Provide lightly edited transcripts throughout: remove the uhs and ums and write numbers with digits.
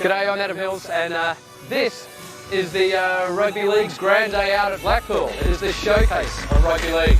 G'day, I'm Adam Hills, and this is the Rugby League's grand day out at Blackpool. It is the showcase of Rugby League.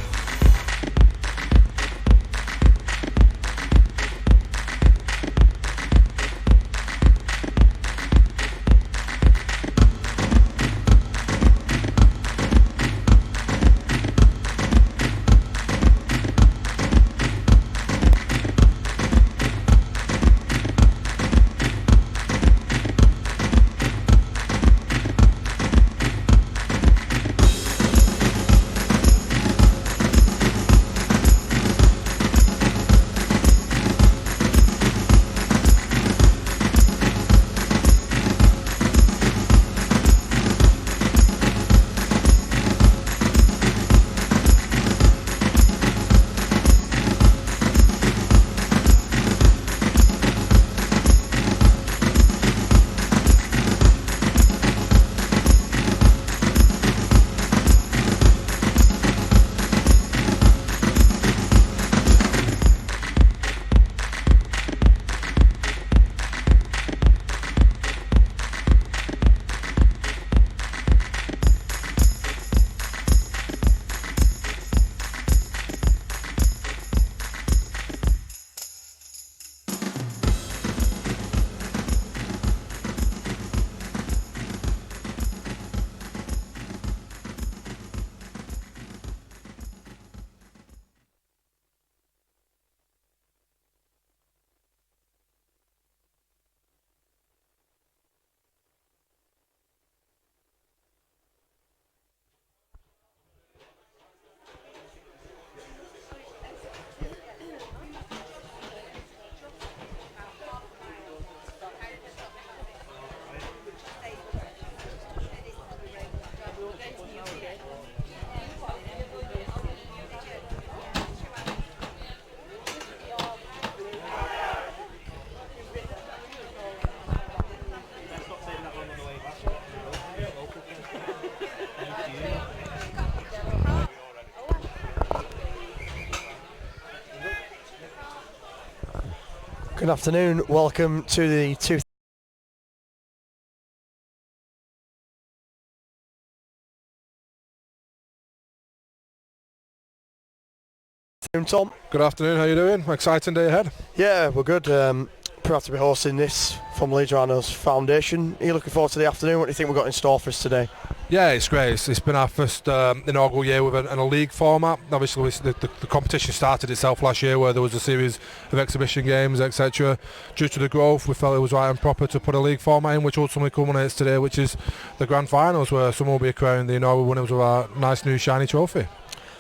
Good afternoon, welcome to the Tom. Good afternoon, how you doing? Exciting day ahead. Yeah, we're good. Proud to be hosting this from Leeds Rhinos Foundation. Are you looking forward to the afternoon? What do you think we've got in store for us today? Yeah, it's great. It's been our first inaugural year with a league format. Obviously, the competition started itself last year where there was a series of exhibition games, etc. Due to the growth, we felt it was right and proper to put a league format in, which ultimately culminates today, which is the grand finals, where someone will be crowned the inaugural winners of our nice new shiny trophy.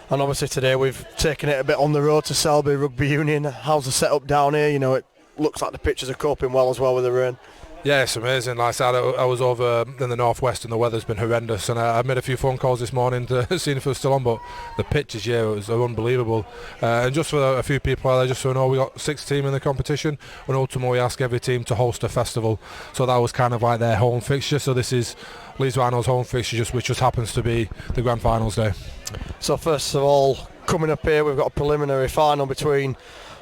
And obviously today we've taken it a bit on the road to Selby Rugby Union. How's the setup down here? You know, it looks like the pitches are coping well as well with the rain. Yeah, it's amazing. Like I said, I was over in the northwest and the weather's been horrendous, and I made a few phone calls this morning to see if it was still on, but the pitches, yeah, are unbelievable. And just for a few people out there, just so you know, we got 6 teams in the competition, and ultimately we ask every team to host a festival, so that was kind of like their home fixture. So this is Leeds Rhinos' home fixture, which just happens to be the grand finals day. So first of all, coming up here, we've got a preliminary final between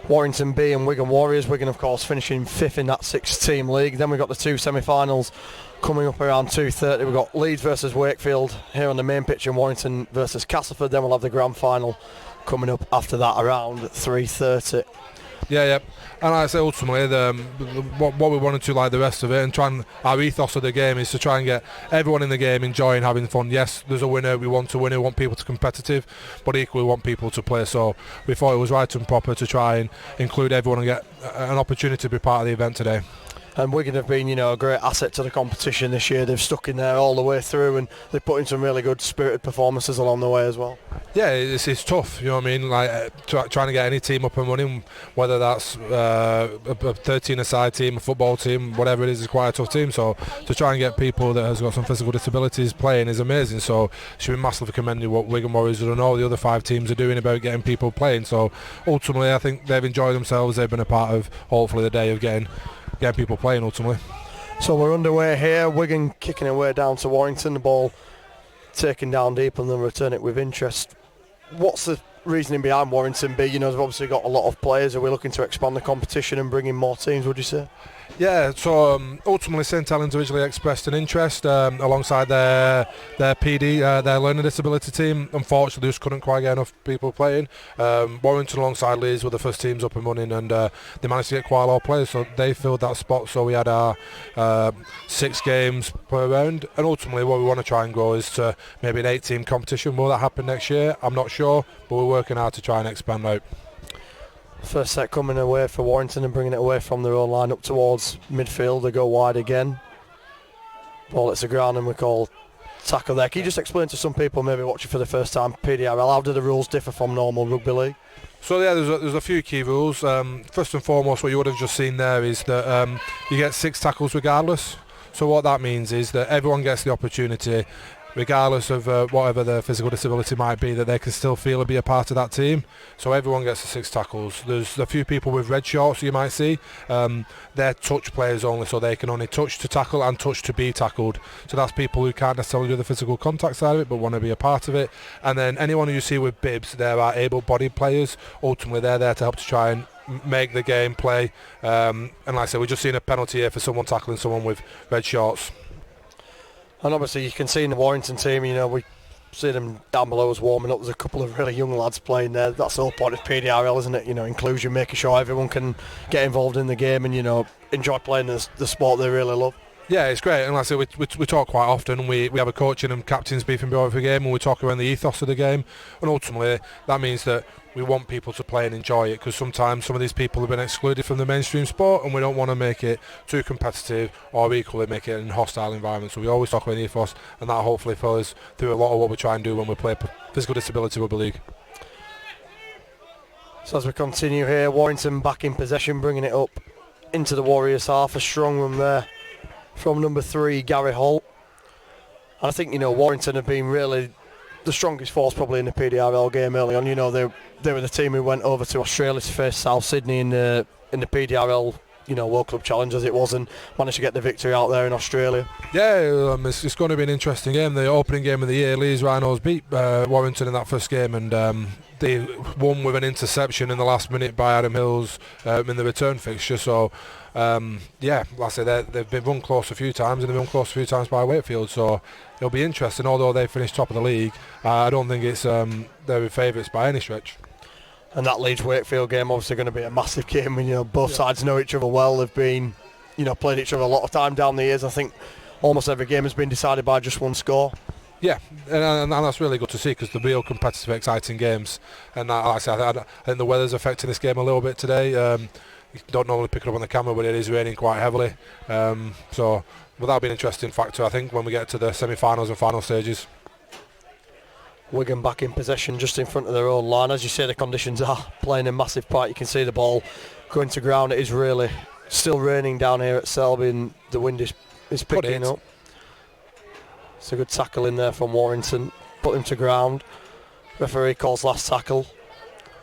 Warrington B and Wigan Warriors. Wigan, of course, finishing 5th in that 6-team league. Then we've got the 2 semi-finals coming up around 2:30. We've got Leeds versus Wakefield here on the main pitch and Warrington versus Castleford. Then we'll have the grand final coming up after that around 3:30. Yeah. And like I say, ultimately, what we wanted to, like the rest of it, and our ethos of the game is to try and get everyone in the game enjoying, having fun. Yes, there's a winner. We want to win. We want people to competitive, but equally we want people to play. So we thought it was right and proper to try and include everyone and get an opportunity to be part of the event today. And Wigan have been, a great asset to the competition this year. They've stuck in there all the way through, and they've put in some really good spirited performances along the way as well. Yeah, it's tough, you know what I mean? Like trying to get any team up and running, whether that's a 13-a-side team, a football team, whatever it is quite a tough team. So to try and get people that has got some physical disabilities playing is amazing. So it should be massively commended what Wigan Warriors and all the other 5 teams are doing about getting people playing. So ultimately, I think they've enjoyed themselves. They've been a part of, hopefully, the day of getting people playing ultimately. So we're underway here. Wigan kicking away down to Warrington. The ball taken down deep and then return it with interest. What's the reasoning behind Warrington B? They've obviously got a lot of players. Are we looking to expand the competition and bring in more teams, would you say? Yeah, so ultimately St Helens originally expressed an interest alongside their their learning disability team. Unfortunately, they just couldn't quite get enough people playing. Warrington alongside Leeds were the first teams up and running, and they managed to get quite a lot of players, so they filled that spot. So we had our 6 games per round, and ultimately what we want to try and grow is to maybe an 8-team competition. Will that happen next year? I'm not sure, but we're working hard to try and expand out. First set coming away for Warrington and bringing it away from their own line up towards midfield. They go wide again. Ball hits the ground and we call tackle there. Can you just explain to some people maybe watching for the first time PDRL, how do the rules differ from normal rugby league? So yeah, there's a few key rules. First and foremost, what you would have just seen there is that you get 6 tackles regardless. So what that means is that everyone gets the opportunity, regardless of whatever their physical disability might be, that they can still feel and be a part of that team. So everyone gets the 6 tackles. There's a few people with red shorts you might see. They're touch players only, so they can only touch to tackle and touch to be tackled. So that's people who can't necessarily do the physical contact side of it but want to be a part of it. And then anyone who you see with bibs, there are able-bodied players. Ultimately they're there to help to try and make the game play. And like I said, we've just seen a penalty here for someone tackling someone with red shorts. And obviously you can see in the Warrington team, we see them down below us warming up. There's a couple of really young lads playing there. That's the whole point of PDRL, isn't it? Inclusion, making sure everyone can get involved in the game and, enjoy playing the sport they really love. Yeah, it's great, and like I say, we talk quite often. We have a coaching and captains briefing before every game, and we talk around the ethos of the game, and ultimately that means that we want people to play and enjoy it, because sometimes some of these people have been excluded from the mainstream sport, and we don't want to make it too competitive or equally make it an hostile environment. So we always talk about the ethos, and that hopefully follows through a lot of what we try and do when we play physical disability rugby league. So as we continue here, Warrington back in possession, bringing it up into the Warriors half. A strong run there from number 3, Gary Holt. And I think, Warrington have been really the strongest force probably in the PDRL game early on. They were the team who went over to Australia to face South Sydney in the PDRL, World Club Challenge as it was, and managed to get the victory out there in Australia. Yeah, it's going to be an interesting game. The opening game of the year, Leeds Rhinos beat Warrington in that first game, and they won with an interception in the last minute by Adam Hills in the return fixture. So like I say, they've been run close a few times, and they've been run close a few times by Wakefield, so it'll be interesting. Although they finished top of the league, I don't think it's they're favourites by any stretch. And that Leeds Wakefield game obviously going to be a massive game. Both sides know each other well. They've been played each other a lot of time down the years. I think almost every game has been decided by just one score. Yeah, and that's really good to see, because the real competitive, exciting games. And like I said, I think the weather's affecting this game a little bit today. You don't normally pick it up on the camera, but it is raining quite heavily. So that'll be an interesting factor, I think, when we get to the semi-finals and final stages. Wigan back in possession just in front of their own line. As you say, the conditions are playing a massive part. You can see the ball going to ground. It is really still raining down here at Selby, and the wind is picking up. It's a good tackle in there from Warrington. Put him to ground. Referee calls last tackle.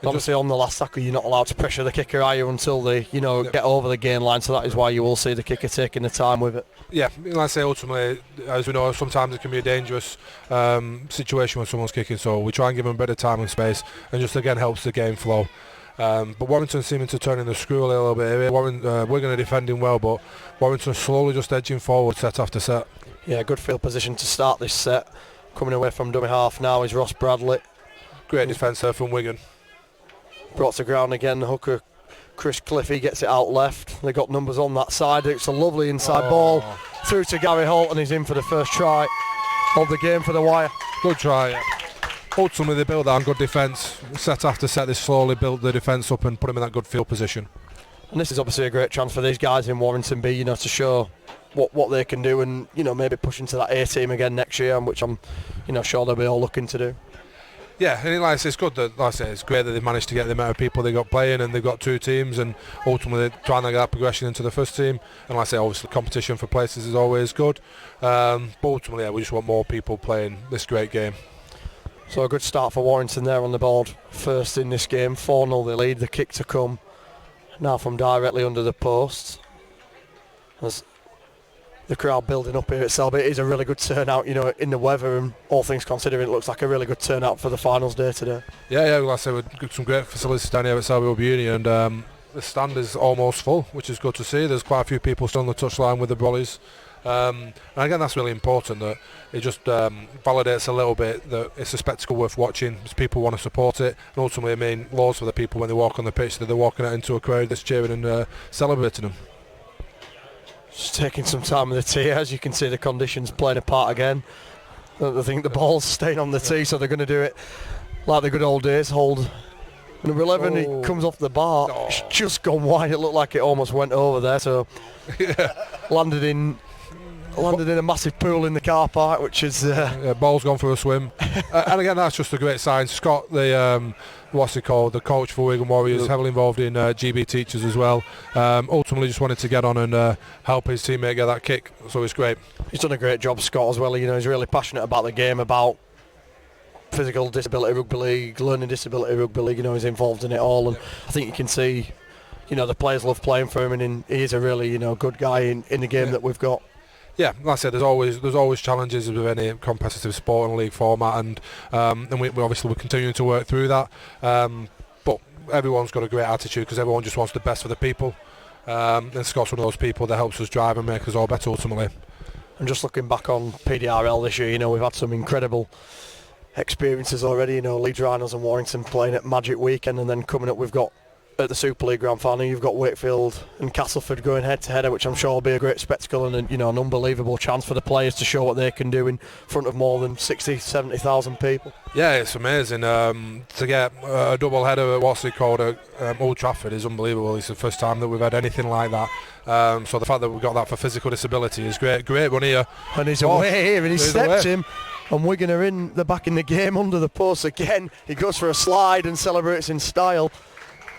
Obviously on the last tackle you're not allowed to pressure the kicker, are you, until they get over the gain line, so that is why you will see the kicker taking the time with it. Yeah, like I say, ultimately, as we know, sometimes it can be a dangerous situation when someone's kicking, so we try and give them a bit of time and space, and just again helps the game flow. But Warrington seeming to turn in the screw a little bit here. We're going to defend him well, but Warrington slowly just edging forward set after set. Yeah, good field position to start this set. Coming away from dummy half now is Ross Bradley. Great defence there from Wigan. Brought to ground again, the hooker Chris Cliffy gets it out left. They got numbers on that side. It's a lovely inside ball through to Gary Holt, and he's in for the first try of the game for the Wire. Good try. Yeah. Ultimately they built that on good defence. Set after set they slowly built the defence up and put him in that good field position. And this is obviously a great chance for these guys in Warrington B, to show what they can do, and maybe push into that A team again next year, which I'm sure they'll be all looking to do. Yeah, and like I say, it's good that, like I say, it's great that they've managed to get the amount of people they got playing, and they've got 2 teams, and ultimately trying to get that progression into the first team. And like I say, obviously competition for places is always good, but ultimately we just want more people playing this great game. So a good start for Warrington there on the board first in this game. 4-0 they lead. The kick to come now from directly under the post. As the crowd building up here at Selby, it is a really good turnout, in the weather, and all things considered, it looks like a really good turnout for the finals day today. Yeah, like I say, we've got some great facilities down here at Selby Rugby Union, and the stand is almost full, which is good to see. There's quite a few people still on the touchline with the brollies. And again, that's really important, that it just validates a little bit that it's a spectacle worth watching, because people want to support it, and ultimately it means loads for the people when they walk on the pitch, that they're walking out into a crowd that's cheering and celebrating them. Just taking some time with the tee. As you can see, the conditions playing a part again. I think the ball's staying on the tee, so they're going to do it like the good old days. Hold number 11, It comes off the bar. Oh. It's just gone wide. It looked like it almost went over there, so landed in a massive pool in the car park, which is ball's gone for a swim. And again, that's just a great sign. Scott, the the coach for Wigan Warriors, heavily involved in GB teachers as well. Ultimately just wanted to get on and help his teammate get that kick, so it's great. He's done a great job, Scott, as well. He's really passionate about the game, about physical disability rugby league, learning disability rugby league. He's involved in it all, and I think you can see the players love playing for him, and he is a really good guy in the game that we've got. Yeah, like I said, there's always challenges with any competitive sport and league format, and we obviously we're continuing to work through that. But everyone's got a great attitude, because everyone just wants the best for the people. And Scott's one of those people that helps us drive and make us all better ultimately. And just looking back on PDRL this year, we've had some incredible experiences already. Leeds Rhinos and Warrington playing at Magic Weekend, and then coming up we've got at the Super League Grand Final, you've got Wakefield and Castleford going head to head, which I'm sure will be a great spectacle and an unbelievable chance for the players to show what they can do in front of more than 60,000-70,000 people. Yeah, it's amazing. To get a double header at Old Trafford is unbelievable. It's the first time that we've had anything like that. So the fact that we've got that for physical disability is great. Great run here. And he's away here, and he steps him. And Wigan are back in the game under the post again. He goes for a slide and celebrates in style.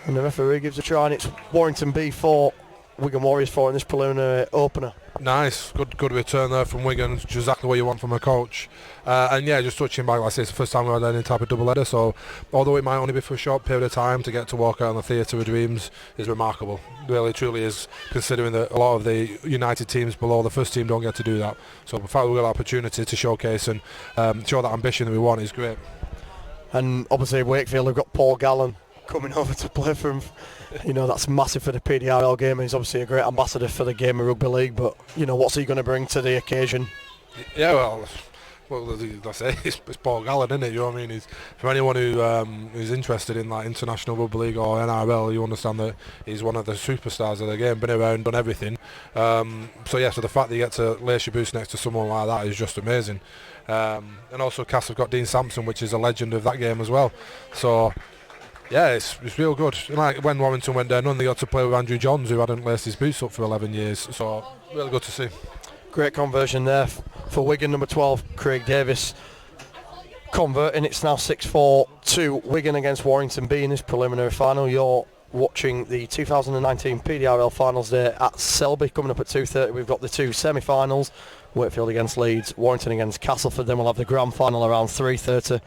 And the referee gives a try, and it's Warrington B 4, Wigan Warriors 4 in this preliminary opener. Nice, good return there from Wigan, which is exactly what you want from a coach. And yeah, just touching back, like I say, it's the first time we've had any type of double header, so although it might only be for a short period of time, to get to walk out on the Theatre of Dreams is remarkable. Really, truly is, considering that a lot of the United teams below the first team don't get to do that. So the fact that we've got the opportunity to showcase and show that ambition that we want is great. And obviously Wakefield have got Paul Gallen coming over to play for him. That's massive for the PDRL game, and he's obviously a great ambassador for the game of rugby league, but what's he going to bring to the occasion? Yeah, well I say it's Paul Gallen, isn't it? You know what I mean? He's, for anyone who is interested in like international rugby league or NRL, you understand that he's one of the superstars of the game, been around, done everything. So the fact that you get to lace your boots next to someone like that is just amazing. And also Cass have got Dean Sampson, which is a legend of that game as well. So yeah, it's real good. Like when Warrington went down, they got to play with Andrew Johns, who hadn't laced his boots up for 11 years. So really good to see. Great conversion there for Wigan, number 12, Craig Davis. Converting, it's now 6-4 to Wigan against Warrington B in this preliminary final. You're watching the 2019 PDRL Finals Day at Selby. Coming up at 2:30, we've got the two semi-finals, Wakefield against Leeds, Warrington against Castleford. Then we'll have the grand final around 3:30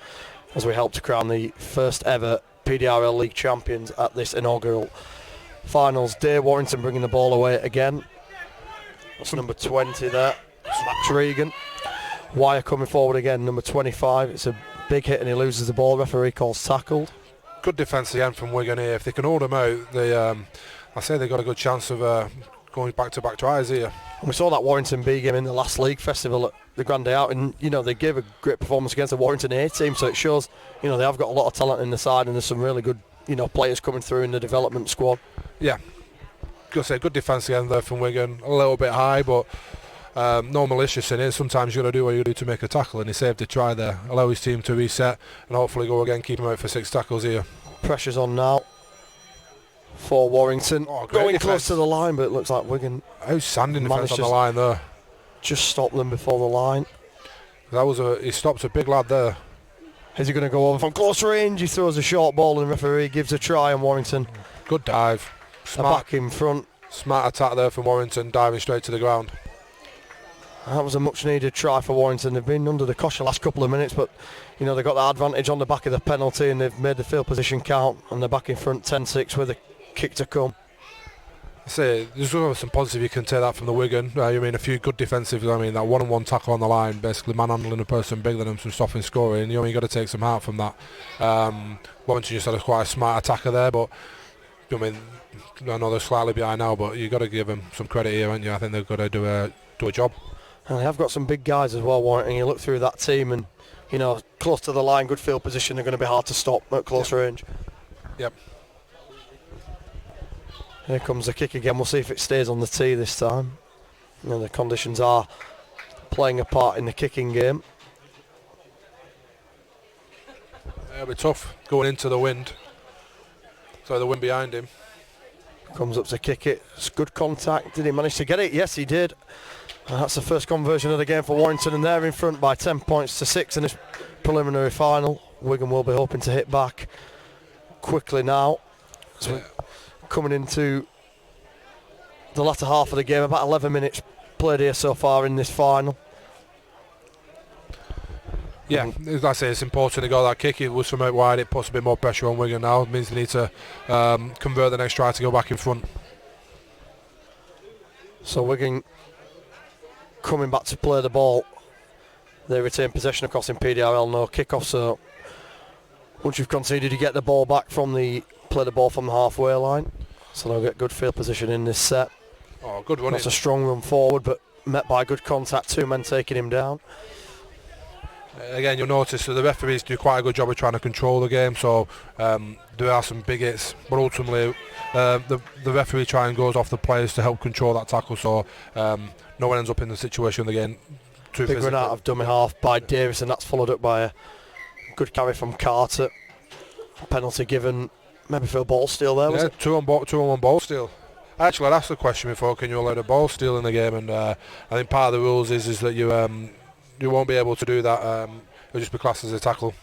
as we help to crown the first ever PDRL League champions at this inaugural finals day. Warrington bringing the ball away again. That's number 20 there. Max Regan. Wire coming forward again, number 25. It's a big hit and he loses the ball. Referee calls tackled. Good defence again from Wigan here. If they can hold them out, they've got a good chance of going back-to-back tries here. And we saw that Warrington B game in the last league festival at the Grand Day Out, and they gave a great performance against the Warrington A team, so it shows they have got a lot of talent in the side, and there's some really good players coming through in the development squad. Yeah, good defence again there from Wigan. A little bit high, but no malicious in it. Sometimes you got to do what you do to make a tackle, and he saved a try there. Allow his team to reset and hopefully go again, keep him out for 6 tackles here. Pressure's on now for Warrington. Going close to the line, but it looks like Wigan outstanding defence on the line there. Just stop them before the line. He stopped a big lad there. Is he going to go over from close range? He throws a short ball and the referee gives a try on Warrington. Good dive. Smart. Back in front. Smart attack there from Warrington, diving straight to the ground. That was a much needed try for Warrington. They've been under the cosh the last couple of minutes, but they've got the advantage on the back of the penalty and they've made the field position count, and they're back in front 10-6 with a kick to come. I say there's some positive you can take that from the Wigan. A few good defensive. That one-on-one tackle on the line, basically manhandling a person bigger than them, from stopping scoring. You got to take some heart from that. Warrington just had quite a smart attacker there, but I know they're slightly behind now, but you've got to give them some credit here, haven't you? I think they've got to do a job. And they have got some big guys as well, Warrington. You look through that team and, you know, close to the line, good field position, they're going to be hard to stop at close range. Yep. Here comes the kick again. We'll see if it stays on the tee this time. You know, the conditions are playing a part in the kicking game. It'll be tough going into the wind. So the wind behind him. Comes up to kick it. It's good contact. Did he manage to get it? Yes, he did. And that's the first conversion of the game for Warrington, and they're in front by 10 points to 6 in this preliminary final. Wigan will be hoping to hit back quickly now. So we're coming into the latter half of the game, about 11 minutes played here so far in this final. Yeah, as I say, it's important to go that kick. It was from out wide. It puts a bit more pressure on Wigan now. It means they need to convert the next try to go back in front. So Wigan coming back to play the ball. They retain possession, of course, in PDRL, no kickoff. So once you've conceded, you get the ball back from play the ball from the halfway line. So they'll get good field position in this set. Oh, good run. That's a strong run forward, but met by good contact. 2 men taking him down. Again, you'll notice that the referees do quite a good job of trying to control the game, so there are some big hits, but ultimately the referee try and goes off the players to help control that tackle, so no one ends up in the situation again too big run out of dummy half by Davis, and that's followed up by a good carry from Carter. Penalty given, maybe for a ball steal there, was it? Two on one ball steal. Actually, I'd asked the question before, can you allow a ball steal in the game, and I think part of the rules is that you won't be able to do that. It'll just be classed as a tackle.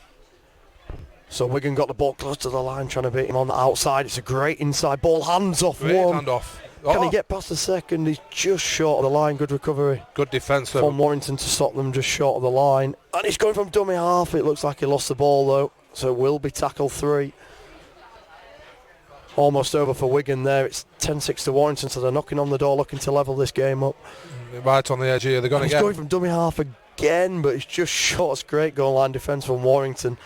So Wigan got the ball close to the line, trying to beat him on the outside. It's a great inside ball, hands off Great one. hand off. Can he get past the second? He's just short of the line. Good recovery. Good defence from Warrington to stop them just short of the line. And he's going from dummy half. It looks like he lost the ball though. So it will be tackle 3. Almost over for Wigan there. It's 10-6 to Warrington, so they're knocking on the door looking to level this game up. Right on the edge here. They're going to get... He's going from dummy half again, but it's just short. It's great goal line defence from Warrington.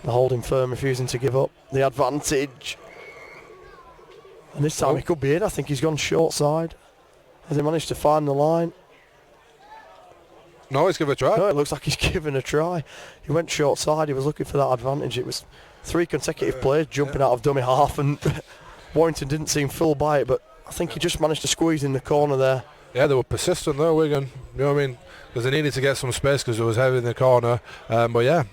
They're holding firm, refusing to give up the advantage. And this time he could be in. I think he's gone short side. Has he managed to find the line? No, he's given a try. No, it looks like he's given a try. He went short side. He was looking for that advantage. It was 3 consecutive plays jumping out of dummy half, and Warrington didn't seem full by it, but I think he just managed to squeeze in the corner there. Yeah, they were persistent though, Wigan. You know what I mean? Because they needed to get some space because there was heavy in the corner. But yeah,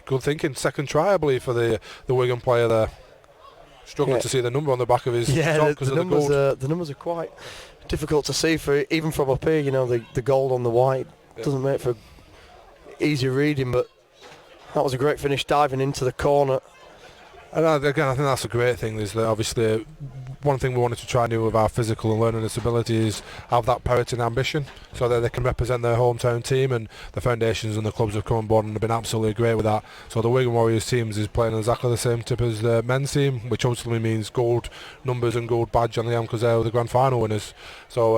good thinking. Second try, I believe, for the Wigan player there. Struggling to see the number on the back of his shot because of the gold. The numbers are quite difficult to see for even from up here. You know, the gold on the white doesn't make for easy reading, but that was a great finish, diving into the corner. And again, I think that's a great thing. Is that obviously one thing we wanted to try and do with our physical and learning disability is have that parity and ambition, so that they can represent their hometown team, and the foundations and the clubs have come on board and have been absolutely great with that. So the Wigan Warriors teams is playing exactly the same tip as the men's team, which ultimately means gold numbers and gold badge on the arm because they're the grand final winners. So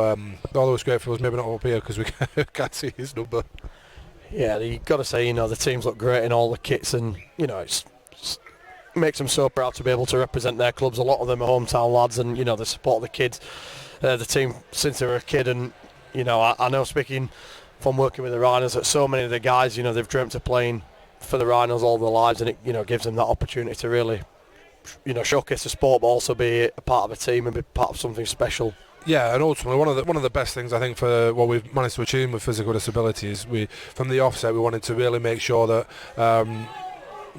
although it's great for us, maybe not up here because we can't see his number. Yeah, you've got to say, you know, the teams look great in all the kits, and you know, it makes them so proud to be able to represent their clubs. A lot of them are hometown lads, and you know, they support the kids, the team since they were a kid. And you know, I know, speaking from working with the Rhinos, that so many of the guys, you know, they've dreamt of playing for the Rhinos all their lives, and it, you know, gives them that opportunity to really, you know, showcase the sport, but also be a part of a team and be part of something special. Yeah, and ultimately one of the best things I think for what we've managed to achieve with physical disabilities, from the offset we wanted to really make sure that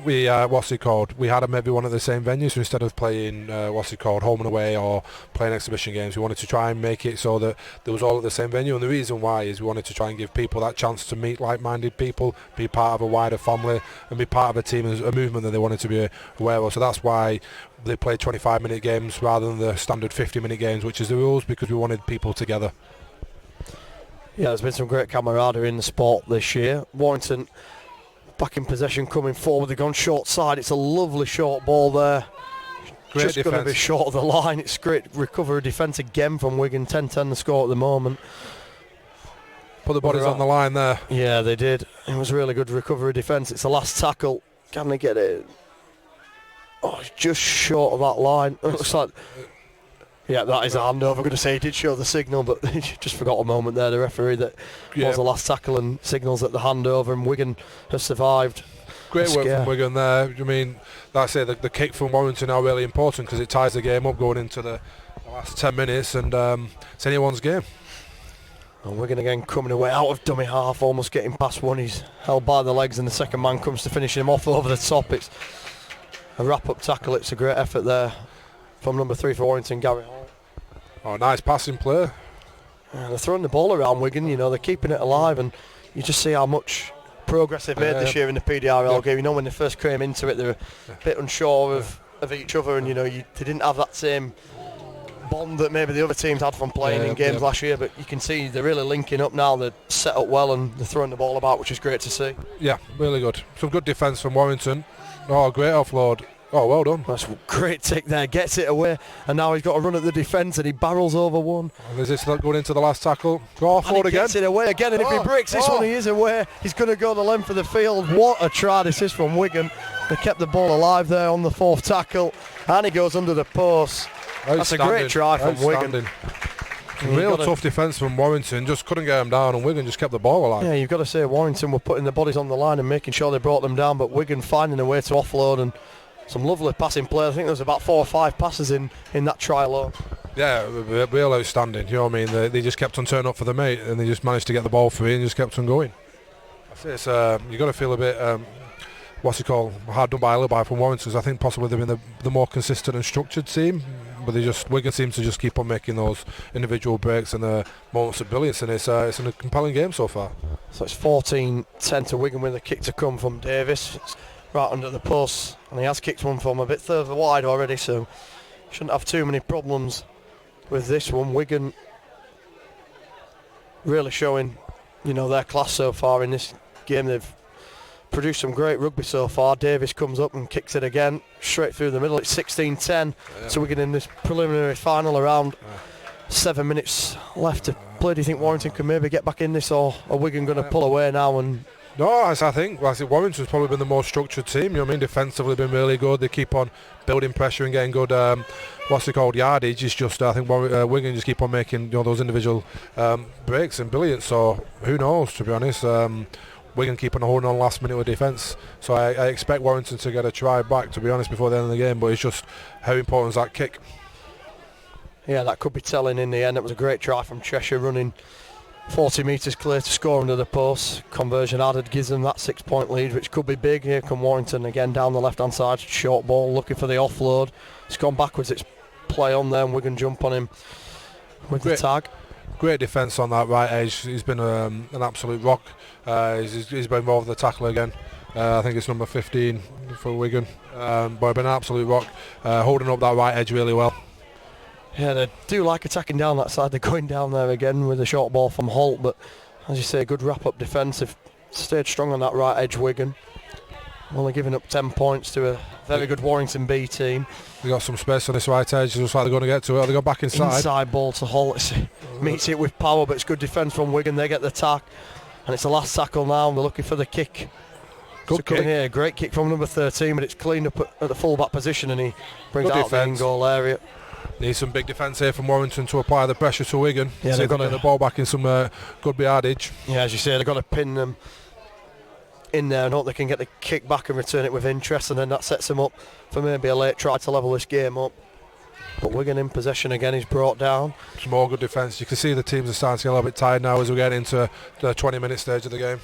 we had them everyone at the same venue. So instead of playing home and away or playing exhibition games, we wanted to try and make it so that there was all at the same venue. And the reason why is we wanted to try and give people that chance to meet like-minded people, be part of a wider family, and be part of a team, a movement that they wanted to be aware of. So that's why they play 25-minute games rather than the standard 50-minute games, which is the rules, because we wanted people together. Yeah, there's been some great camaraderie in the sport this year. Warrington back in possession, coming forward. They've gone short side. It's a lovely short ball there. Great Just going to be short of the line. It's great recovery defence again from Wigan. 10-10 the score at the moment. Put the bodies on the line there. Yeah, they did. It was really good recovery defence. It's the last tackle. Can they get it? Oh, it's just short of that line. It looks like Yeah, that is a handover. I'm going to say he did show the signal, but he just forgot a moment there, the referee, that was the last tackle and signals at the handover, and Wigan has survived. Great work from Wigan there. I mean, like I say, the kick from Warrington are really important because it ties the game up going into the last 10 minutes, and it's anyone's game. And Wigan again coming away out of dummy half, almost getting past one. He's held by the legs, and the second man comes to finish him off over the top. It's a wrap-up tackle. It's a great effort there from number 3 for Warrington, Gary Hall. Oh, nice passing play. They're throwing the ball around, Wigan. You know, they're keeping it alive, and you just see how much progress they've made this year in the PDRL game. You know, when they first came into it, they were a bit unsure of each other, and you know, they didn't have that same bond that maybe the other teams had from playing in games last year. But you can see they're really linking up now. They're set up well, and they're throwing the ball about, which is great to see. Yeah, really good. Some good defence from Warrington. Oh, great offload. Oh, well done. That's a great tick there. Gets it away, and now he's got to run at the defence, and he barrels over one. And is this going into the last tackle? Go forward again. Gets it away again, and if he breaks this one, he is away. He's going to go the length of the field. What a try this is from Wigan. They kept the ball alive there on the 4th tackle, and he goes under the post. That's a great try from Wigan. Real tough defence from Warrington, just couldn't get them down, and Wigan just kept the ball alive. Yeah, you've got to say Warrington were putting the bodies on the line and making sure they brought them down, but Wigan finding a way to offload, and some lovely passing play. I think there was about 4 or 5 passes in that try alone. Yeah, real outstanding. You know what I mean? They just kept on turning up for the mate, and they just managed to get the ball free and just kept on going. It's you got to feel a bit hard done by a little bit from Warrington, because I think possibly they've been the more consistent and structured team, but Wigan seems to just keep on making those individual breaks and moments of brilliance, and it's a compelling game so far. So it's 14-10 to Wigan with a kick to come from Davis. It's right under the post, and he has kicked one from a bit further wide already, so shouldn't have too many problems with this one. Wigan really showing, you know, their class so far in this game. They've produced some great rugby so far. Davis comes up and kicks it again straight through the middle. It's 16-10 so Wigan in this preliminary final around. 7 minutes left to play. Do you think Warrington can maybe get back in this, or are Wigan going to pull away now? And no, I think Warrington's probably been the more structured team. You know what I mean? Defensively been really good. They keep on building pressure and getting good yardage. It's just I think Wigan just keep on making those individual breaks and brilliant. So who knows, to be honest. Wigan keep on holding on last minute with defence. So I expect Warrington to get a try back, to be honest, before the end of the game. But it's just how important is that kick? Yeah, that could be telling in the end. It was a great try from Cheshire, running 40 metres clear to score under the post. Conversion added gives them that 6-point lead, which could be big. Here come Warrington again down the left-hand side. Short ball, looking for the offload. It's gone backwards. It's play on there, and Wigan jump on him with the tag. Great defence on that right edge. He's been an absolute rock. He's been involved with the tackle again. I think it's number 15 for Wigan. But been an absolute rock, holding up that right edge really well. Yeah, they do like attacking down that side. They're going down there again with a short ball from Holt, but as you say, good wrap-up defence. They've stayed strong on that right edge, Wigan. Only giving up 10 points to a very good Warrington B team. They got some space on this right edge. It looks like they're going to get to it. They go back inside. Inside ball to Holt. Meets it with power, but it's good defence from Wigan. They get the tack, and it's the last tackle now. They're looking for the kick. Good kick. Here, great kick from number 13, but it's cleaned up at the full-back position, and he brings good it out the in-goal area. Need some big defence here from Warrington to apply the pressure to Wigan. Yeah, they've got to get the ball back in some good yardage. Yeah, as you say, they've got to pin them in there and hope they can get the kick back and return it with interest, and then that sets them up for maybe a late try to level this game up. But Wigan in possession again. He's brought down. Some more good defence. You can see the teams are starting to get a little bit tired now as we get into the 20-minute stage of the game.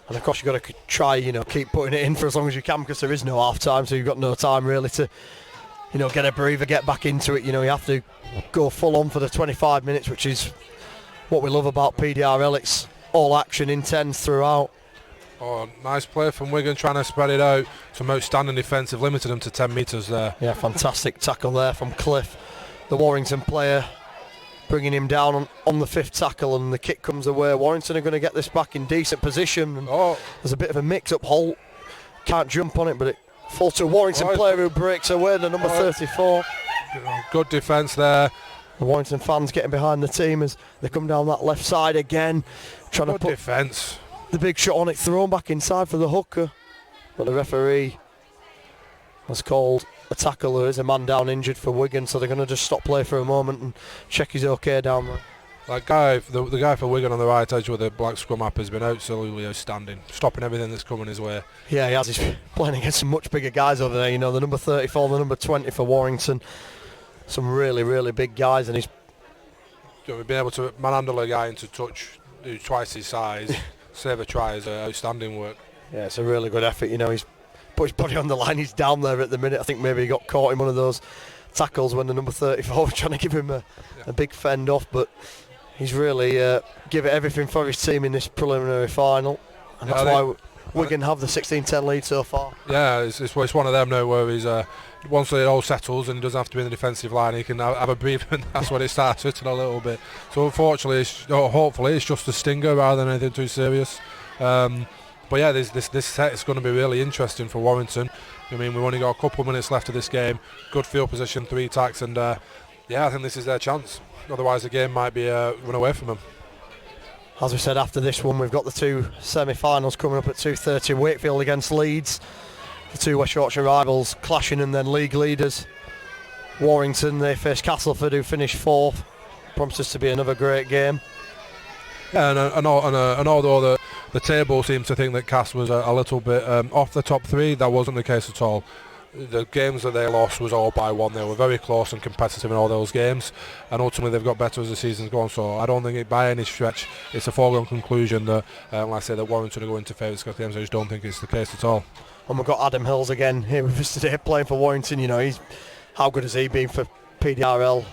And of course you've got to try, keep putting it in for as long as you can, because there is no half time, so you've got no time really to get a breather, get back into it. You have to go full on for the 25 minutes, which is what we love about PDRL. It's all action, intense throughout. Oh, nice play from Wigan, trying to spread it out. Some outstanding defensive, limited them to 10 metres there. Yeah, fantastic tackle there from Cliff, the Warrington player, bringing him down on the 5th tackle, and the kick comes away. Warrington are going to get this back in decent position. And there's a bit of a mix-up. Holt can't jump on it, but it falls to a Warrington player who breaks away, the number 34. Good defence there. The Warrington fans getting behind the team as they come down that left side again, trying to put defence. The big shot on it, thrown back inside for the hooker, but the referee has called a tackle. There is a man down injured for Wigan, so they're going to just stop play for a moment and check he's okay down there. That guy, the guy for Wigan on the right edge with the black scrum map has been absolutely outstanding, stopping everything that's coming his way. Yeah, he has. He's playing against some much bigger guys over there. You know, the number 34, the number 20 for Warrington. Some really, really big guys, and he's Being able to manhandle a guy into touch who's twice his size, save a try is outstanding work. Yeah, it's a really good effort. You know, he's put his body on the line. He's down there at the minute. I think maybe he got caught in one of those tackles when the number 34 was trying to give him a big fend off, but he's really give it everything for his team in this preliminary final, and that's why Wigan have the 16-10 lead so far. Yeah, it's one of them now where he's once it all settles and he doesn't have to be in the defensive line, he can have a breather, and that's when it starts hitting a little bit. So unfortunately, hopefully it's just a stinger rather than anything too serious. But yeah, this set is going to be really interesting for Warrington. I mean, we've only got a couple of minutes left of this game. Good field position, 3 attacks, and I think this is their chance. Otherwise, the game might be run away from them. As we said, after this one, we've got the 2 semi-finals coming up at 2:30. Wakefield against Leeds. The 2 West Yorkshire rivals clashing, and then league leaders Warrington, they face Castleford, who finished 4th. Promises to be another great game. Yeah, and although the table seems to think that Cass was a little bit off the top 3, that wasn't the case at all. The games that they lost was all by 1. They were very close and competitive in all those games, and ultimately they've got better as the season's gone. So I don't think by any stretch it's a foregone conclusion that, like I say, that Warrington are going to favour Scotland games. I just don't think it's the case at all. And we've got Adam Hills again here with us today playing for Warrington. You know, how good has he been for PDRL?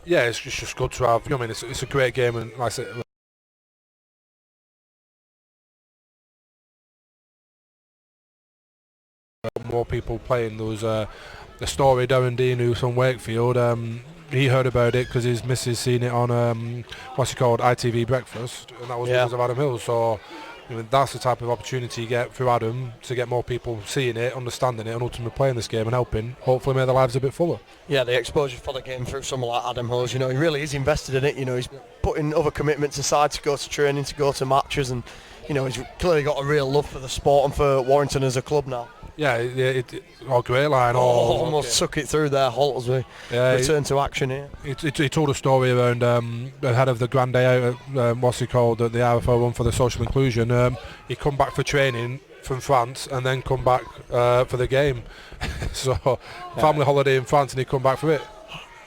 Yeah, it's just good to have. I mean, it's a great game, and like I said, more people playing. There was the story, Darren Dean, who's from Wakefield, he heard about it because his missus seen it on ITV Breakfast, and that was because of Adam Hill. So I mean, that's the type of opportunity you get through Adam to get more people seeing it, understanding it, and ultimately playing this game and helping hopefully make their lives a bit fuller. Yeah, the exposure for the game through someone like Adam Hills, you know, he really is invested in it. You know, he's putting other commitments aside to go to training, to go to matches, and you know, he's clearly got a real love for the sport and for Warrington as a club now. Yeah, great line. Almost took it through there, Holt, as we return to action here. He told a story around ahead of the grand day out at, the RFL run for the social inclusion. He come back for training from France and then come back for the game. So, family holiday in France, and he come back for it.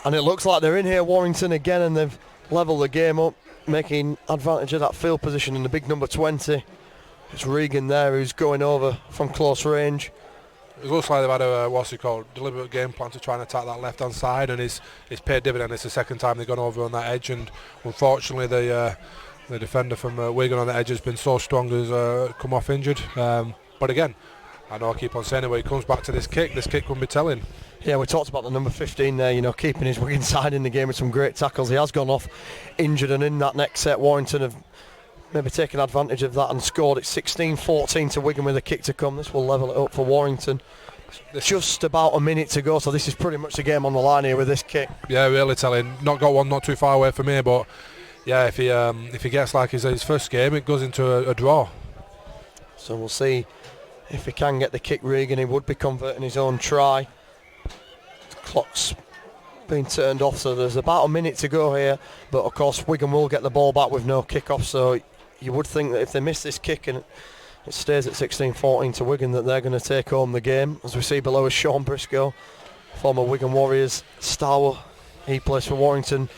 And it looks like they're in here, Warrington, again, and they've levelled the game up, making advantage of that field position in the big number 20. It's Regan there who's going over from close range. It looks like they've had a deliberate game plan to try and attack that left hand side, and it's paid dividend. It's the second time they've gone over on that edge, and unfortunately the defender from Wigan on the edge has been so strong as come off injured. But again, I know I keep on saying it, when he comes back to this kick can be telling. Yeah, we talked about the number 15 there, you know, keeping his Wigan side in the game with some great tackles. He has gone off injured, and in that next set Warrington have maybe taken advantage of that and scored it 16-14 to Wigan with a kick to come. This will level it up for Warrington. Just about a minute to go, so this is pretty much the game on the line here with this kick. Yeah, really telling. Not got one not too far away from here, but yeah, if he gets like his first game, it goes into a draw. So we'll see if he can get the kick. Regan, he would be converting his own try. The clock's been turned off, so there's about a minute to go here, but of course Wigan will get the ball back with no kick-off, so you would think that if they miss this kick and it stays at 16-14 to Wigan, that they're going to take home the game. As we see below is Sean Briscoe, former Wigan Warriors star. He plays for Warrington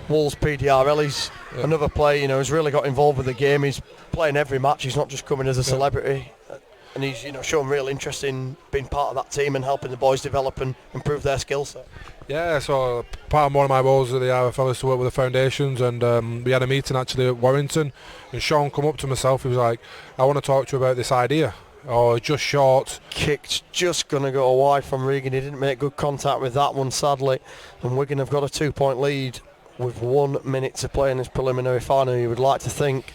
Wolves PDRL. He's another player, you know, who's really got involved with the game. He's playing every match. He's not just coming as a celebrity. And he's, you know, shown real interest in being part of that team and helping the boys develop and improve their skill set. Yeah, so part of one of my roles at the RFL is to work with the foundations, and we had a meeting actually at Warrington, and Sean come up to myself. He was like, "I want to talk to you about this idea." Oh, just short. Kick's just going to go wide from Regan. He didn't make good contact with that one, sadly. And Wigan have got a 2-point lead with 1 minute to play in this preliminary final. You would like to think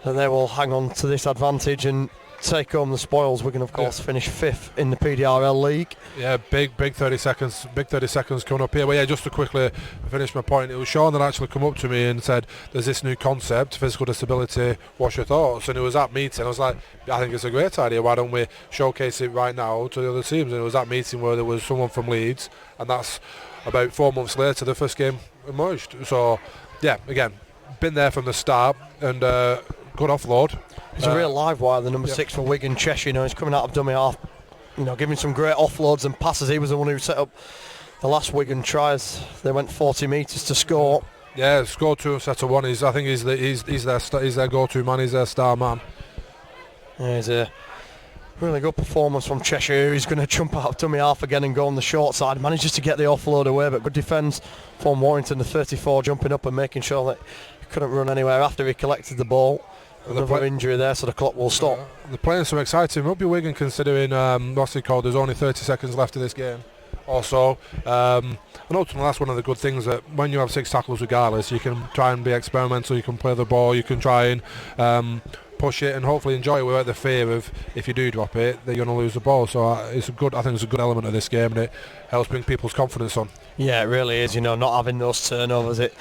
that they will hang on to this advantage and take home the spoils. Wigan, of course, finished 5th in the PDRL league. Yeah, big 30 seconds coming up here. Well, yeah, just to quickly finish my point, it was Sean that actually come up to me and said, there's this new concept, physical disability, what's your thoughts? And it was that meeting, I was like, I think it's a great idea, why don't we showcase it right now to the other teams? And it was that meeting where there was someone from Leeds, and that's about 4 months later, the first game emerged. So, yeah, again, been there from the start, and good offload. He's a real live wire, the number 6 for Wigan, Cheshire. He's coming out of dummy half, giving some great offloads and passes. He was the one who set up the last Wigan tries. They went 40 metres to score. Yeah, scored 2 set of 1. I think he's their go-to man. He's their star man. Yeah, he's a really good performance from Cheshire. He's going to jump out of dummy half again and go on the short side. Manages to get the offload away, but good defence from Warrington, the 34, jumping up and making sure that he couldn't run anywhere after he collected the ball. Another injury there, so the clock will stop. They're playing some exciting rugby, Wigan, considering there's only 30 seconds left of this game. Also, and ultimately that's one of the good things, that when you have 6 tackles regardless, you can try and be experimental, you can play the ball, you can try and push it and hopefully enjoy it without the fear of, if you do drop it, that you're going to lose the ball. So I think it's a good element of this game, and it helps bring people's confidence on. Yeah, it really is, not having those turnovers. It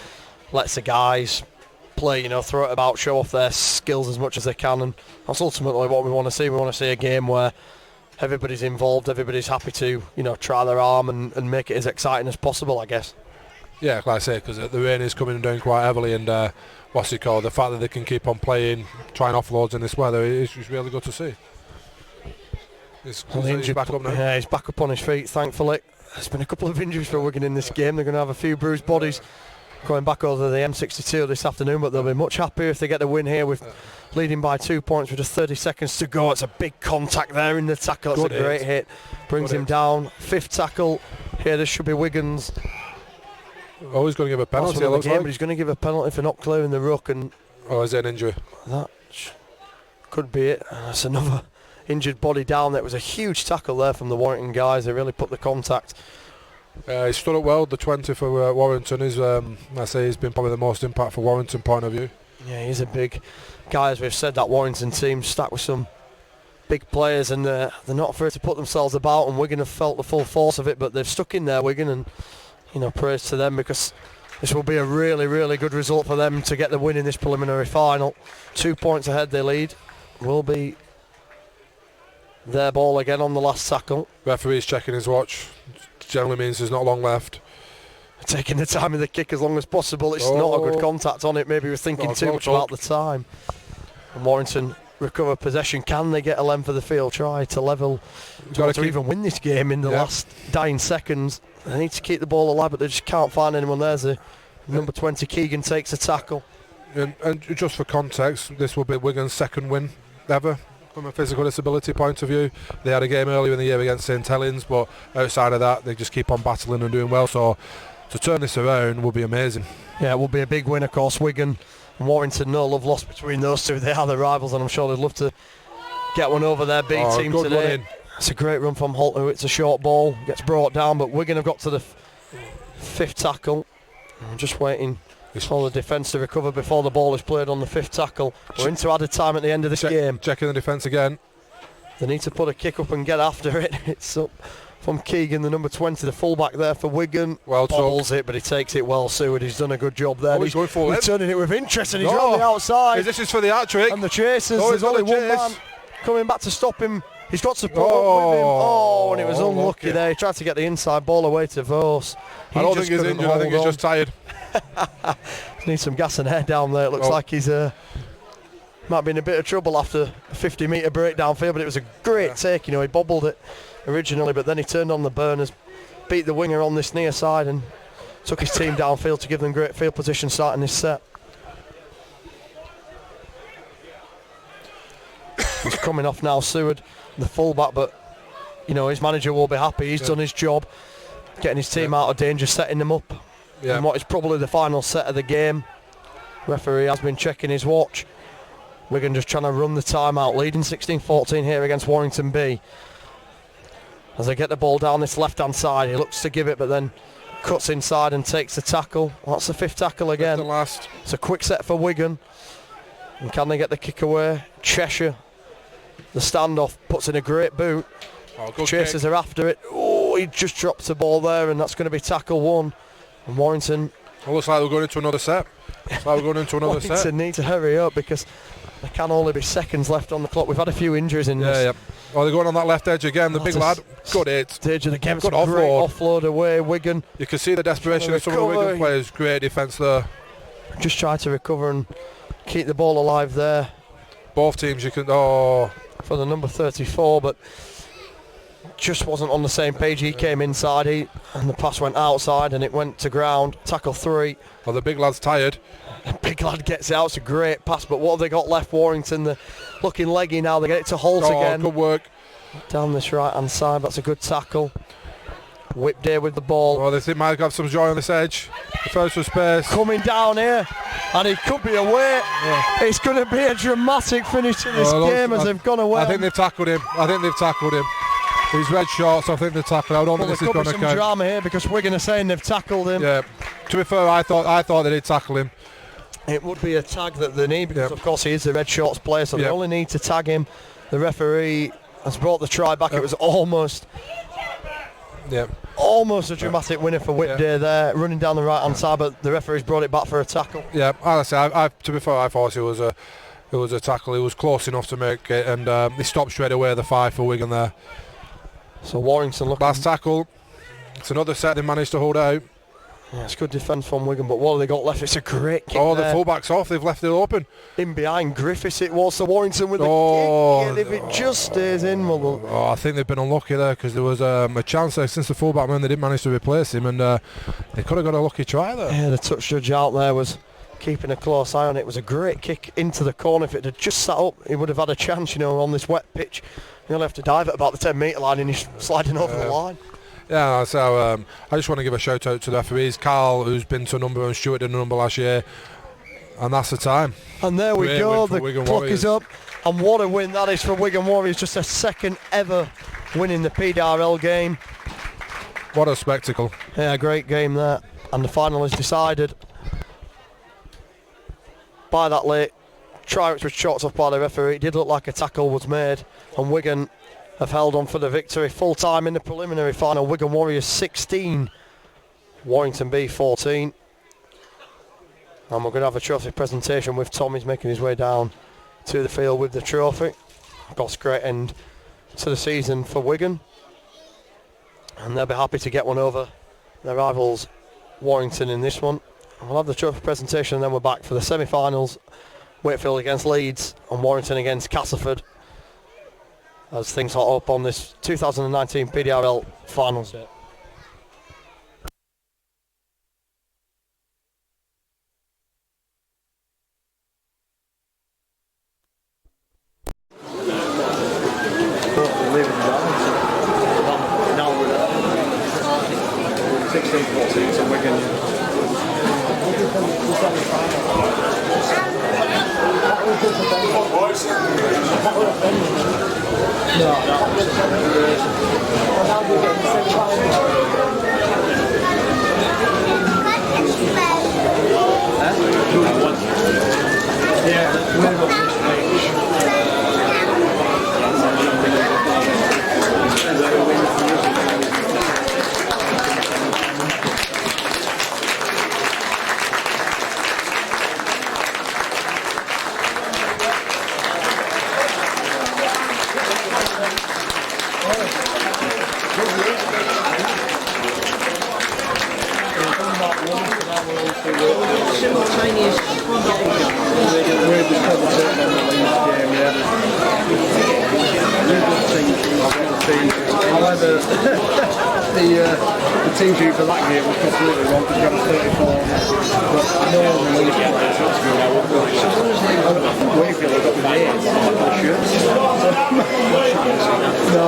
lets the guys play, throw it about, show off their skills as much as they can, and that's ultimately what we want to see. We want to see a game where everybody's involved, everybody's happy to, try their arm and make it as exciting as possible, I guess. Yeah, like I say, because the rain is coming down quite heavily, and the fact that they can keep on playing, trying offloads in this weather, is really good to see. He's back up now. Yeah, he's back up on his feet, thankfully. There's been a couple of injuries for Wigan in this game. They're going to have a few bruised bodies going back over the M62 this afternoon, but they'll be much happier if they get the win here with leading by 2 points with just 30 seconds to go. It's a big contact there in the tackle. It's a great hit. Brings him down. 5th tackle here. This should be Wigan's. Oh, he's going to give a penalty. But he's going to give a penalty for not clearing the ruck. And is it an injury? That could be it. That's another injured body down. That was a huge tackle there from the Warrington guys. They really put the contact. He stood up well. The 20 for Warrington is, he's been probably the most impact for Warrington point of view. Yeah, he's a big guy, as we've said. That Warrington team stacked with some big players, and they're not afraid to put themselves about. And Wigan have felt the full force of it, but they've stuck in there, Wigan, and praise to them, because this will be a really, really good result for them to get the win in this preliminary final. 2 points ahead, they lead. Will be their ball again on the last tackle. Referee's checking his watch. Generally means there's not long left. Taking the time of the kick as long as possible. It's not a good contact on it. Maybe he was thinking too much about the time. And Warrington recover possession. Can they get a length of the field? Try to level to even win this game in the last dying seconds. They need to keep the ball alive, but they just can't find anyone. There's a number 20 Keegan takes a tackle. And just for context, this will be Wigan's 2nd win ever from a physical disability point of view. They had a game earlier in the year against St Helens, but outside of that they just keep on battling and doing well, so to turn this around will be amazing. Yeah, it will be a big win, of course. Wigan and Warrington, no love lost between those two. They are the rivals, and I'm sure they'd love to get one over their B team today. It's a great run from Holt, who it's a short ball, gets brought down, but Wigan have got to the 5th tackle. I'm just waiting for the defence to recover before the ball is played on the 5th tackle. We're into added time at the end of this game. Checking the defence again. They need to put a kick up and get after it. It's up from Keegan, the number 20, the fullback there for Wigan. Well, bobbles it, but he takes it well. Seward, he's done a good job there. He's going for it. He's turning it with interest, and he's on the outside. This is for the hat-trick. And the chasers, there's only one man coming back to stop him. He's got support with him. And it was unlucky there. He tried to get the inside ball away to Vos. I don't think he's injured. I think he's just tired. Needs some gas and air down there. It looks like he's might be in a bit of trouble after a 50-metre break downfield, but it was a great take. He bobbled it originally, but then he turned on the burners, beat the winger on this near side, and took his team downfield to give them great field position starting this set. He's coming off now, Seward, the fullback, but his manager will be happy. He's done his job, getting his team out of danger, setting them up. And what is probably the final set of the game. Referee has been checking his watch. Wigan just trying to run the time out, leading 16-14 here against Warrington B. As they get the ball down this left-hand side, he looks to give it, but then cuts inside and takes the tackle. That's the 5th tackle again. It's a quick set for Wigan. And can they get the kick away? Cheshire the standoff, puts in a great boot. Oh, good Chasers kick. are after it. Oh, he just drops the ball there, and that's going to be tackle 1. And Warrington. It looks like we're going into another set. Warrington need to hurry up because there can only be seconds left on the clock. We've had a few injuries in this. Yeah. Oh, they're going on that left edge again. The big lad. Good hit. Stage of the game. Good Great offload. offload away. Wigan. You can see the desperation of some of the Wigan players. Great defence there. Just try to recover and keep the ball alive there. Both teams you can. Oh. For the number 34, but just wasn't on the same page. He came inside, and the pass went outside, and it went to ground. Tackle 3. Well, the big lad's tired. The big lad gets it out. It's a great pass, but what have they got left? Warrington, they're looking leggy now. They get it to Holt again. Good work. Down this right-hand side. That's a good tackle. Whip day with the ball. Oh, they think might have some joy on this edge. The first for space. Coming down here, and he could be away. Yeah. It's going to be a dramatic finish to this game as they've gone away. I think they've tackled him. He's red shorts, so I think they've tackled him. I don't think this is going to count. There's some drama here because Wigan are saying they've tackled him. Yeah. To be fair, I thought they did tackle him. It would be a tag that they need because, of course, he is the red shorts player, so they only need to tag him. The referee has brought the try back. It was almost a dramatic winner for Whipday there, running down the right-hand side, but the referee's brought it back for a tackle. Yeah, honestly, to be fair, I thought it was a tackle. It was close enough to make it, and they stopped straight away the 5 for Wigan there. So Warrington looking... Last tackle. It's another set they managed to hold out. Yeah, it's good defence from Wigan, but what have they got left? It's a great kick the there. fullback's off. They've left it open. In behind Griffiths it was, so Warrington with the kick. And if it just stays in, well... I think they've been unlucky there because there was a chance there since the fullback man, they didn't manage to replace him, and they could have got a lucky try there. Yeah, the touch judge out there was keeping a close eye on it. It was a great kick into the corner. If it had just sat up, he would have had a chance, on this wet pitch. He'll have to dive at about the 10-metre line and he's sliding over the line. Yeah, so I just want to give a shout out to the referees. Carl, who's been to a number, and Stuart did a number last year, and that's the time. And there we go, the Wigan clock Warriors is up, and what a win that is for Wigan Warriors, just a second ever win in the PDRL game. What a spectacle. Yeah, great game there, and the final is decided by that late try, which was chalked off by the referee. It did look like a tackle was made, and Wigan have held on for the victory. Full time in the preliminary final. Wigan Warriors 16, Warrington B 14. And we're going to have a trophy presentation with Tom. He's making his way down to the field with the trophy. Of course, great end to the season for Wigan. And they'll be happy to get one over their rivals Warrington in this one. And we'll have the trophy presentation and then we're back for the semi-finals. Wakefield against Leeds and Warrington against Castleford, as things hot up on this 2019 PDRL finals. However, the team sheet for that game was completely wrong because you got a 34. But I know the league players that's good. Wakefield have got the name. No.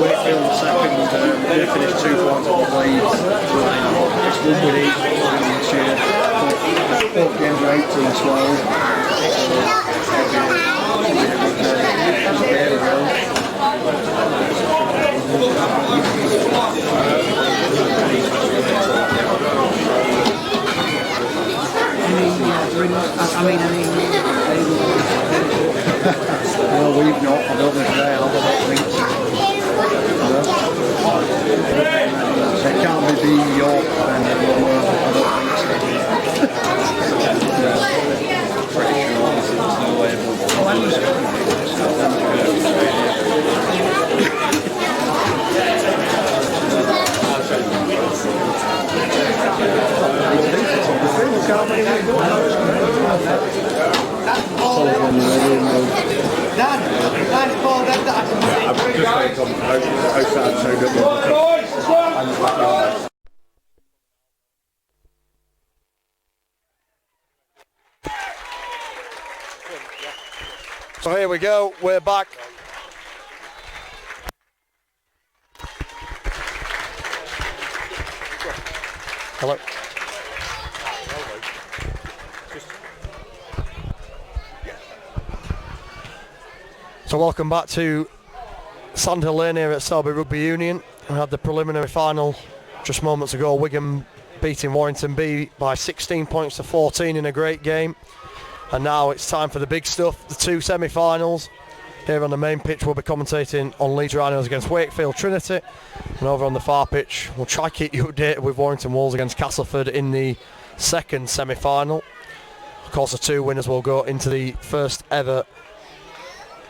Wakefield second, they finished 2 points on the lead. It's one with each this year. Both games are 18-12. No, we've not. I don't think they have. I don't think so. So it can't be York then. I don't think so. Pretty sure there's no way So here we go, we're back. Hello. So welcome back to Sandhill Lane here at Selby Rugby Union. We had the preliminary final just moments ago, Wigan beating Warrington B by 16 points to 14 in a great game. And now it's time for the big stuff, the two semi-finals. Here on the main pitch we'll be commentating on Leeds Rhinos against Wakefield Trinity. And over on the far pitch we'll try to keep you updated with Warrington Wolves against Castleford in the second semi-final. Of course the two winners will go into the first ever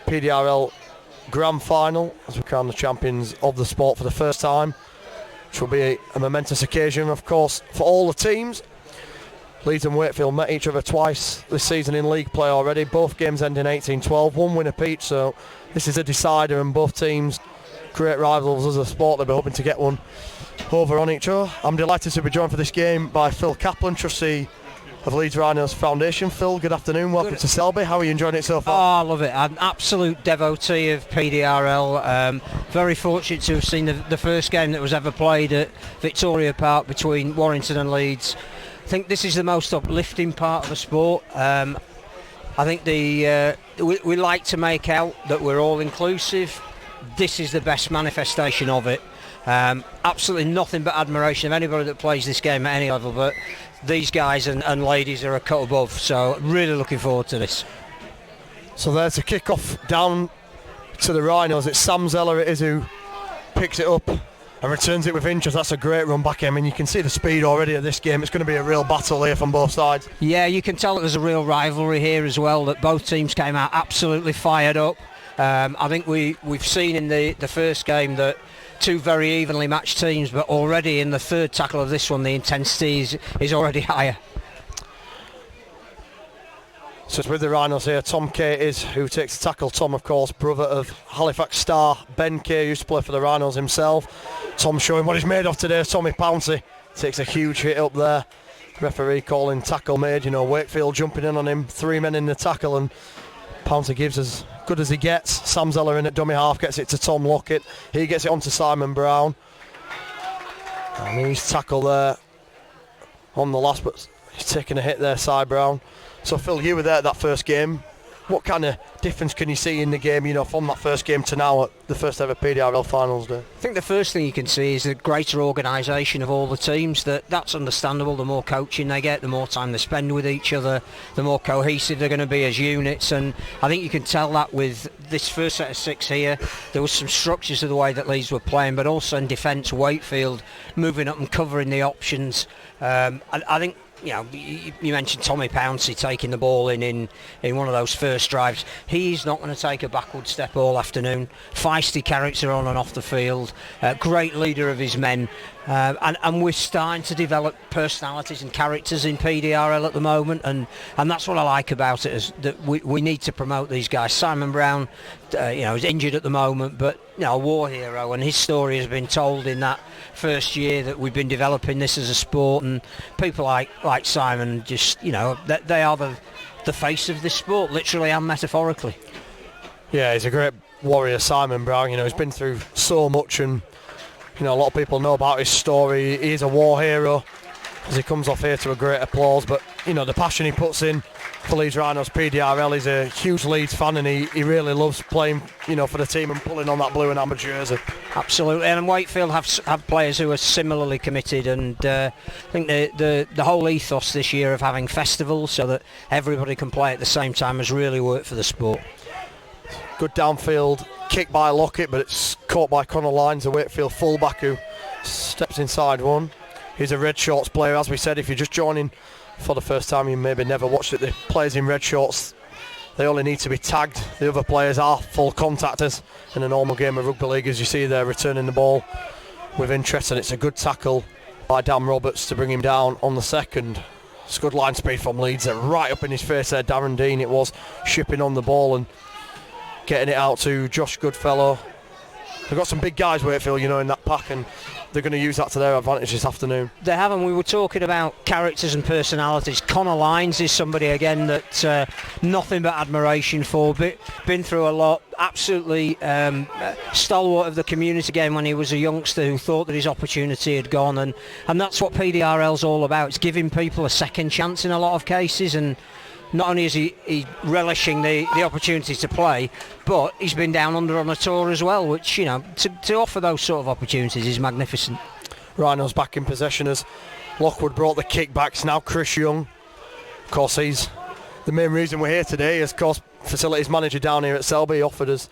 PDRL Grand Final as we crown the champions of the sport for the first time, which will be a momentous occasion of course for all the teams. Leeds and Wakefield met each other twice this season in league play already, both games ending 18-12, one win apiece, so this is a decider and both teams great rivals as a sport. They'll be hoping to get one over on each other. I'm delighted to be joined for this game by Phil Kaplan, trustee of Leeds Rhinos Foundation. Phil, good afternoon, welcome to Selby. How are you enjoying it so far? Oh, I love it. I'm an absolute devotee of PDRL. Very fortunate to have seen the first game that was ever played at Victoria Park between Warrington and Leeds. I think this is the most uplifting part of the sport. I think we like to make out that we're all inclusive. This is the best manifestation of it. Absolutely nothing but admiration of anybody that plays this game at any level, but these guys and ladies are a cut above, so really looking forward to this. So there's a kick-off down to the Rhinos. It's Sam Zeller it is who picks it up and returns it with inches. That's a great run back. I mean, you can see the speed already of this game. It's going to be a real battle here from both sides. Yeah, you can tell that there's a real rivalry here as well, that both teams came out absolutely fired up. I think we've seen in the first game that two very evenly matched teams, but already in the third tackle of this one the intensity is already higher. So it's with the Rhinos here. Tom Kay is who takes the tackle. Tom, of course, brother of Halifax star Ben Kay, used to play for the Rhinos himself. Tom showing what he's made of today. Tommy Pouncey takes a huge hit up there. Referee calling tackle made. You know, Wakefield jumping in on him. 3 men in the tackle and Pouncey gives as good as he gets. Sam Zeller in at dummy half gets it to Tom Lockett. He gets it on to Simon Brown. And he's tackled there on the last, but he's taking a hit there, Cy Brown. So Phil, you were there at that first game. What kind of difference can you see in the game, you know, from that first game to now at the first ever PDRL finals day? I think the first thing you can see is the greater organisation of all the teams. That's understandable. The more coaching they get, the more time they spend with each other, the more cohesive they're going to be as units. And I think you can tell that with this first set of 6 here. There was some structures to the way that Leeds were playing, but also in defence, Wakefield moving up and covering the options. I think, you know, you mentioned Tommy Pouncey taking the ball in one of those first drives. He's not going to take a backward step all afternoon. Feisty character on and off the field. Great leader of his men. And we're starting to develop personalities and characters in PDRL at the moment, and that's what I like about it, is that we need to promote these guys. Simon Brown, is injured at the moment, but a war hero, and his story has been told in that first year that we've been developing this as a sport, and people like Simon, just they are the face of this sport, literally and metaphorically. Yeah, he's a great warrior, Simon Brown. He's been through so much, and a lot of people know about his story. He's a war hero. as he comes off here to a great applause. But you know, the passion he puts in for Leeds Rhinos PDRL. He's a huge Leeds fan, and he really loves playing, you know, for the team and pulling on that blue and amber jersey. Absolutely, and Wakefield have players who are similarly committed, and I think the whole ethos this year of having festivals so that everybody can play at the same time has really worked for the sport. Good downfield kick by Lockett, but it's caught by Connor Lyons, the Wakefield fullback, who steps inside one. He's a red shorts player, as we said. If you're just joining for the first time, you maybe never watched it. The players in red shorts, they only need to be tagged. The other players are full contactors in a normal game of rugby league. As you see, they're returning the ball with interest, and it's a good tackle by Dan Roberts to bring him down on the second. It's good line speed from Leeds. They're right up in his face there. Darren Dean, it was, shipping on the ball and getting it out to Josh Goodfellow. They've got some big guys, Wakefield, you know, in that pack, and they're going to use that to their advantage this afternoon. They have, and we were talking about characters and personalities. Connor Lyons is somebody, again, that nothing but admiration for. Been through a lot. Absolutely stalwart of the community game when he was a youngster who thought that his opportunity had gone. And that's what PDRL's all about. It's giving people a second chance in a lot of cases. And not only is he relishing the opportunity to play, but he's been down under on a tour as well, which, you know, to offer those sort of opportunities is magnificent. Rhinos back in possession as Lockwood brought the kick back. It's now Chris Young. Of course, he's the main reason we're here today. Is, of course, facilities manager down here at Selby offered us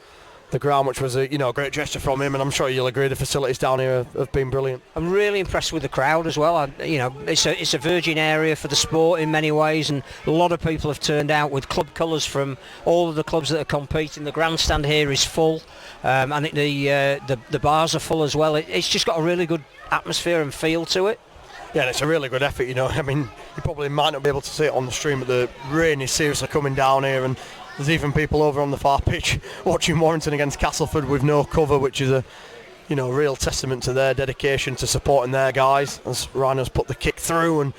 the ground, which was a great gesture from him, and I'm sure you'll agree the facilities down here have been brilliant. I'm really impressed with the crowd as well. It's a virgin area for the sport in many ways, and a lot of people have turned out with club colours from all of the clubs that are competing. The grandstand here is full. I think the bars are full as well. It's just got a really good atmosphere and feel to it. Yeah, and it's a really good effort, you know. I mean, you probably might not be able to see it on the stream, but the rain is seriously coming down here, and there's even people over on the far pitch watching Warrington against Castleford with no cover, which is a real testament to their dedication to supporting their guys. As Rhinos put the kick through, and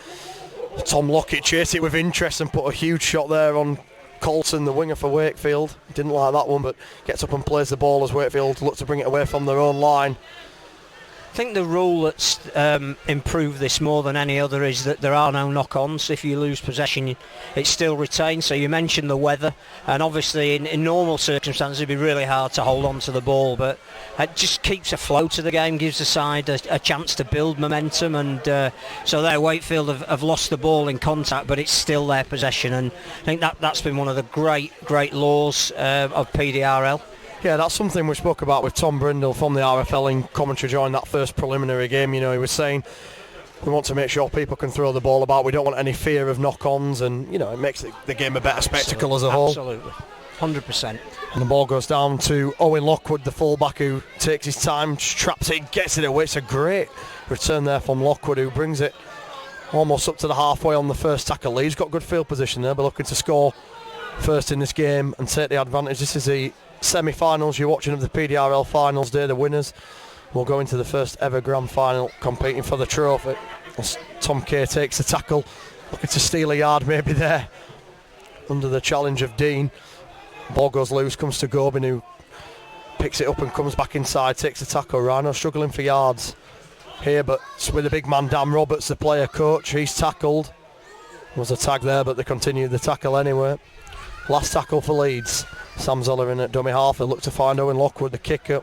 Tom Lockett chased it with interest and put a huge shot there on Colson, the winger for Wakefield. Didn't like that one, but gets up and plays the ball as Wakefield look to bring it away from their own line. I think the rule that's improved this more than any other is that there are no knock-ons. If you lose possession, it's still retained. So you mentioned the weather, and obviously in normal circumstances it'd be really hard to hold on to the ball, but it just keeps a flow to the game, gives the side a chance to build momentum, and so there Wakefield have lost the ball in contact, but it's still their possession, and I think that's been one of the great laws of PDRL. Yeah, that's something we spoke about with Tom Brindle from the RFL in commentary during that first preliminary game. You know, he was saying we want to make sure people can throw the ball about. We don't want any fear of knock-ons, and, you know, it makes the game a better spectacle as a whole. Absolutely, 100%. And the ball goes down to Owen Lockwood, the fullback, who takes his time, traps it, gets it away. It's a great return there from Lockwood, who brings it almost up to the halfway on the first tackle. He's got good field position there, but looking to score first in this game and take the advantage. This is the semi-finals you're watching of the PDRL finals day. The winners will go into the first ever grand final competing for the trophy. As Tom Kay takes the tackle, looking to steal a yard maybe there under the challenge of Dean. Ball goes loose, comes to Gobin, who picks it up and comes back inside, takes the tackle. Rhino struggling for yards here, but it's with the big man Dan Roberts, the player coach. He's tackled. There was a tag there, but they continued the tackle anyway. Last tackle for Leeds. Sam Zoller in at dummy half. He'll look to find Owen Lockwood, the kicker.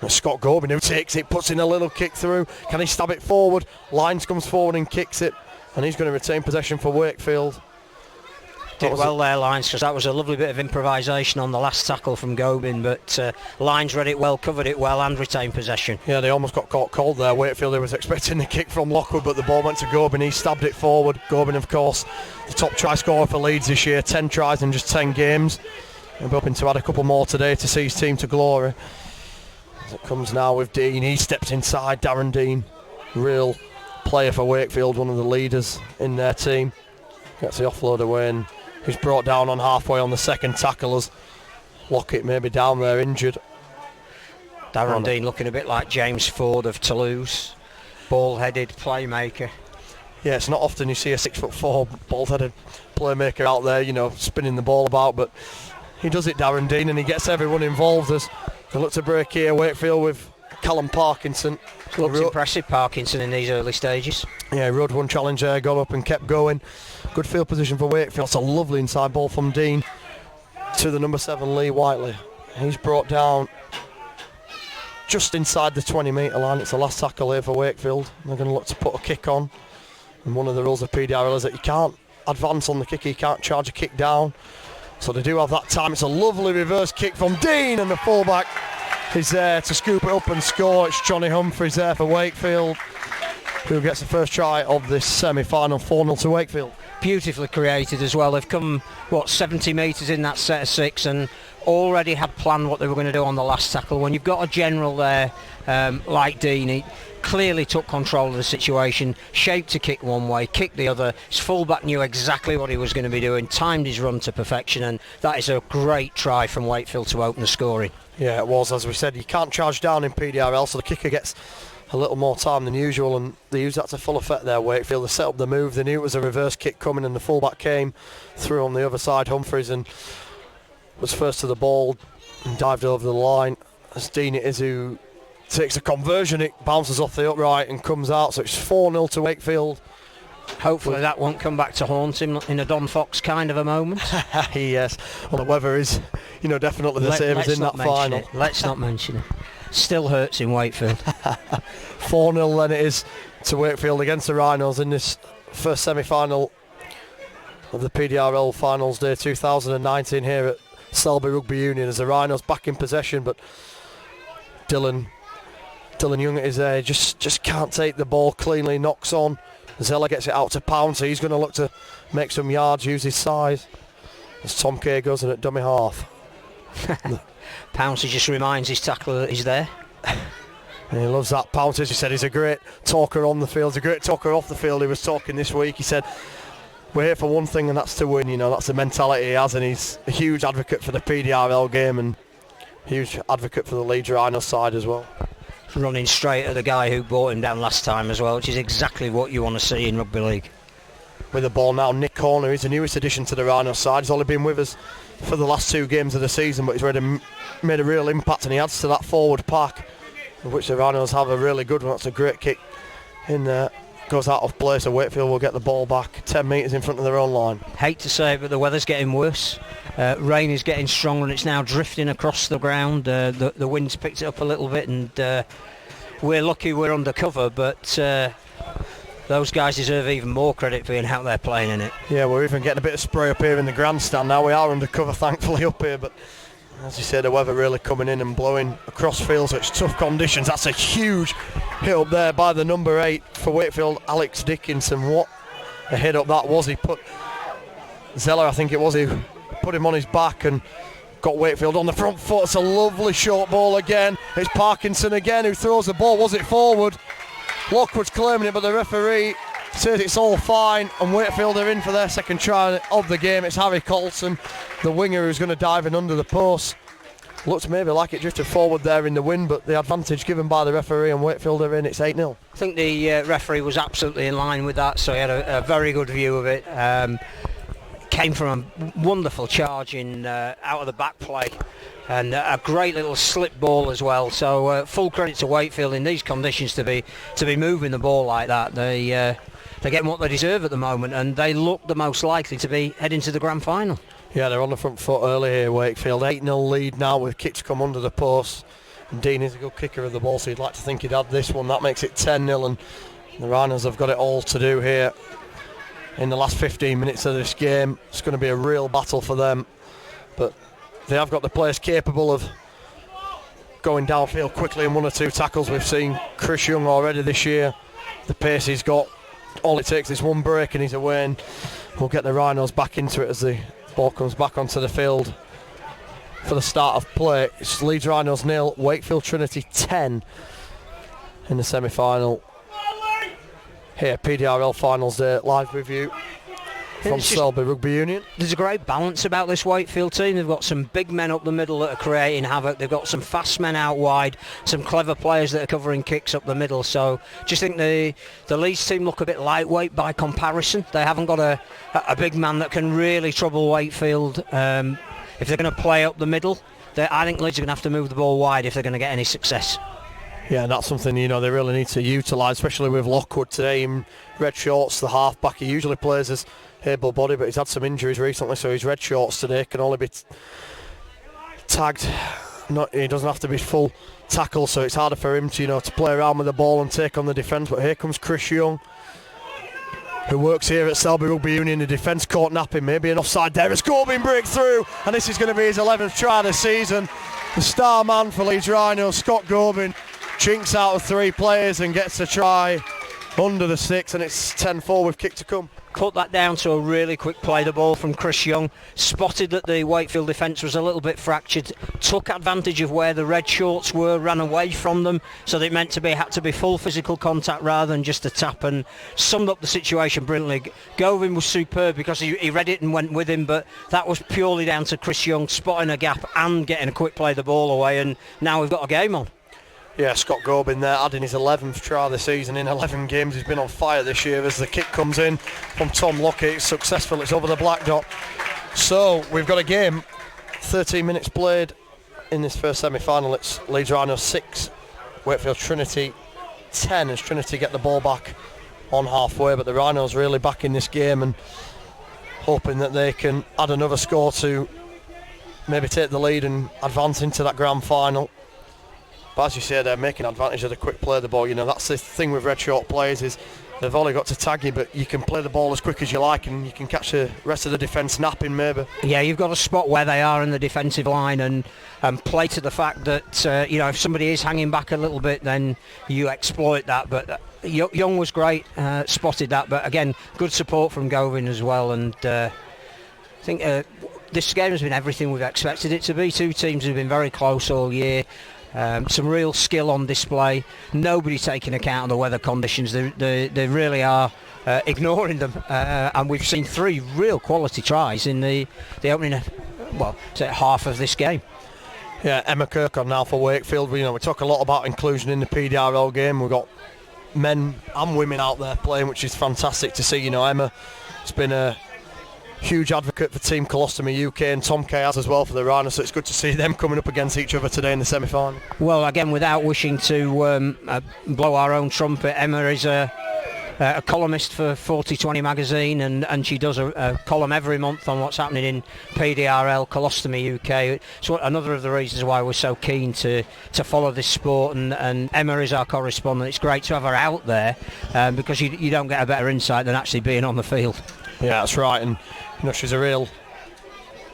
And Scott Gobin, who takes it, puts in a little kick through. Can he stab it forward? Lyons comes forward and kicks it, and he's going to retain possession for Wakefield. Did well there, Lyons, because that was a lovely bit of improvisation on the last tackle from Gobin, but Lyons read it well, covered it well, and retained possession. Yeah, they almost got caught cold there. Wakefield, was expecting the kick from Lockwood, but the ball went to Gobin. He stabbed it forward. Gobin, of course, the top try scorer for Leeds this year, 10 tries in just 10 games. He'll be hoping to add a couple more today to see his team to glory. As it comes now with Dean, he steps inside. Darren Dean, real player for Wakefield, one of the leaders in their team. Gets the offload away, and he's brought down on halfway on the second tackle as Lockett maybe down there injured. Darren Dean looking a bit like James Ford of Toulouse, ball-headed playmaker. Yeah, it's not often you see a 6'4" ball-headed playmaker out there, you know, spinning the ball about, but he does it, Darren Dean, and he gets everyone involved as they look to break here. Wakefield with Callum Parkinson. Looks impressive, Parkinson, in these early stages. Yeah, rode one challenge there, got up and kept going. Good field position for Wakefield. It's a lovely inside ball from Dean to the number 7, Lee Whiteley. He's brought down just inside the 20-metre line. It's the last tackle here for Wakefield. They're going to look to put a kick on. And one of the rules of PDRL is that you can't advance on the kick, you can't charge a kick down. So they do have that time. It's a lovely reverse kick from Dean, and the fullback is there to scoop it up and score. It's Johnny Humphreys there for Wakefield, who gets the first try of this semi-final, 4-0 to Wakefield. Beautifully created as well. They've come, 70 metres in that set of 6 and already had planned what they were going to do on the last tackle. When you've got a general there like Dean, he clearly took control of the situation, shaped to kick one way, kicked the other. His fullback knew exactly what he was going to be doing, timed his run to perfection, and that is a great try from Wakefield to open the scoring. Yeah, it was. As we said, you can't charge down in PDRL, so the kicker gets a little more time than usual, and they used that to full effect there, Wakefield. They set up the move, they knew it was a reverse kick coming, and the fullback came through on the other side. Humphreys and was first to the ball and dived over the line. As Dean it is who takes a conversion, it bounces off the upright and comes out, so it's 4-0 to Wakefield. Hopefully that won't come back to haunt him in a Don Fox kind of a moment. Yes, well, the weather is, definitely the same as in that final. Let's not mention it. Still hurts in Wakefield. 4-0 then it is to Wakefield against the Rhinos in this first semi-final of the PDRL Finals Day 2019 here at Selby Rugby Union, as the Rhinos back in possession, but Dylan Young is there, just can't take the ball cleanly, knocks on. Zeller gets it out to Pound, so he's going to look to make some yards, use his size, as Tom Kay goes in at dummy half. Pouncey just reminds his tackler that he's there. And he loves that. Pouncey, as he said, he's a great talker on the field, he's a great talker off the field. He was talking this week, he said, we're here for one thing, and that's to win. That's the mentality he has, and he's a huge advocate for the PDRL game and huge advocate for the Leeds Rhinos side as well. Running straight at the guy who brought him down last time as well, which is exactly what you want to see in rugby league. With the ball now, Nick Horner is the newest addition to the Rhinos side. He's only been with us for the last 2 games of the season, but he's already made a real impact, and he adds to that forward pack, of which the Rhinos have a really good one. That's a great kick in there. Goes out of play, so Wakefield will get the ball back 10 metres in front of their own line. Hate to say it, but the weather's getting worse. Rain is getting stronger, and it's now drifting across the ground. The wind's picked it up a little bit, and we're lucky we're under cover, but those guys deserve even more credit for being out there playing in it. Yeah, we're even getting a bit of spray up here in the grandstand now. We are under cover, thankfully, up here, but as you said, the weather really coming in and blowing across field, so it's tough conditions. That's a huge hit up there by the number 8 for Wakefield, Alex Dickinson. What a hit up that was. He put Zeller, I think it was, he put him on his back and got Wakefield on the front foot. It's a lovely short ball again. It's Parkinson again who throws the ball. Was it forward? Lockwood's claiming it, but the referee says it's all fine, and Wakefield are in for their second try of the game. It's Harry Colson, the winger, who's going to dive in under the post. Looks maybe like it drifted forward there in the wind, but the advantage given by the referee, and Wakefield are in. It's 8-0. I think the referee was absolutely in line with that, so he had a very good view of it. Came from a wonderful charge in out of the back play, and a great little slip ball as well. So full credit to Wakefield in these conditions to be moving the ball like that. They're getting what they deserve at the moment, and they look the most likely to be heading to the grand final. Yeah, they're on the front foot early here, Wakefield. 8-0 lead now with kicks come under the post. And Dean is a good kicker of the ball, so you'd like to think he'd had this one. That makes it 10-0, and the Rhinos have got it all to do here in the last 15 minutes of this game. It's going to be a real battle for them, but they have got the players capable of going downfield quickly in 1 or 2 tackles. We've seen Chris Young already this year. The pace he's got, all it takes is one break and he's away, and we'll get the Rhinos back into it as the ball comes back onto the field for the start of play. It's Leeds Rhinos 0, Wakefield Trinity 10 in the semi-final. Here, PDRL Finals Day live review from Selby Rugby Union. There's a great balance about this Wakefield team. They've got some big men up the middle that are creating havoc. They've got some fast men out wide, some clever players that are covering kicks up the middle. So just think the Leeds team look a bit lightweight by comparison. They haven't got a big man that can really trouble Wakefield. If they're going to play up the middle, I think Leeds are going to have to move the ball wide if they're going to get any success. Yeah, and that's something, they really need to utilise, especially with Lockwood today in red shorts, the half-back. He usually plays as able body, but he's had some injuries recently, so his red shorts today can only be tagged. He doesn't have to be full tackle, so it's harder for him to, to play around with the ball and take on the defence. But here comes Chris Young, who works here at Selby Rugby Union. The defence caught napping, maybe an offside there. It's Corbin breakthrough, and this is going to be his 11th try this season. The star man for Leeds Rhinos, Scott Corbin, chinks out of 3 players and gets a try under the 6, and it's 10-4 with kick to come. Cut that down to a really quick play the ball from Chris Young, spotted that the Wakefield defence was a little bit fractured, took advantage of where the red shorts were, ran away from them, so that it had to be full physical contact rather than just a tap, and summed up the situation brilliantly. Govin was superb because he read it and went with him, but that was purely down to Chris Young spotting a gap and getting a quick play the ball away, and now we've got a game on. Yeah, Scott Gobin there, adding his 11th try this season in 11 games. He's been on fire this year as the kick comes in from Tom Lockett. It's successful, it's over the black dot. So, we've got a game, 13 minutes played in this first semi-final. It's Leeds Rhinos 6, Wakefield Trinity 10, as Trinity get the ball back on halfway. But the Rhinos really back in this game and hoping that they can add another score to maybe take the lead and advance into that grand final. But as you say, they're making advantage of the quick play of the ball. That's the thing with red short players, is they've only got to tag you, but you can play the ball as quick as you like and you can catch the rest of the defence napping maybe. Yeah, you've got to spot where they are in the defensive line and play to the fact that, if somebody is hanging back a little bit, then you exploit that. But Young was great, spotted that. But again, good support from Govin as well. And I think this game has been everything we've expected it to be. Two teams have been very close all year. Some real skill on display. Nobody taking account of the weather conditions. They really are ignoring them. And we've seen 3 real quality tries in the opening, half of this game. Yeah, Emma Kirk on now for Wakefield. We talk a lot about inclusion in the PDRL game. We've got men and women out there playing, which is fantastic to see. Emma has been a huge advocate for Team Colostomy UK, and Tom Kay has as well for the Rhinos, so it's good to see them coming up against each other today in the semi-final. Well, again, without wishing to blow our own trumpet, Emma is a columnist for 4020 magazine, and she does a column every month on what's happening in PDRL, Colostomy UK. So another of the reasons why we're so keen to follow this sport, and Emma is our correspondent. It's great to have her out there because you don't get a better insight than actually being on the field. Yeah, that's right, and she's a real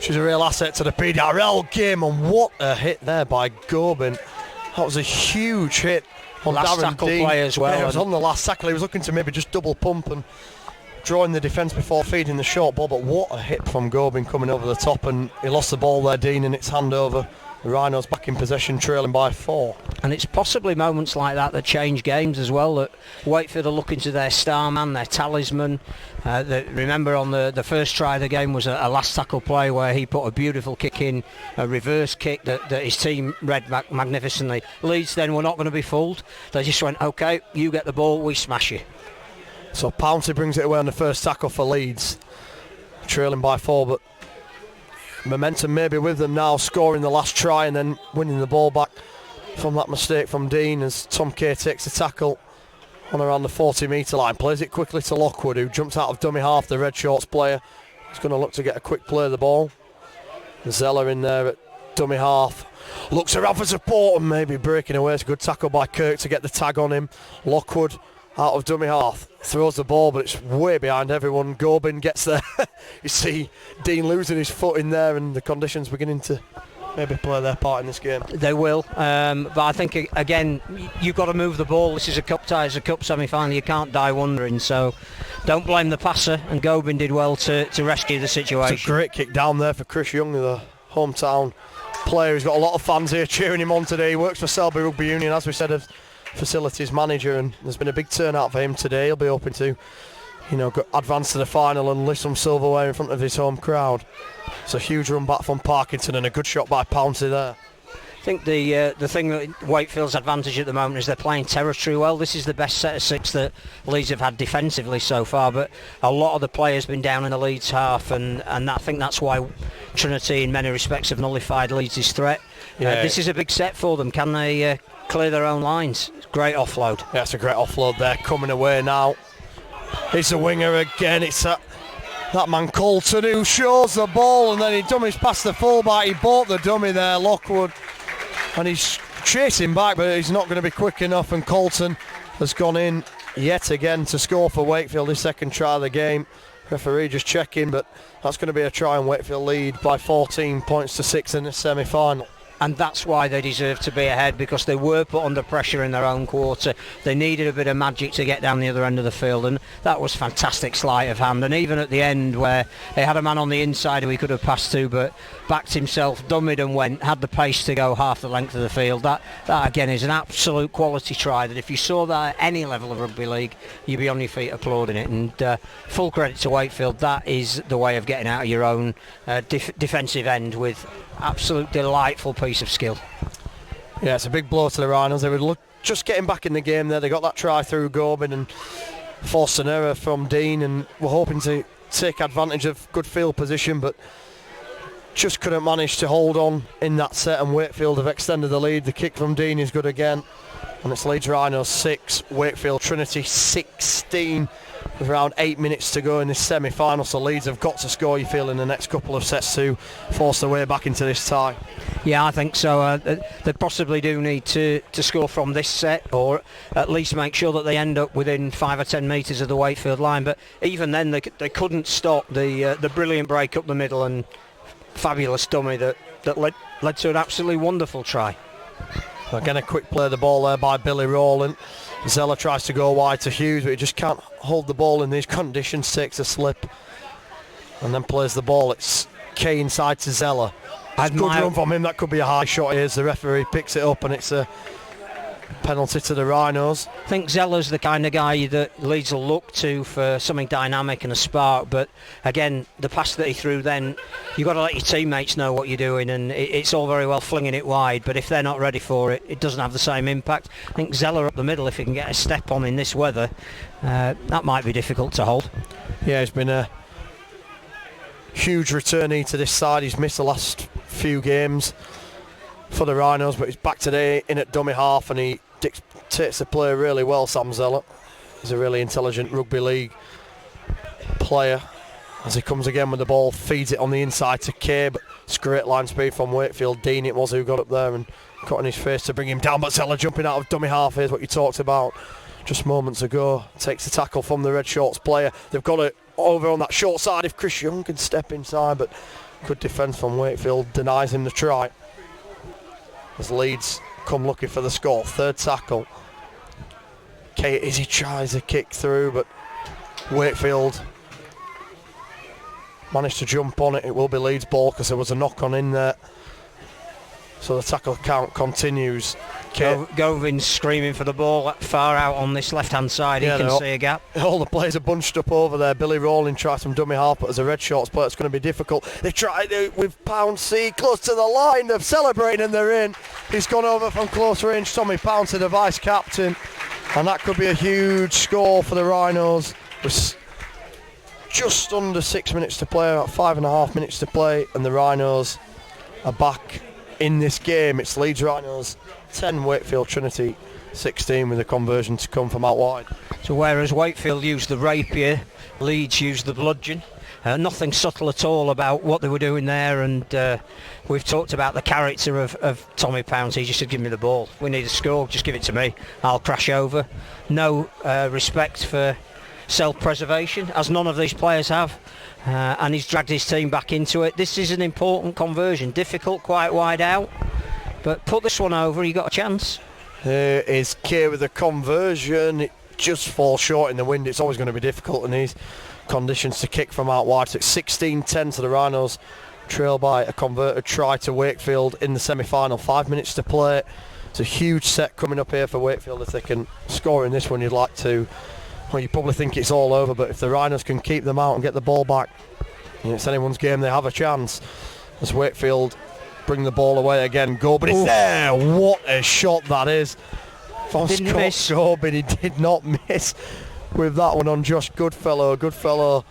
asset to the PDRL game. And what a hit there by Gobin. That was a huge hit on last Darren tackle Dean. play as well. Yeah, it was on the last tackle. He was looking to maybe just double pump and drawing the defence before feeding the short ball, but what a hit from Gobin coming over the top, and he lost the ball there, Dean, and it's handover. The Rhinos back in possession, trailing by 4. And it's possibly moments like that change games as well, that Wakefield are looking to their star man, their talisman. Remember on the first try of the game was a last tackle play where he put a beautiful kick in, a reverse kick that his team read magnificently. Leeds then were not going to be fooled. They just went, OK, you get the ball, we smash you. So Pouncey brings it away on the first tackle for Leeds, trailing by 4, but momentum maybe with them now, scoring the last try and then winning the ball back from that mistake from Dean, as Tom Kay takes the tackle on around the 40-metre line, plays it quickly to Lockwood, who jumps out of dummy half, the red shorts player. He's going to look to get a quick play of the ball. Zeller in there at dummy half, looks around for support and maybe breaking away. It's a good tackle by Kirk to get the tag on him. Lockwood out of dummy half, throws the ball, but it's way behind everyone. Gobin gets there. You see Dean losing his foot in there, and the conditions beginning to maybe play their part in this game. They will, but I think again you've got to move the ball. This is a cup tie, it's a cup semi-final. You can't die wondering, so don't blame the passer, and Gobin did well to rescue the situation. It's a great kick down there for Chris Young, the hometown player. He's got a lot of fans here cheering him on today. He works for Selby Rugby Union, as we said, as facilities manager, and there's been a big turnout for him today. He'll be hoping to advance to the final and lift some silverware in front of his home crowd. It's a huge run back from Parkinson and a good shot by Pouncey there. I think the thing that Wakefield's advantage at the moment is they're playing territory well. This is the best set of 6 that Leeds have had defensively so far, but a lot of the players been down in the Leeds half, and I think that's why Trinity in many respects have nullified Leeds' threat. This is a big set for them. Can they clear their own lines. Great offload. Yeah, it's a great offload there, coming away now. It's a winger again. It's that man Colton who shows the ball, and then he dummies past the fullback. He bought the dummy there, Lockwood, and he's chasing back, but he's not going to be quick enough, and Colton has gone in yet again to score for Wakefield, his second try of the game. Referee just checking, but that's going to be a try, and Wakefield lead by 14 points to 6 in the semi-final. And that's why they deserve to be ahead, because they were put under pressure in their own quarter. They needed a bit of magic to get down the other end of the field, and that was fantastic sleight of hand. And even at the end, where he had a man on the inside who he could have passed to, but backed himself, dummied and went, had the pace to go half the length of the field. That again is an absolute quality try that if you saw that at any level of rugby league, you'd be on your feet applauding it. And full credit to Wakefield. That is the way of getting out of your own defensive end with absolute delightful piece of skill. Yeah, it's a big blow to the Rhinos. They were just getting back in the game there. They got that try through Gobin and forced an error from Dean, and were hoping to take advantage of good field position, but just couldn't manage to hold on in that set, and Wakefield have extended the lead. The kick from Dean is good again, and it's Leeds Rhinos 6, Wakefield Trinity 16. With around 8 minutes to go in this semi-final, so Leeds have got to score, you feel, in the next couple of sets to force their way back into this tie. Yeah, I think so. They possibly do need to score from this set, or at least make sure that they end up within 5 or 10 metres of the Wakefield line. But even then, they couldn't stop the brilliant break up the middle and fabulous dummy that led to an absolutely wonderful try. Again, a quick play of the ball there by Billy Rowland. Zeller tries to go wide to Hughes, but he just can't hold the ball in these conditions, takes a slip and then plays the ball. It's Kay inside to Zeller. Good run from him, that could be a high shot. Here's the referee, picks it up, and it's a penalty to the Rhinos. I think Zeller's the kind of guy that Leeds will look to for something dynamic and a spark, but again, the pass that he threw then, you've got to let your teammates know what you're doing, and it's all very well flinging it wide, but if they're not ready for it, it doesn't have the same impact. I think Zeller up the middle, if he can get a step on in this weather, that might be difficult to hold. Yeah, he's been a huge returnee to this side. He's missed the last few games for the Rhinos, but he's back today in at dummy half, and he dictates the play really well. Sam Zeller, he's a really intelligent rugby league player. As he comes again with the ball, feeds it on the inside to Kay, but it's great line speed from Wakefield. Dean it was who got up there and got in his face to bring him down, but Zeller jumping out of dummy half. Here's what you talked about just moments ago. Takes the tackle from the red shorts player. They've got it over on that short side if Chris Young can step inside, but good defence from Wakefield denies him the try. As Leeds come looking for the score, third tackle. Kate Izzy tries a kick through, but Wakefield managed to jump on it. It will be Leeds ball because there was a knock on in there. So the tackle count continues. Govin's screaming for the ball far out on this left-hand side. Yeah, he can see a gap. All the players are bunched up over there. Billy Rowland tries some dummy half, but as a red shorts player, it's going to be difficult. They tried it with Pouncey close to the line. They're celebrating and they're in. He's gone over from close range. Tommy Pouncey, the vice-captain. And that could be a huge score for the Rhinos. With just under 6 minutes to play, about 5.5 minutes to play, and the Rhinos are back in this game. It's Leeds Rhinos 10, Wakefield Trinity 16, with a conversion to come from out wide. So whereas Wakefield used the rapier, Leeds used the bludgeon. Nothing subtle at all about what they were doing there, and we've talked about the character of Tommy Pouncey. He just said, give me the ball. We need a score, just give it to me. I'll crash over. No respect for self-preservation, as none of these players have. And he's dragged his team back into it. This is an important conversion, difficult, quite wide out, but put this one over, you got a chance. Here is Kay with the conversion. It just falls short in the wind. It's always going to be difficult in these conditions to kick from out wide. So it's 16-10 to the Rhinos, trail by a converted try to Wakefield in the semi-final. 5 minutes to play. It's a huge set coming up here for Wakefield. If they can score in this one, you'd like to. Well, you probably think it's all over, but if the Rhinos can keep them out and get the ball back, it's anyone's game. They have a chance. As Wakefield bring the ball away again. Gobin is there. What a shot that is. Didn't miss. Gobin, he did not miss with that one on Josh Goodfellow. Goodfellow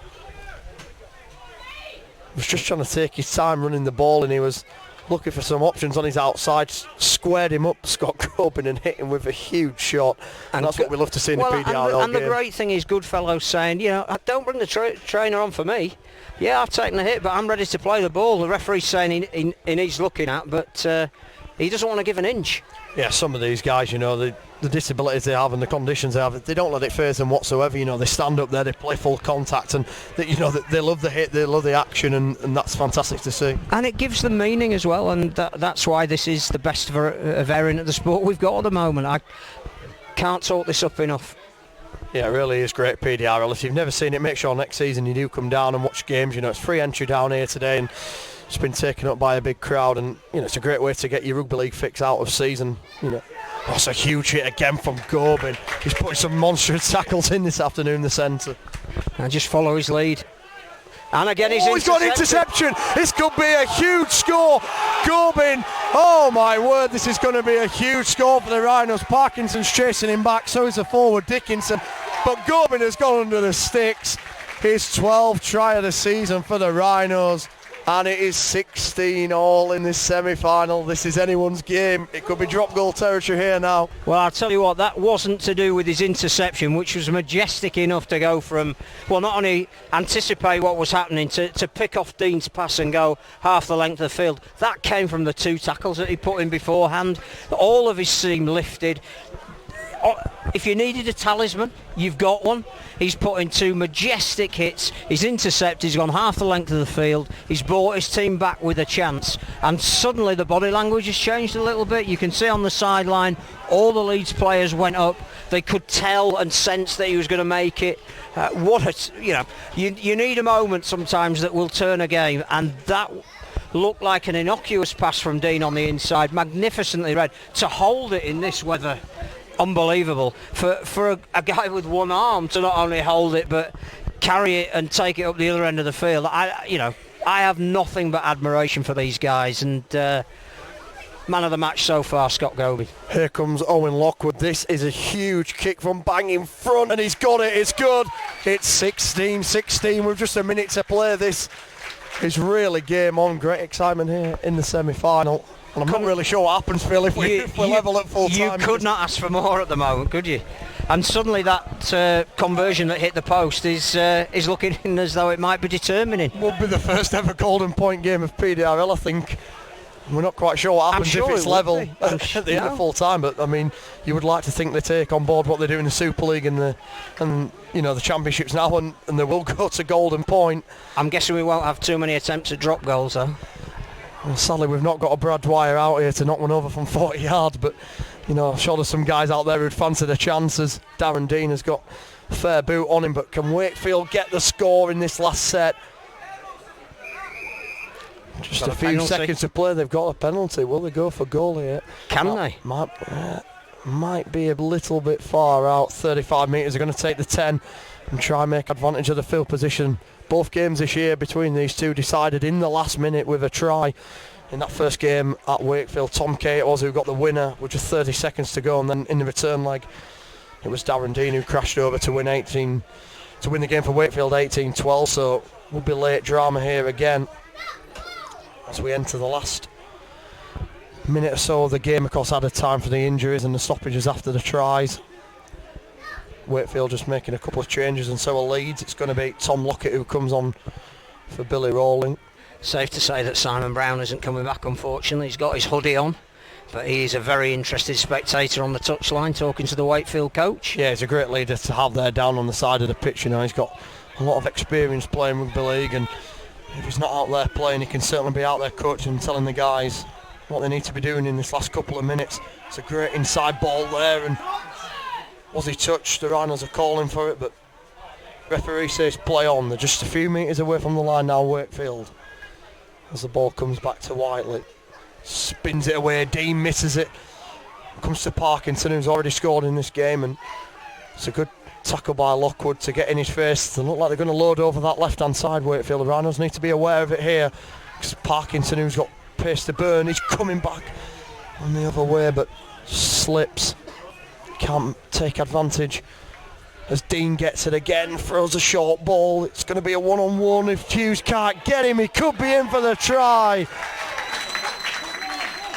was just trying to take his time running the ball, and he was looking for some options on his outside, squared him up, Scott Coben, and hit him with a huge shot. And that's what we love to see in the PDRL and game. The great thing is Goodfellow's saying, don't bring the trainer on for me. Yeah, I've taken the hit, but I'm ready to play the ball. The referee's saying he needs looking at, but he doesn't want to give an inch. Yeah, some of these guys, the disabilities they have and the conditions they have, they don't let it faze them whatsoever. They stand up there, they play full contact, and they love the hit, they love the action, and that's fantastic to see. And it gives them meaning as well, and that's why this is the best variant of the sport we've got at the moment. I can't talk this up enough. Yeah, it really is great PDRL. If you've never seen it, make sure next season you do come down and watch games. It's free entry down here today, and it's been taken up by a big crowd, and it's a great way to get your rugby league fix out of season. That's a huge hit again from Gobin. He's putting some monstrous tackles in this afternoon in the centre. And just follow his lead. And again, he's got an interception. This could be a huge score. Gobin, oh my word, this is going to be a huge score for the Rhinos. Parkinson's chasing him back, so is the forward Dickinson. But Gobin has gone under the sticks. His 12th try of the season for the Rhinos. And it is 16-all in this semi-final. This is anyone's game. It could be drop goal territory here now. Well, I'll tell you what, that wasn't to do with his interception, which was majestic enough to go from, not only anticipate what was happening, to pick off Dean's pass and go half the length of the field. That came from the 2 tackles that he put in beforehand. All of his seam lifted. If you needed a talisman, you've got one. He's put in 2 majestic hits. He's intercepted. He's gone half the length of the field. He's brought his team back with a chance. And suddenly the body language has changed a little bit. You can see on the sideline, all the Leeds players went up. They could tell and sense that he was going to make it. You need a moment sometimes that will turn a game, and that looked like an innocuous pass from Dean on the inside, magnificently read. To hold it in this weather, unbelievable. For a guy with one arm to not only hold it but carry it and take it up the other end of the field. I have nothing but admiration for these guys, and man of the match so far, Scott Goby. Here comes Owen Lockwood. This is a huge kick from bang in front, and he's got it. It's good. It's 16-16 with just a minute to play. This is really game on. Great excitement here in the semi-final. Well, I'm not really sure what happens, Phil, if we're level at full time. You could not ask for more at the moment, could you? And suddenly that conversion that hit the post is looking as though it might be determining. Will be the first ever golden point game of PDRL, I think. We're not quite sure what happens if it's level at the end of full time, but I mean, you would like to think they take on board what they do in the Super League and the championships now, and they will go to golden point. I'm guessing we won't have too many attempts at drop goals, though. Well, sadly, we've not got a Brad Dwyer out here to knock one over from 40 yards, but I'm sure there's some guys out there who'd fancy the chances. Darren Dean has got a fair boot on him, but can Wakefield get the score in this last set? Just a few seconds to play. They've got a penalty. Will they go for goal here? Can they? Might be a little bit far out. 35 metres. Are going to take the 10 and try and make advantage of the field position. Both games this year between these two decided in the last minute with a try. In that first game at Wakefield, Tom Kay it was who got the winner with just 30 seconds to go, and then in the return leg it was Darren Dean who crashed over to win the game for Wakefield 18-12. So we'll be late drama here again as we enter the last minute or so of the game. Of course, added time for the injuries and the stoppages after the tries. Wakefield just making a couple of changes, and so are Leeds. It's going to be Tom Lockett who comes on for Billy Rowling. Safe to say that Simon Brown isn't coming back, unfortunately. He's got his hoodie on, but he's a very interested spectator on the touchline talking to the Wakefield coach. Yeah, he's a great leader to have there down on the side of the pitch. He's got a lot of experience playing rugby league, and if he's not out there playing, he can certainly be out there coaching and telling the guys what they need to be doing in this last couple of minutes. It's a great inside ball there, and was he touched? The Rhinos are calling for it, but referee says play on. They're just a few metres away from the line now, Wakefield. As the ball comes back to Whiteley, spins it away, Dean misses it. Comes to Parkinson, who's already scored in this game, and it's a good tackle by Lockwood to get in his face. They look like they're going to load over that left-hand side, Wakefield. The Rhinos need to be aware of it here, because Parkinson, who's got pace to burn, he's coming back on the other way, but slips. Can't take advantage as Dean gets it again, throws a short ball. It's going to be a one-on-one. If Hughes can't get him, he could be in for the try.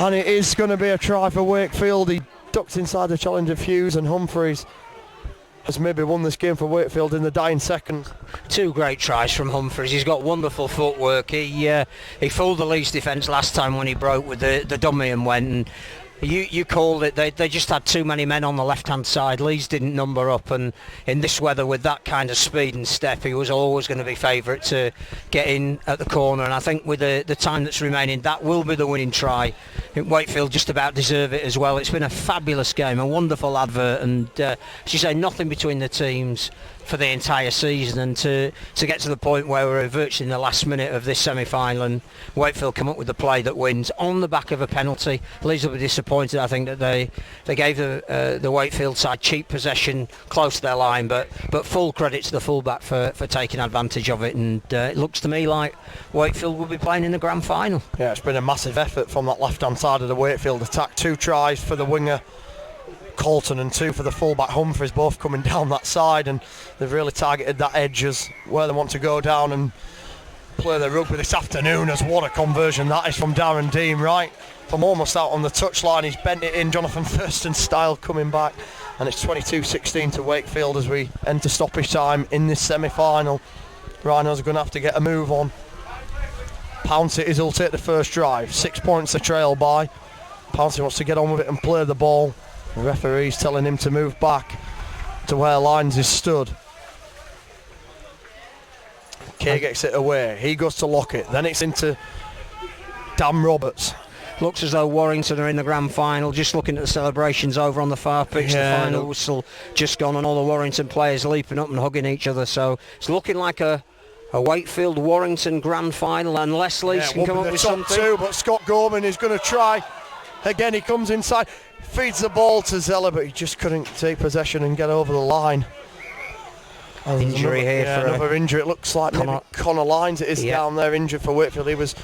And it is going to be a try for Wakefield. He ducked inside the challenge of Hughes, and Humphreys has maybe won this game for Wakefield in the dying seconds. 2 great tries from Humphreys. He's got wonderful footwork. He fooled the Leeds defence last time when he broke with the dummy and went. And you called it. They just had too many men on the left-hand side. Leeds didn't number up, and in this weather with that kind of speed and step, he was always going to be favourite to get in at the corner. And I think with the time that's remaining, that will be the winning try. I think Wakefield just about deserve it as well. It's been a fabulous game, a wonderful advert, and as you say, nothing between the teams for the entire season, and to get to the point where we're virtually in the last minute of this semi-final and Wakefield come up with the play that wins on the back of a penalty. Leeds will be disappointed, I think, that they gave the Wakefield side cheap possession close to their line, but full credit to the fullback for taking advantage of it, and it looks to me like Wakefield will be playing in the grand final. Yeah, it's been a massive effort from that left-hand side of the Wakefield attack. 2 tries for the winger Colton and 2 for the fullback Humphreys, both coming down that side, and they've really targeted that edge as where they want to go down and play their rugby this afternoon. As what a conversion that is from Darren Dean, right from almost out on the touchline. He's bent it in, Jonathan Thurston style, coming back, and it's 22-16 to Wakefield as we enter stoppage time in this semi-final. Rhinos are going to have to get a move on. Pouncey will take the first drive. 6 points to trail by. Pouncey wants to get on with it and play the ball. The referee's telling him to move back to where Lines is stood. Kay gets it away. He goes to Lockett. Then it's into Dan Roberts. Looks as though Warrington are in the grand final. Just looking at the celebrations over on the far pitch, the final whistle just gone, and all the Warrington players leaping up and hugging each other. So it's looking like a Wakefield Warrington grand final, unless Leeds can come up with something. 2, but Scott Gorman is going to try again. He comes inside, feeds the ball to Zeller, but he just couldn't take possession and get over the line. Injury here for another injury. It looks like Connor Lines. It is down there, injured for Wakefield. He was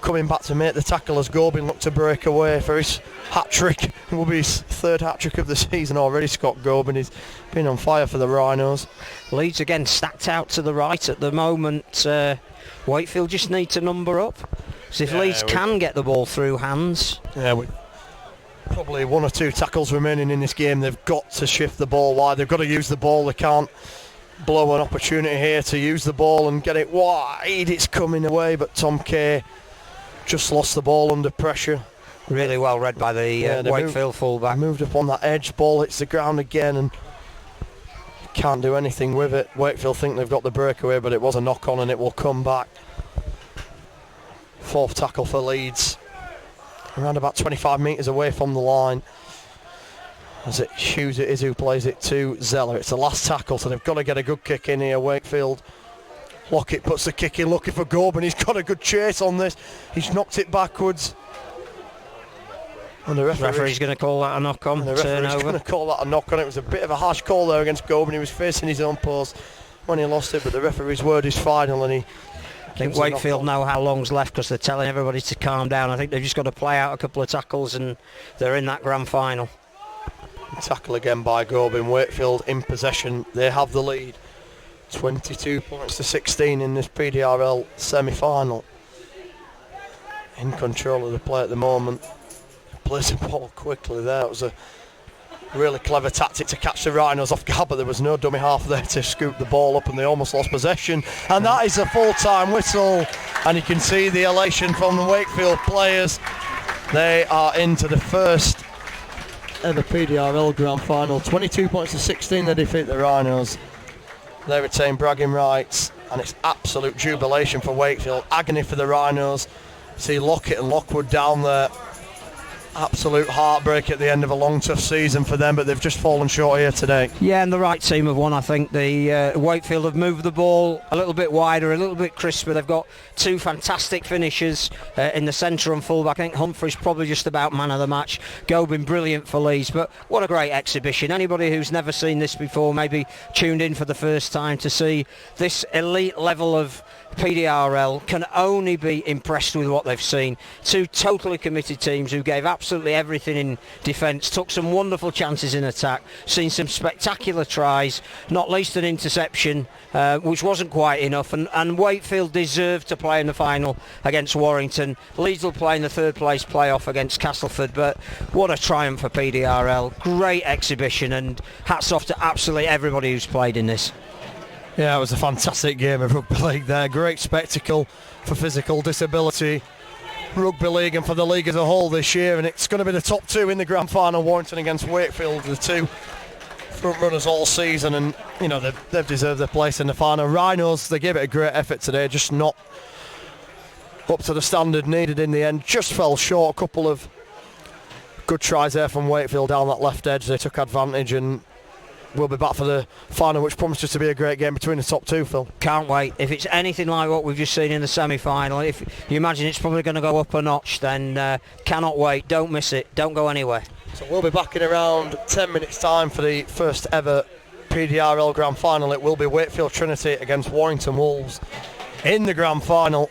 coming back to make the tackle as Gobin looked to break away for his hat-trick. It will be his 3rd hat-trick of the season already. Scott Gobin has been on fire for the Rhinos. Leeds again stacked out to the right at the moment. Wakefield just need to number up. So if Leeds can get the ball through hands. Yeah, probably 1 or 2 tackles remaining in this game. They've got to shift the ball wide. They've got to use the ball. They can't blow an opportunity here to use the ball and get it wide. It's coming away, but Tom Kay just lost the ball under pressure. Really well read by the Wakefield fullback. Moved up on that edge, ball hits the ground again and can't do anything with it. Wakefield think they've got the breakaway, but it was a knock on and it will come back. 4th tackle for Leeds. Around about 25 metres away from the line. As it Hughes it is who plays it to Zeller. It's the last tackle, so they've got to get a good kick in here, Wakefield. Lockett puts the kick in, looking for Gobin. He's got a good chase on this. He's knocked it backwards. And the referee's going to call that a knock-on, the referee's going to call that a knock-on. It was a bit of a harsh call there against Gobin. He was facing his own post when he lost it, but the referee's word is final, and I think Wakefield know how long's left because they're telling everybody to calm down. I think they've just got to play out a couple of tackles and they're in that grand final. Tackle again by Gobin. Wakefield in possession. They have the lead. 22 points to 16 in this PDRL semi-final. In control of the play at the moment. Plays the ball quickly there. It was a really clever tactic to catch the Rhinos off guard, but there was no dummy half there to scoop the ball up and they almost lost possession. And that is a full-time whistle, and you can see the elation from the Wakefield players. They are into the first ever PDRL grand final. 22 points to 16 they defeat the Rhinos. They retain bragging rights, and it's absolute jubilation for Wakefield. Agony for the Rhinos. See Lockett and Lockwood down there. Absolute heartbreak at the end of a long, tough season for them, but they've just fallen short here today. Yeah, and the right team have won. I think the Wakefield have moved the ball a little bit wider, a little bit crisper. They've got 2 fantastic finishers in the centre and fullback. I think Humphrey's probably just about man of the match. Gobin brilliant for Leeds, but what a great exhibition. Anybody who's never seen this before, maybe tuned in for the first time to see this elite level of PDRL, can only be impressed with what they've seen. 2 totally committed teams who gave absolute absolutely everything in defence, took some wonderful chances in attack, seen some spectacular tries, not least an interception, which wasn't quite enough, and Wakefield deserved to play in the final against Warrington. Leeds will play in the third place playoff against Castleford, but what a triumph for PDRL. Great exhibition, and hats off to absolutely everybody who's played in this. Yeah, it was a fantastic game of rugby league there. Great spectacle for physical disability rugby league and for the league as a whole this year, and it's going to be the top two in the grand final. Warrington against Wakefield, the two front runners all season, and you know they've deserved their place in the final. Rhinos, they gave it a great effort today, just not up to the standard needed in the end. Just fell short. A couple of good tries there from Wakefield down that left edge. They took advantage, and we'll be back for the final, which promises to be a great game between the top two, Phil. Can't wait. If it's anything like what we've just seen in the semi-final, if you imagine it's probably going to go up a notch, then cannot wait. Don't miss it. Don't go anywhere. So we'll be back in around 10 minutes time for the first ever PDRL grand final. It will be Wakefield Trinity against Warrington Wolves in the grand final,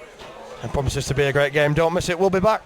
and promises to be a great game. Don't miss it. We'll be back.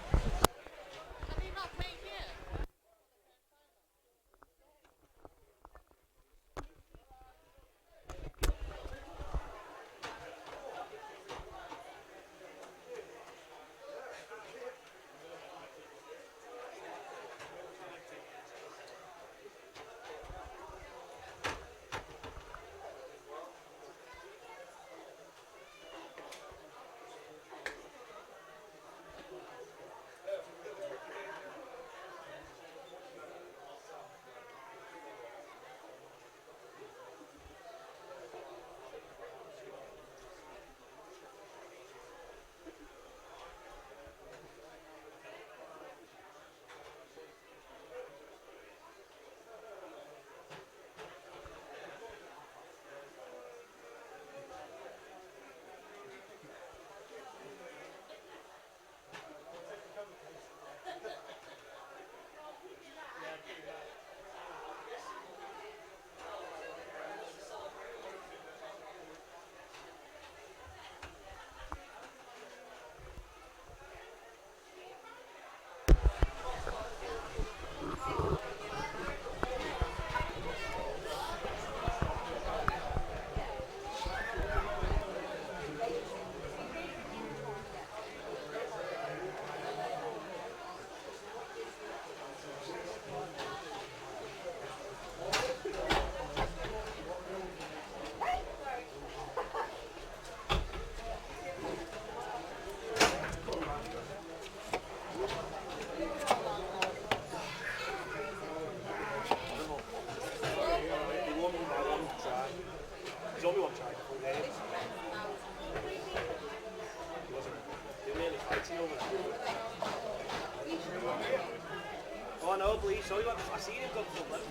Oh no, please, sorry, I see you've got some left.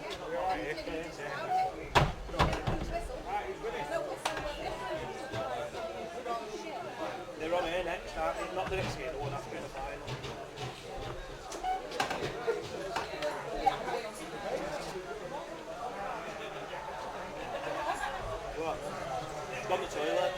They're on here next, aren't they? Not the next game, the one after in the final. What? Gone to the toilet.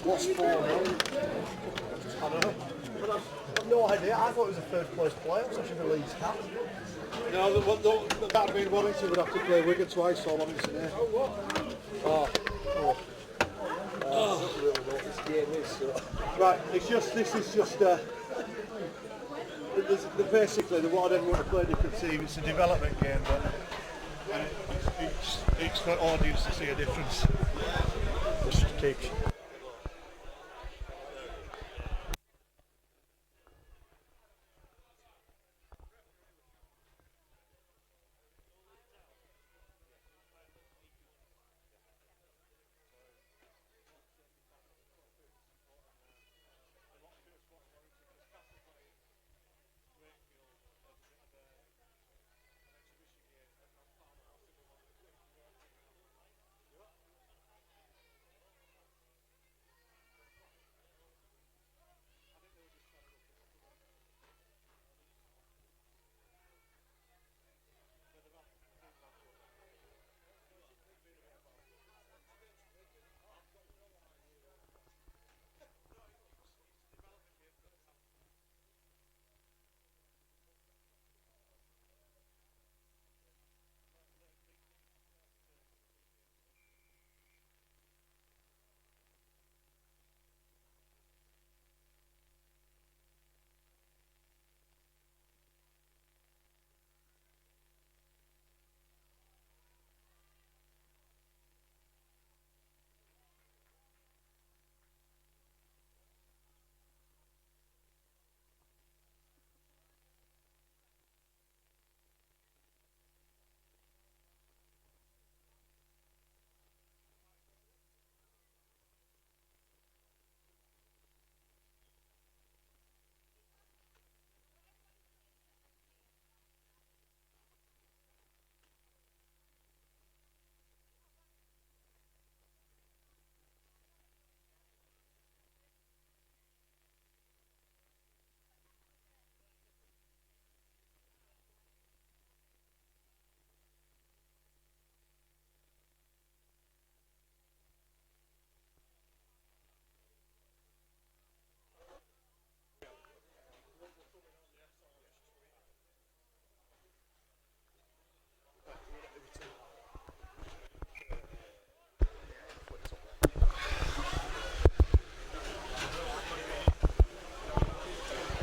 What's 4-0? I don't know. I've no idea. I thought it was a first place player, so I should be Leeds cap. No, that'd mean Warrington would have to play Wigan twice, so long as it's in there. That's really what this game is. So. Right, this is just basically they wanted everyone to play a different team. It's a development game, but it's for audience to see a difference. Just keeps.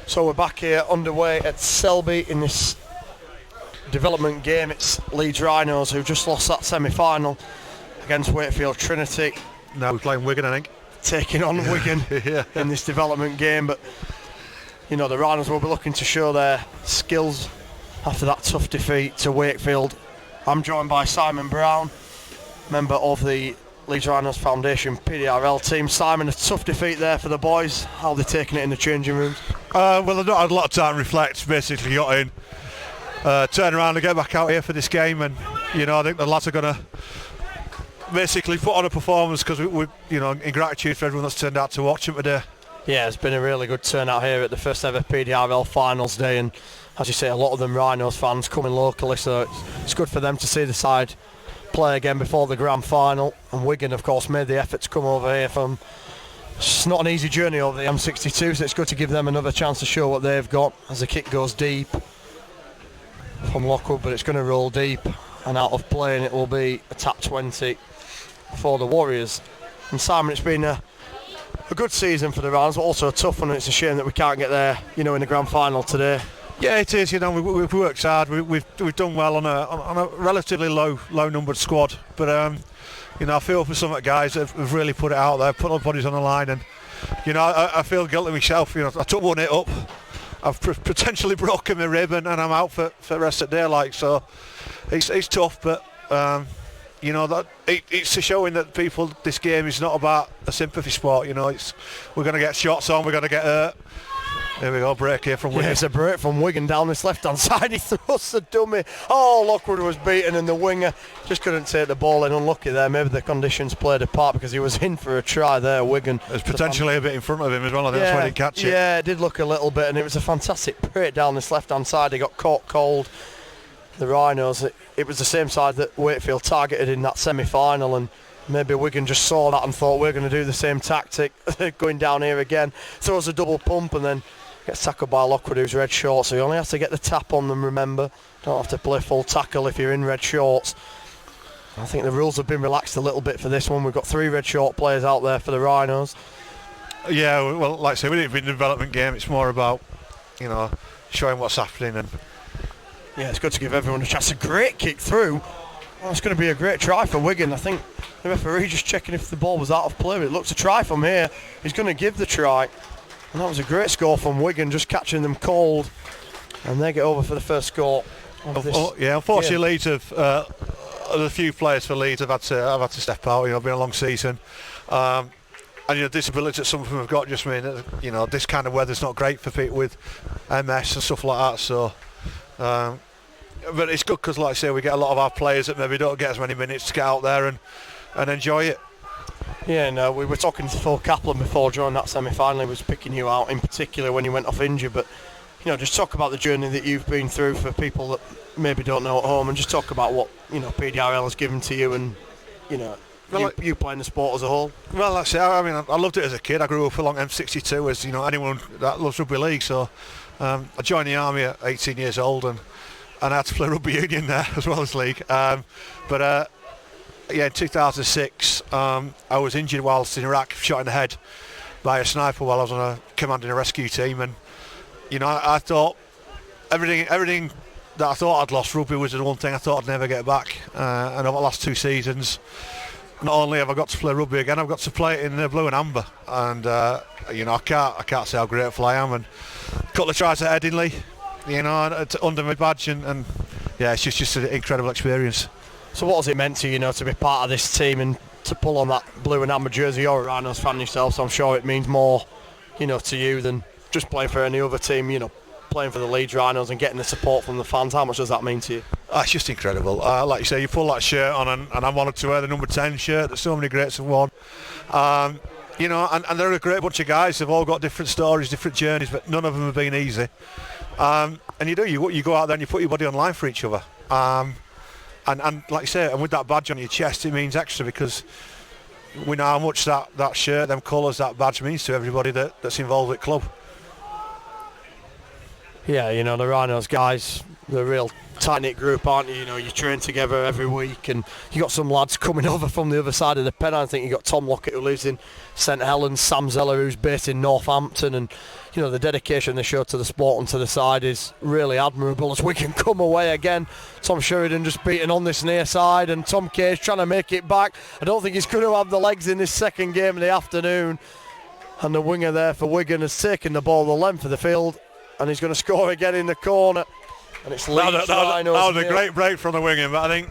So we're back here underway at Selby in this development game. It's Leeds Rhinos who just lost that semi-final against Wakefield Trinity. Now we're playing Wigan, I think. Taking on Wigan in this development game, but you know the Rhinos will be looking to show their skills after that tough defeat to Wakefield. I'm joined by Simon Brown, member of the Leeds Rhinos Foundation PDRL team. Simon, a tough defeat there for the boys. How are they taking it in the changing rooms? Well, they've not had a lot of time to reflect. Basically got in, turn around and get back out here for this game, and you know I think the lads are going to basically put on a performance because we you know, in gratitude for everyone that's turned out to watch them today. Yeah, it's been a really good turnout here at the first ever PDRL finals day, and as you say, a lot of them Rhinos fans coming locally, so it's good for them to see the side play again before the grand final. And Wigan, of course, made the effort to come over here from. It's not an easy journey over the M62, so it's good to give them another chance to show what they've got as the kick goes deep from Lockwood, but it's going to roll deep and out of play, and it will be a tap 20 for the Warriors. And Simon, it's been a good season for the Rams, but also a tough one, and it's a shame that we can't get there, you know, in the grand final today. Yeah, it is. You know, we've worked hard. We've done well on a relatively low numbered squad, but you know, I feel for some of the guys that have really put it out there, put their bodies on the line, and you know, I feel guilty myself. You know, I took one hit up, I've potentially broken my rib, and I'm out for the rest of the day. Like, so it's tough, but you know, that it's showing that people, this game is not about a sympathy sport. You know, we're going to get shots on, we're going to get hurt. There we go, break here from Wigan. Yeah, it's a break from Wigan down this left-hand side. He throws the dummy. Oh, Lockwood was beaten, and the winger just couldn't take the ball in. Unlucky there. Maybe the conditions played a part because he was in for a try there, Wigan. There's potentially a bit in front of him as well. I think that's why he didn't catch it. Yeah, it did look a little bit, and it was a fantastic break down this left-hand side. He got caught cold. The Rhinos, it was the same side that Wakefield targeted in that semi-final, and maybe Wigan just saw that and thought we're going to do the same tactic going down here again. Throws a double pump and then gets tackled by Lockwood, who's red shorts, so you only have to get the tap on them, remember. Don't have to play full tackle if you're in red shorts. I think the rules have been relaxed a little bit for this one. We've got 3 red short players out there for the Rhinos. Yeah, well, like I say, we didn't win the development game. It's more about, you know, showing what's happening. And yeah, it's good to give everyone a chance. A great kick through. Oh, it's going to be a great try for Wigan. I think the referee just checking if the ball was out of play. It looks a try from here. He's going to give the try. And that was a great score from Wigan, just catching them cold. And they get over for the first score. Yeah, unfortunately, Leeds have the few players for Leeds have had to step out. You know, been a long season, and you know, disabilities that some of them have got just mean that, you know, this kind of weather's not great for people with MS and stuff like that. So, but it's good because, like I say, we get a lot of our players that maybe don't get as many minutes to get out there and enjoy it. Yeah, no, we were talking to Phil Kaplan before during that semi-final. He was picking you out in particular when you went off injured, but you know, just talk about the journey that you've been through for people that maybe don't know at home, and just talk about what, you know, PDRL has given to you, and you know, you playing the sport as a whole. Well, that's it. I mean, I loved it as a kid. I grew up along M62, as you know, anyone that loves rugby league. So I joined the army at 18 years old, and I had to play rugby union there as well as league. Yeah, in 2006, I was injured whilst in Iraq, shot in the head by a sniper while I was on commanding a rescue team, and you know, I thought everything that I thought I'd lost, rugby was the one thing I thought I'd never get back. And over the last 2 seasons, not only have I got to play rugby again, I've got to play it in the blue and amber, and you know, I can't say how grateful I am. And a couple of tries at Headingley, you know, under my badge, and yeah, it's just an incredible experience. So what has it meant to you, to be part of this team and to pull on that blue and amber jersey? You're a Rhinos fan yourself, so I'm sure it means more, to you than just playing for any other team, playing for the Leeds Rhinos and getting the support from the fans. How much does that mean to you? It's just incredible. Like you say, you pull that shirt on, and I wanted to wear the number 10 shirt that so many greats have worn. And they're a great bunch of guys. They've all got different stories, different journeys, but none of them have been easy. And you go out there and you put your body on line for each other. And like you say, and with that badge on your chest, it means extra, because we know how much that shirt, them colours, that badge means to everybody that's involved with the club. Yeah, the Rhinos guys, they're a real tight-knit group, aren't you? You train together every week, and you got some lads coming over from the other side of the pen. I think you got Tom Lockett, who lives in St Helens, Sam Zeller, who's based in Northampton, and the dedication they show to the sport and to the side is really admirable. As we can come away again, Tom Sheridan just beating on this near side, and Tom Cage trying to make it back. I don't think he's going to have the legs in this second game of the afternoon, and the winger there for Wigan has taken the ball the length of the field, and he's going to score again in the corner. And it's Leeds. That was a great break from the winging, but I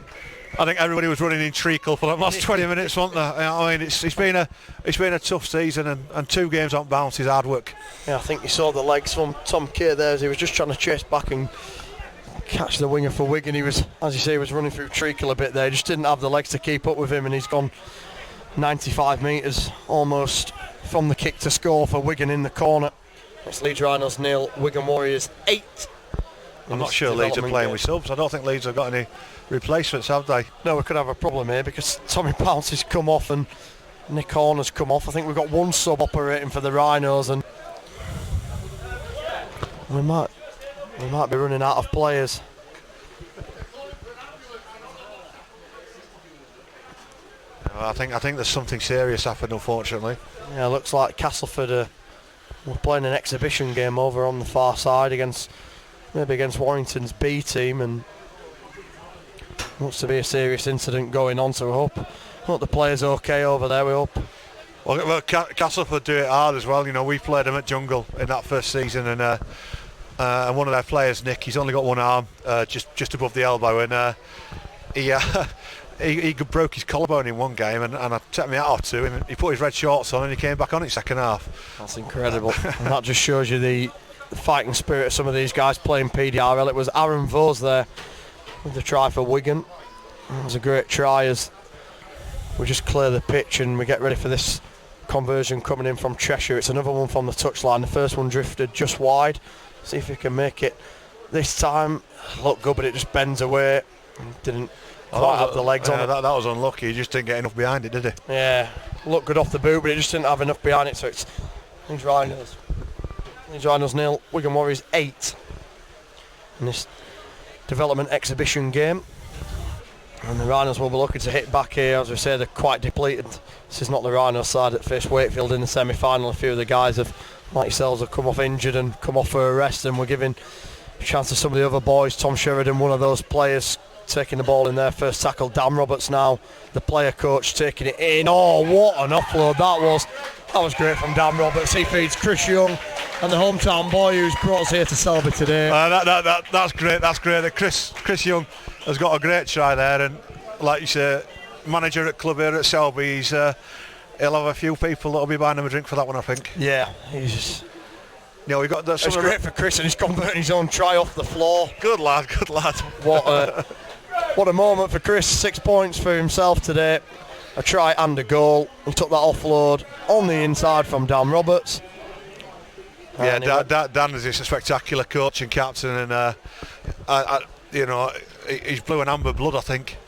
think everybody was running in treacle for the last 20 minutes, wasn't there? I mean, it's been a tough season, and 2 games on bounce is hard work. Yeah, I think you saw the legs from Tom Kay there as he was just trying to chase back and catch the winger for Wigan. He was, as you say, he was running through treacle a bit there. He just didn't have the legs to keep up with him, and he's gone 95 metres almost from the kick to score for Wigan in the corner. It's Leeds Rhinos 0, Wigan Warriors 8. I'm not sure Leeds are playing with subs. I don't think Leeds have got any replacements, have they? No, we could have a problem here because Tommy Pounce has come off and Nick Horner's come off. I think we've got 1 sub operating for the Rhinos, and we might be running out of players. I think there's something serious happened, unfortunately. Yeah, looks like Castleford were playing an exhibition game over on the far side against Warrington's B team, and looks to be a serious incident going on, so we hope the players are okay over there, we hope. Well, Castleford do it hard as well. We played them at Jungle in that first season, and one of their players, Nick, he's only got one arm, just above the elbow, and he broke his collarbone in one game, and I took me out off to him. He put his red shorts on and he came back on it second half. That's incredible. And that just shows you the fighting spirit of some of these guys playing PDRL. It was Aaron Vose there with the try for Wigan. It was a great try as we just clear the pitch and we get ready for this conversion coming in from Cheshire. It's another one from the touchline. The first one drifted just wide. See if he can make it this time. Looked good, but it just bends away. Didn't quite have the legs on it. That was unlucky. He just didn't get enough behind it, did he? Yeah, looked good off the boot, but it just didn't have enough behind it. So it's these Rhinos 0, Wigan Warriors 8 in this development exhibition game. And the Rhinos will be looking to hit back here. As we say, they're quite depleted. This is not the Rhinos side that faced Wakefield in the semi-final. A few of the guys have, like yourselves, have come off injured and come off for a rest, and we're giving a chance to some of the other boys. Tom Sheridan, one of those players, taking the ball in their first tackle. Dan Roberts now, the player coach, taking it in. Oh, what an offload that was. That was great from Dan Roberts. He feeds Chris Young and the hometown boy who's brought us here to Selby today. That's great. That's great. Chris Young has got a great try there, and like you say, manager at club here at Selby, he'll have a few people that'll be buying him a drink for that one, I think. Yeah, he's just... We got the. It's great for Chris, and he's converting his own try off the floor. Good lad. What a moment for Chris. 6 points for himself today. A try and a goal. He took that offload on the inside from Dan Roberts. Yeah, Dan is a spectacular coach and captain, and he's blue and amber blood, I think.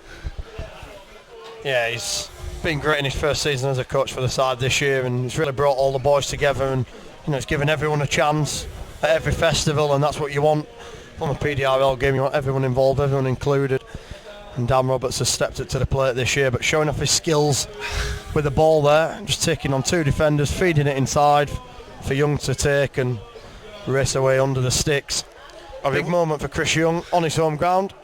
Yeah, he's been great in his first season as a coach for the side this year, and he's really brought all the boys together, and he's given everyone a chance at every festival, and that's what you want from a PDRL game. You want everyone involved, everyone included. And Dan Roberts has stepped up to the plate this year, but showing off his skills with the ball there, just taking on two defenders, feeding it inside for Young to take and race away under the sticks. A big moment for Chris Young on his home ground.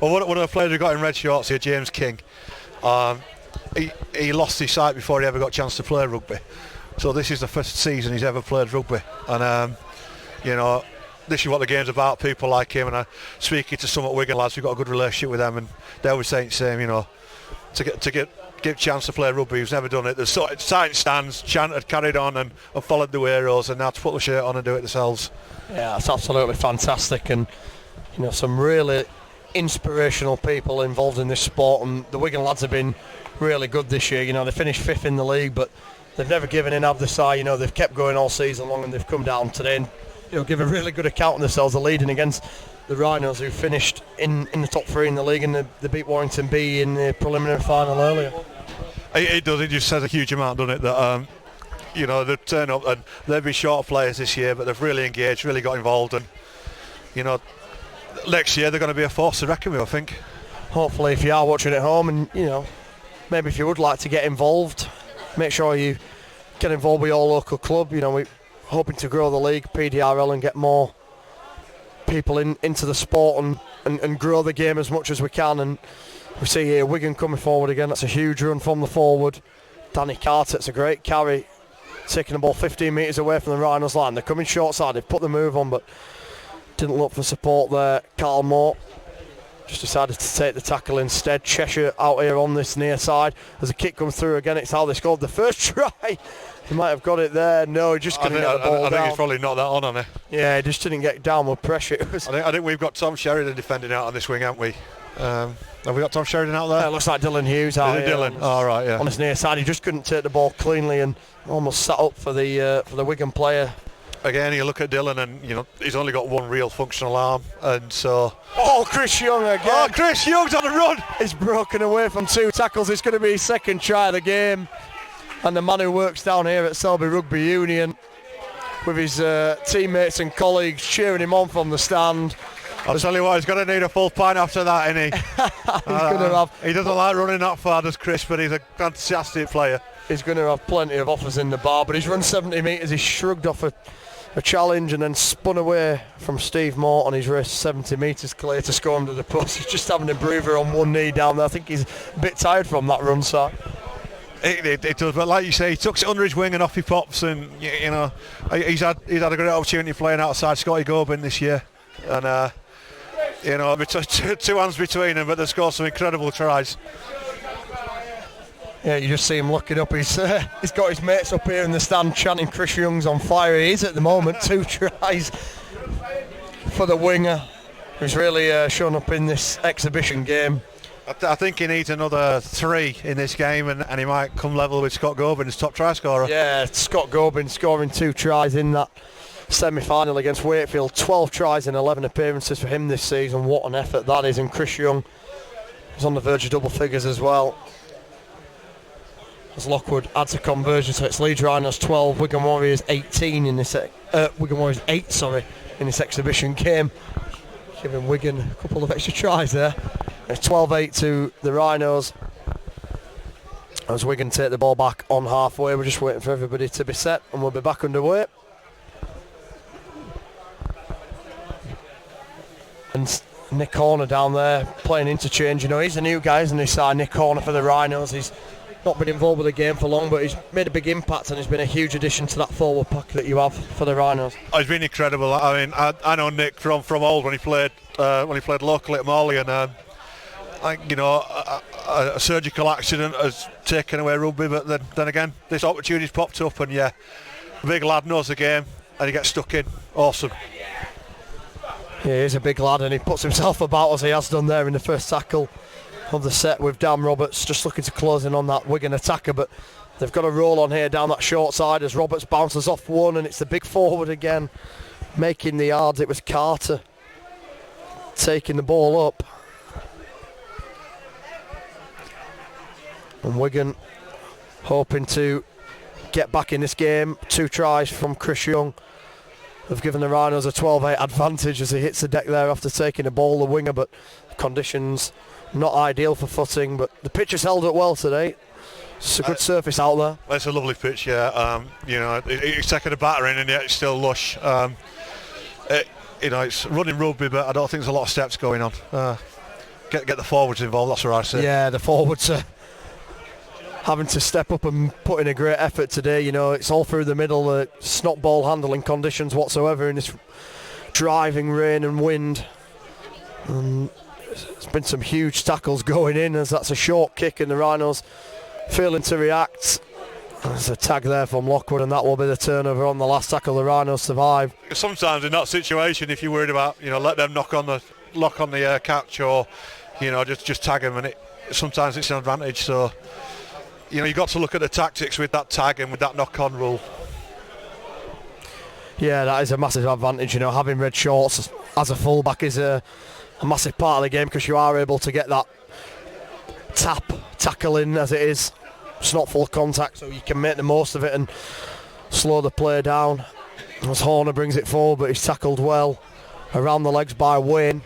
Well, one of the players who got in red shorts here, James King, he lost his sight before he ever got a chance to play rugby. So this is the first season he's ever played rugby, and this is what the game's about. People like him, and I'm speaking to some at Wigan lads, we've got a good relationship with them, and they always saying the same, to get a chance to play rugby. He's never done it. There's signed stands, chanted, carried on, and followed the heroes, and now to put the shirt on and do it themselves. Yeah, that's absolutely fantastic, and some really inspirational people involved in this sport, and the Wigan lads have been really good this year. They finished 5th in the league, but they've never given in, have the side. They've kept going all season long, and they've come down today and give a really good account of themselves. They're leading against the Rhinos, who finished in the top 3 in the league, and they beat Warrington B in the preliminary final earlier. It does. It just says a huge amount, doesn't it? That they've turned up, and they've been short players this year, but they've really engaged, really got involved, and next year they're going to be a force to reckon with, I think. Hopefully, if you are watching at home, and maybe if you would like to get involved, make sure you get involved with your local club. We're hoping to grow the league, PDRL, and get more people into the sport and grow the game as much as we can. And we see here Wigan coming forward again. That's a huge run from the forward. Danny Carter, it's a great carry, taking the ball 15 metres away from the Rhinos line. They're coming short side, they've put the move on, but didn't look for support there. Carl Moore just decided to take the tackle instead. Cheshire out here on this near side. As a kick comes through again, it's how they scored the first try. He might have got it there. No, he just couldn't get the ball down. I think he's probably not that on it. Yeah, he just didn't get downward pressure. I think we've got Tom Sheridan defending out on this wing, haven't we? Have we got Tom Sheridan out there? It looks like Dylan Hughes out here. Dylan? Oh, right, yeah. On his near side, he just couldn't take the ball cleanly and almost sat up for the Wigan player. Again, you look at Dylan, and he's only got one real functional arm, and so. Oh, Chris Young again! Oh, Chris Young's on the run! He's broken away from 2 tackles. It's going to be his second try of the game, and the man who works down here at Selby Rugby Union, with his teammates and colleagues cheering him on from the stand. I'll tell you what, he's going to need a full pint after that, isn't he? He doesn't like running that far, does Chris, but he's a fantastic player. He's going to have plenty of offers in the bar, but he's run 70 metres. He shrugged off a challenge and then spun away from Steve Moore on his wrist, 70 metres clear to score under the post. He's just having a breather on one knee down there. I think he's a bit tired from that run, Si. It does, but like you say, he tucks it under his wing and off he pops, and he's had a great opportunity playing outside Scotty Gobin this year, and 2 hands between them, but they scored some incredible tries. Yeah, you just see him looking up. He's got his mates up here in the stand chanting Chris Young's on fire. He is at the moment. 2 tries for the winger, who's really shown up in this exhibition game. I think he needs another 3 in this game, and he might come level with Scott Gobin as top try scorer. Yeah, Scott Gobin scoring 2 tries in that semi-final against Wakefield. 12 tries in 11 appearances for him this season. What an effort that is. And Chris Young is on the verge of double figures as well, as Lockwood adds a conversion, so it's Leeds Rhinos 12, Wigan Warriors 18 in this Wigan Warriors 8, sorry, in this exhibition game, giving Wigan a couple of extra tries there. It's 12-8 to the Rhinos as Wigan take the ball back on halfway. We're just waiting for everybody to be set, and we'll be back underway. And Nick Horner down there playing interchange. You know, he's a new guy, isn't he, side? Nick Horner for the Rhinos. He's not been involved with the game for long, but he's made a big impact and he's been a huge addition to that forward pack that you have for the Rhinos. Oh, he's been incredible. I mean, I know Nick from old when he played locally at Morley, and a surgical accident has taken away rugby, but then again this opportunity's popped up, and yeah, big lad knows the game and he gets stuck in. Awesome. Yeah, he's a big lad and he puts himself about as he has done there in the first tackle of the set, with Dan Roberts just looking to close in on that Wigan attacker, but they've got a roll on here down that short side as Roberts bounces off one, and it's the big forward again making the yards. It was Carter taking the ball up, and Wigan hoping to get back in this game. 2 tries from Chris Young have given the Rhinos a 12-8 advantage as he hits the deck there after taking the ball, the winger, but conditions not ideal for footing, but the pitch has held up well today. It's a good surface out there. It's a lovely pitch, yeah. It's taking a battering and yet it's still lush. It's running rugby, but I don't think there's a lot of steps going on. Get the forwards involved, that's what I say. Yeah, the forwards are having to step up and put in a great effort today. You know, it's all through the middle. It's not ball handling conditions whatsoever in this driving rain and wind. And there's been some huge tackles going in as that's a short kick and the Rhinos failing to react. There's a tag there from Lockwood, and that will be the turnover on the last tackle. The Rhinos survive. Sometimes in that situation, if you're worried about, let them lock on the catch, or just tag them, and sometimes it's an advantage. So you've got to look at the tactics with that tag and with that knock-on rule. Yeah, that is a massive advantage. Having red shorts as a fullback is a massive part of the game, because you are able to get that tackle in as it is. It's not full contact, so you can make the most of it and slow the play down. As Horner brings it forward, but he's tackled well around the legs by Wayne.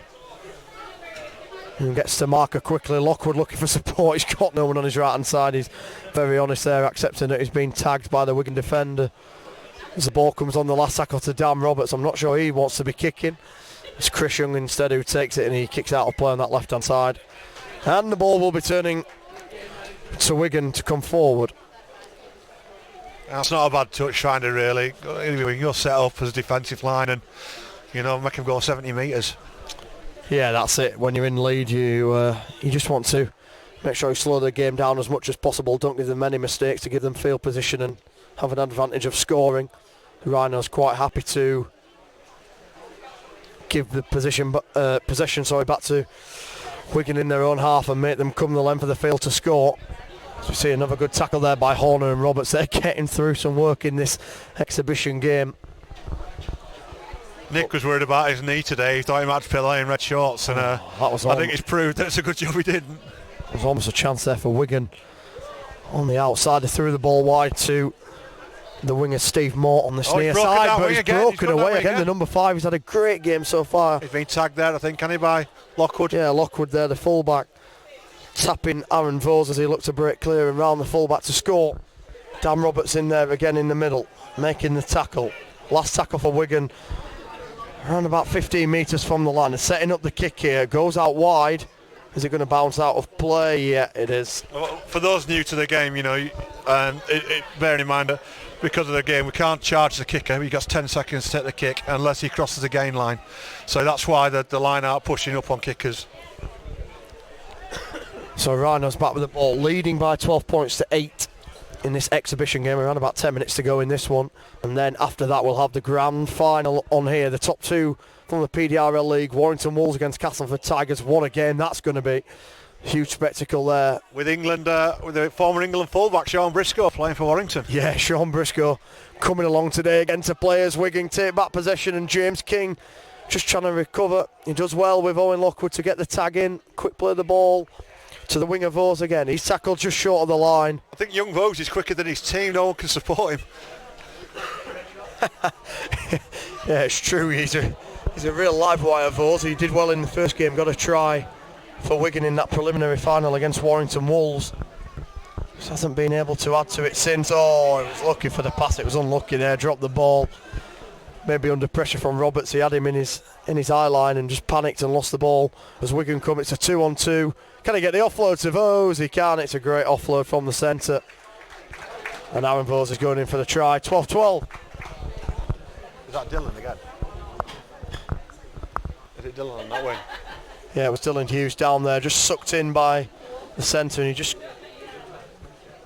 And gets to marker quickly. Lockwood looking for support. He's got no one on his right hand side. He's very honest there, accepting that he's been tagged by the Wigan defender. As the ball comes on the last tackle to Dan Roberts, I'm not sure he wants to be kicking. It's Chris Young instead who takes it, and he kicks out of play on that left hand side. And the ball will be turning to Wigan to come forward. That's not a bad touch finder, really. You're set up as a defensive line and make him go 70 metres. Yeah, that's it. When you're in lead, you just want to make sure you slow the game down as much as possible. Don't give them any mistakes to give them field position and have an advantage of scoring. The Rhinos quite happy to give the possession back to Wigan in their own half and make them come the length of the field to score. So we see another good tackle there by Horner and Roberts. They're getting through some work in this exhibition game. Nick was worried about his knee today. He thought he might play in red shorts, and I think it's proved that it's a good job he didn't. There's almost a chance there for Wigan on the outside. They threw the ball wide to the winger Steve Mort on the near side, but he's broken away again. The number 5, he's had a great game so far. He's been tagged there, I think, can he, by Lockwood? Yeah, Lockwood there, the fullback, tapping Aaron Vose as he looked to break clear and round the fullback to score. Dan Roberts in there again in the middle, making the tackle. Last tackle for Wigan, around about 15 metres from the line. And setting up the kick here, goes out wide. Is it going to bounce out of play? Yeah, it is. Well, for those new to the game, bearing in mind that because of the game, we can't charge the kicker. He got 10 seconds to take the kick unless he crosses the gain line. So that's why the line out pushing up on kickers. So Rhinos back with the ball, leading by 12 points to 8 in this exhibition game. Around about 10 minutes to go in this one, and then after that we'll have the grand final on here. The top two from the PDRL League, Warrington Wolves against Castleford Tigers. What a game that's going to be. Huge spectacle there. With England, with the former England fullback Sean Briscoe playing for Warrington. Yeah, Sean Briscoe coming along today again to play as Wigan take back possession, and James King just trying to recover. He does well with Owen Lockwood to get the tag in. Quick play of the ball to the winger Vose again. He's tackled just short of the line. I think young Vose is quicker than his team. No one can support him. Yeah, it's true. He's a real live wire, Vose. He did well in the first game. Got a try for Wigan in that preliminary final against Warrington Wolves. Just hasn't been able to add to it since. Oh, he was looking for the pass. It was unlucky there. Dropped the ball. Maybe under pressure from Roberts. He had him in his eye line and just panicked and lost the ball. As Wigan come, it's a 2-on-2. Can he get the offload to Vose? He can. It's a great offload from the centre. And Aaron Vose is going in for the try. 12-12. Is that Dylan again? Is it Dylan on that wing? Yeah, it was Dylan Hughes down there, just sucked in by the centre, and he just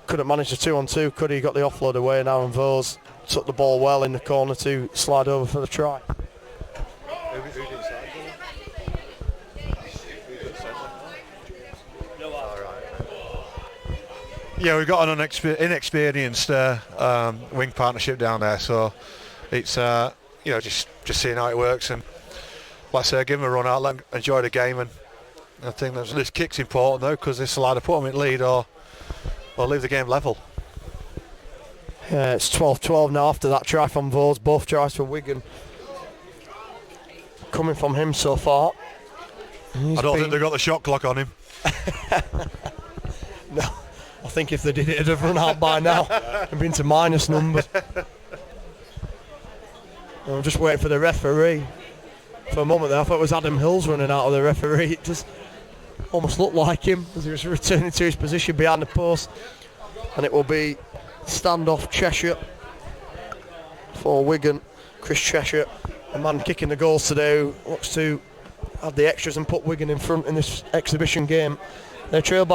couldn't manage the 2-on-2, could he? Got the offload away, and Aaron Vose took the ball well in the corner to slide over for the try. Who's inside? Yeah, we've got an inexperienced wing partnership down there, so it's just seeing how it works, and let's give them a run out, let them enjoy the game, and I think this kick's important though, because this will either put them in lead or leave the game level. Yeah, it's 12-12 now after that try from Vose. Both tries for Wigan coming from him so far. I don't think they've got the shot clock on him. No, I think if they did it'd have run out by now and been to minus numbers. I'm just waiting for the referee. For a moment there I thought it was Adam Hills running out of the referee. It just almost looked like him as he was returning to his position behind the post, and it will be standoff Cheshire for Wigan. Chris Cheshire, a man kicking the goals today, who looks to add the extras and put Wigan in front in this exhibition game. They trailed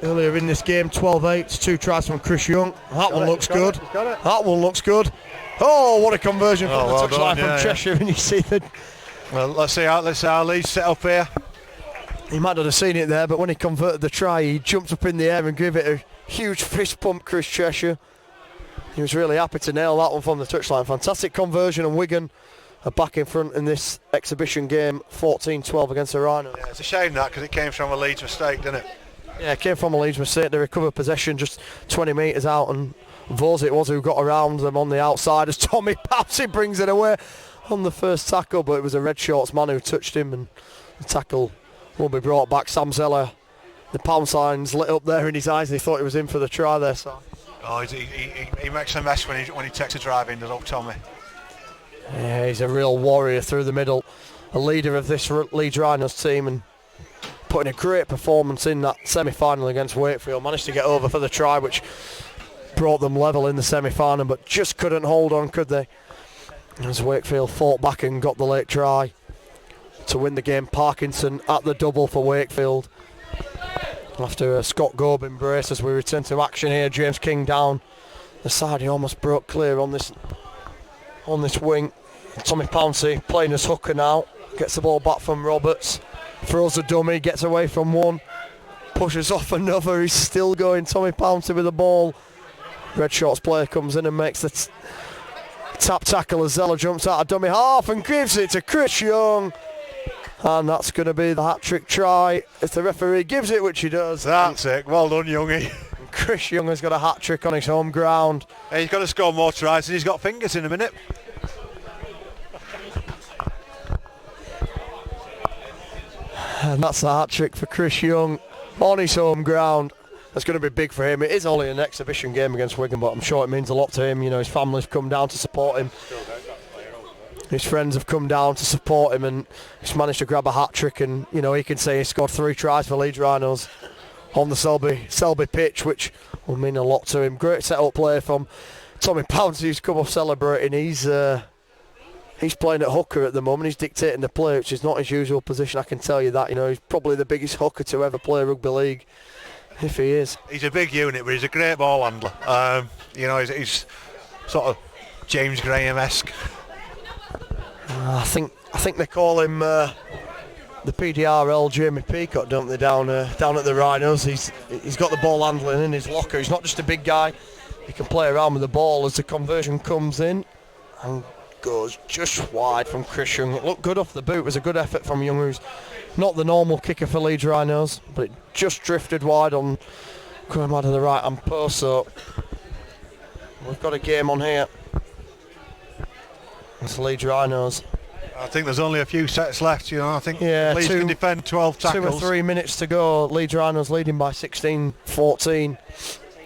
earlier in this game 12-8, 2 tries from Chris Young. That one looks good. That one looks good. Oh, what a conversion from the touchline from Cheshire, and you see that. Well, let's see how Leeds set up here. He might not have seen it there, but when he converted the try, he jumped up in the air and gave it a huge fist pump, Chris Cheshire. He was really happy to nail that one from the touchline. Fantastic conversion, and Wigan are back in front in this exhibition game, 14-12 against the Rhinos. Yeah, it's a shame that, because it came from a Leeds mistake, didn't it? Yeah, it came from a Leeds mistake. They recovered possession just 20 metres out, and Vose it was who got around them on the outside as Tommy Papsy brings it away on the first tackle, but it was a red shorts man who touched him, and the tackle will be brought back. Sam Zeller, the pound signs lit up there in his eyes, and he thought he was in for the try there. So. Oh, he makes a mess when he takes a drive in, does old Tommy. Yeah, he's a real warrior through the middle, a leader of this Leeds Rhinos team, and putting a great performance in that semi-final against Wakefield. Managed to get over for the try, which brought them level in the semi-final, but just couldn't hold on, could they? As Wakefield fought back and got the late try to win the game. Parkinson at the double for Wakefield. After a Scott Gobin brace as we return to action here. James King down the side. He almost broke clear on this wing. Tommy Pouncey playing as hooker now. Gets the ball back from Roberts. Throws a dummy, gets away from one. Pushes off another. He's still going. Tommy Pouncey with the ball. Red Shorts player comes in and makes the tap tackle as Zeller jumps out of dummy half and gives it to Chris Young. And that's going to be the hat-trick try if the referee gives it, which he does. That's it. Well done, Youngie. Chris Young has got a hat-trick on his home ground. Hey, he's got to score more tries and he's got fingers in a minute. And that's a hat-trick for Chris Young on his home ground. That's going to be big for him. It is only an exhibition game against Wigan, but I'm sure it means a lot to him. You know, his family's come down to support him. His friends have come down to support him, and he's managed to grab a hat-trick, and you know he can say he scored 3 tries for Leeds Rhinos on the Selby pitch, which will mean a lot to him. Great set-up play from Tommy Pouncey, who's come off celebrating. He's he's playing at hooker at the moment. He's dictating the play, which is not his usual position, I can tell you that. You know, he's probably the biggest hooker to ever play rugby league, if he is. He's a big unit, but he's a great ball handler. You know, he's sort of James Graham-esque. I think they call him the PDRL Jamie Peacock, don't they, down at the Rhinos. He's got the ball handling in his locker. He's not just a big guy. He can play around with the ball as the conversion comes in and goes just wide from Chris Young. It looked good off the boot. It was a good effort from Young, who's not the normal kicker for Leeds Rhinos, but it just drifted wide on going wide to the right hand post. So we've got a game on here. It's Leeds Rhinos. I think there's only a few sets left, you know. I think Leeds can defend 12 tackles. 2 or 3 minutes to go. Leeds Rhinos leading by 16-14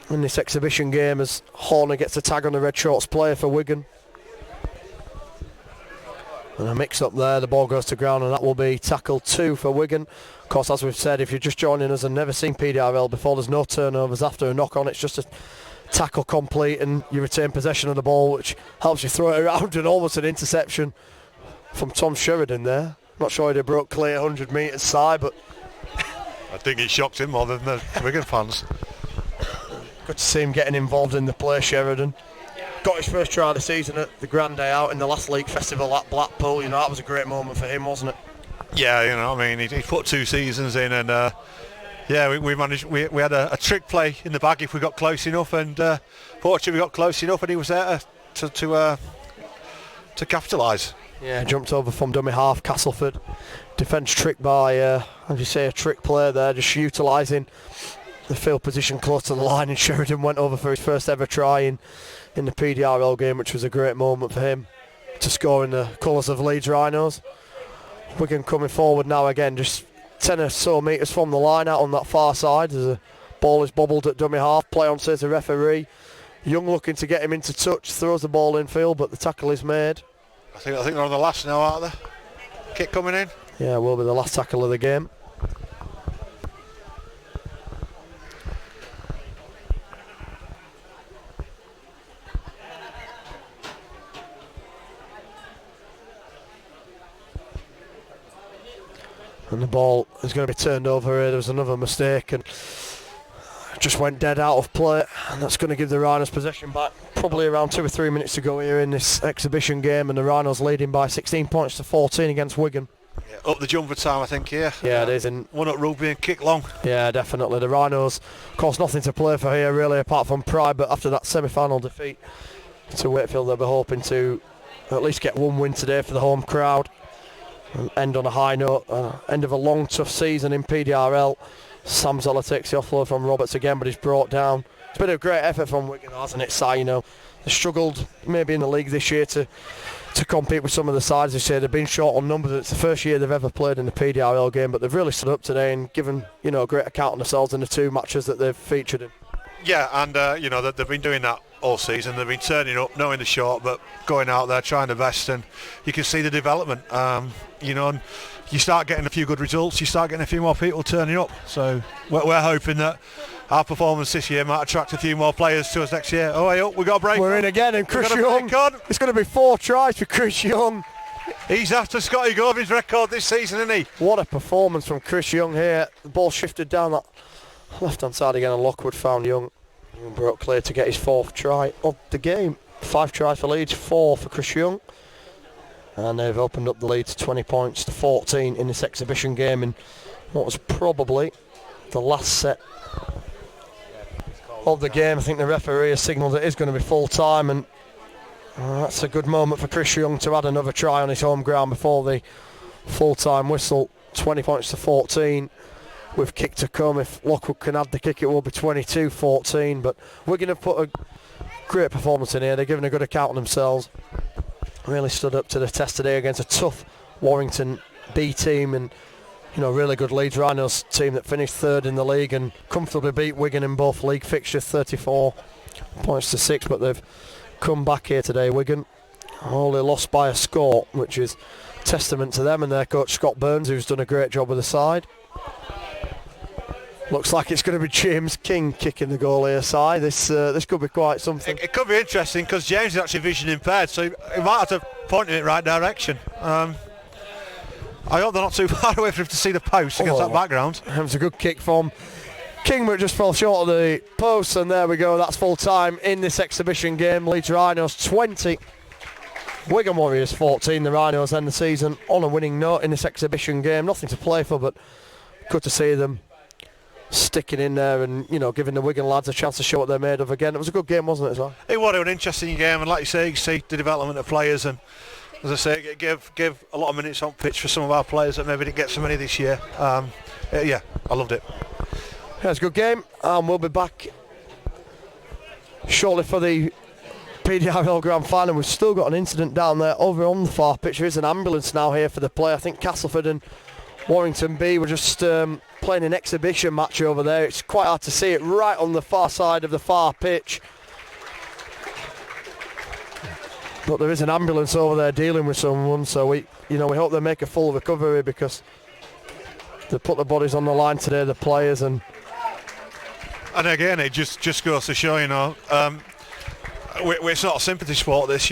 in this exhibition game as Horner gets a tag on the red shorts player for Wigan. And a mix up there, the ball goes to ground, and that will be tackle 2 for Wigan. Of course, as we've said, if you're just joining us and never seen PDRL before, there's no turnovers after a knock on. It's just a tackle complete and you retain possession of the ball, which helps you throw it around, and almost an interception from Tom Sheridan there. Not sure he'd have broke clear 100 metres side, but I think it shocked him more than the Wigan fans. good to see him getting involved in the play, Sheridan. Got his first try of the season at the Grand Day Out in the last league festival at Blackpool. You know, that was a great moment for him, wasn't it? Yeah, you know, I mean, he put 2 seasons in, and yeah, we managed. We had a trick play in the bag if we got close enough, and fortunately we got close enough, and he was there to capitalise. Yeah, jumped over from dummy half, Castleford. Defence trick by, how do you say, a trick player there, just utilising the field position close to the line, and Sheridan went over for his first ever try in the PDRL game, which was a great moment for him to score in the colours of Leeds Rhinos. Wigan coming forward now again, just 10 or so metres from the line out on that far side as the ball is bobbled at dummy half. Play on, says the referee. Young looking to get him into touch, throws the ball in field, but the tackle is made. I think they're on the last now, aren't they? Kick coming in. Yeah, will be the last tackle of the game. And the ball is going to be turned over here. There was another mistake and just went dead out of play, and that's going to give the Rhinos possession back. Probably around 2 or 3 minutes to go here in this exhibition game, and the Rhinos leading by 16 points to 14 against Wigan. Yeah, up the jumper time, I think, here. Yeah, it is. And one up rugby and kick long. Yeah, definitely. The Rhinos, of course, nothing to play for here really, apart from pride, but after that semi-final defeat to Wakefield, they'll be hoping to at least get one win today for the home crowd and end on a high note. End of a long, tough season in PDRL. Sam Zoller takes the offload from Roberts again, but he's brought down. It's been a great effort from Wigan, hasn't it, Si? You know, they struggled maybe in the league this year to compete with some of the sides this year. They've been short on numbers. It's the first year they've ever played in the PDRL game, but they've really stood up today and given, you know, a great account of themselves in the 2 matches that they've featured in. Yeah, and you know, they've been doing that all season. They've been turning up, knowing the short, but going out there trying their best, and you can see the development. You know, and you start getting a few good results, you start getting a few more people turning up. So we're hoping that our performance this year might attract a few more players to us next year. Oh, hey, up, we've got a break. We're in again, and Chris Young. It's going to be 4 tries for Chris Young. He's after Scotty Govin's record this season, isn't he? What a performance from Chris Young here. The ball shifted down that left-hand side again, and Lockwood found Young. Young broke clear to get his 4th try of the game. 5 tries for Leeds, 4 for Chris Young. And they've opened up the lead to 20 points to 14 in this exhibition game in what was probably the last set of the game. I think the referee has signalled it is going to be full time, and that's a good moment for Chris Young to add another try on his home ground before the full time whistle. 20 points to 14 with kick to come. If Lockwood can add the kick, it will be 22-14, but Wigan have put a great performance in here. They're giving a good account of themselves. Really stood up to the test today against a tough Warrington B team, and you know, really good Leeds Rhinos team that finished 3rd in the league and comfortably beat Wigan in both league fixtures, 34 points to 6. But they've come back here today, Wigan, only lost by a score, which is testament to them and their coach Scott Burns, who's done a great job with the side. Looks like it's going to be James King kicking the goal here, Si. This could be quite something. It could be interesting because James is actually vision impaired, so he might have to point in the right direction. I hope they're not too far away for him to see the post against that background. It was a good kick from King, but just fell short of the post, and there we go. That's full time in this exhibition game. Leeds Rhinos 20, Wigan Warriors 14. The Rhinos end the season on a winning note in this exhibition game. Nothing to play for, but good to see them sticking in there and, you know, giving the Wigan lads a chance to show what they're made of again. It was a good game, wasn't it, as well? It was an interesting game, and like you say, you see the development of players, and as I say, give a lot of minutes on pitch for some of our players that maybe didn't get so many this year. Yeah, I loved it. Yeah, it's a good game, and we'll be back shortly for the PDRL Grand Final. We've still got an incident down there over on the far pitch. There is an ambulance now here for the play. I think Castleford and Warrington B were just playing an exhibition match over there. It's quite hard to see it right on the far side of the far pitch. But there is an ambulance over there dealing with someone, so we hope they make a full recovery, because they put the bodies on the line today, the players, and again, it just goes to show, it's not a sympathy sport, this,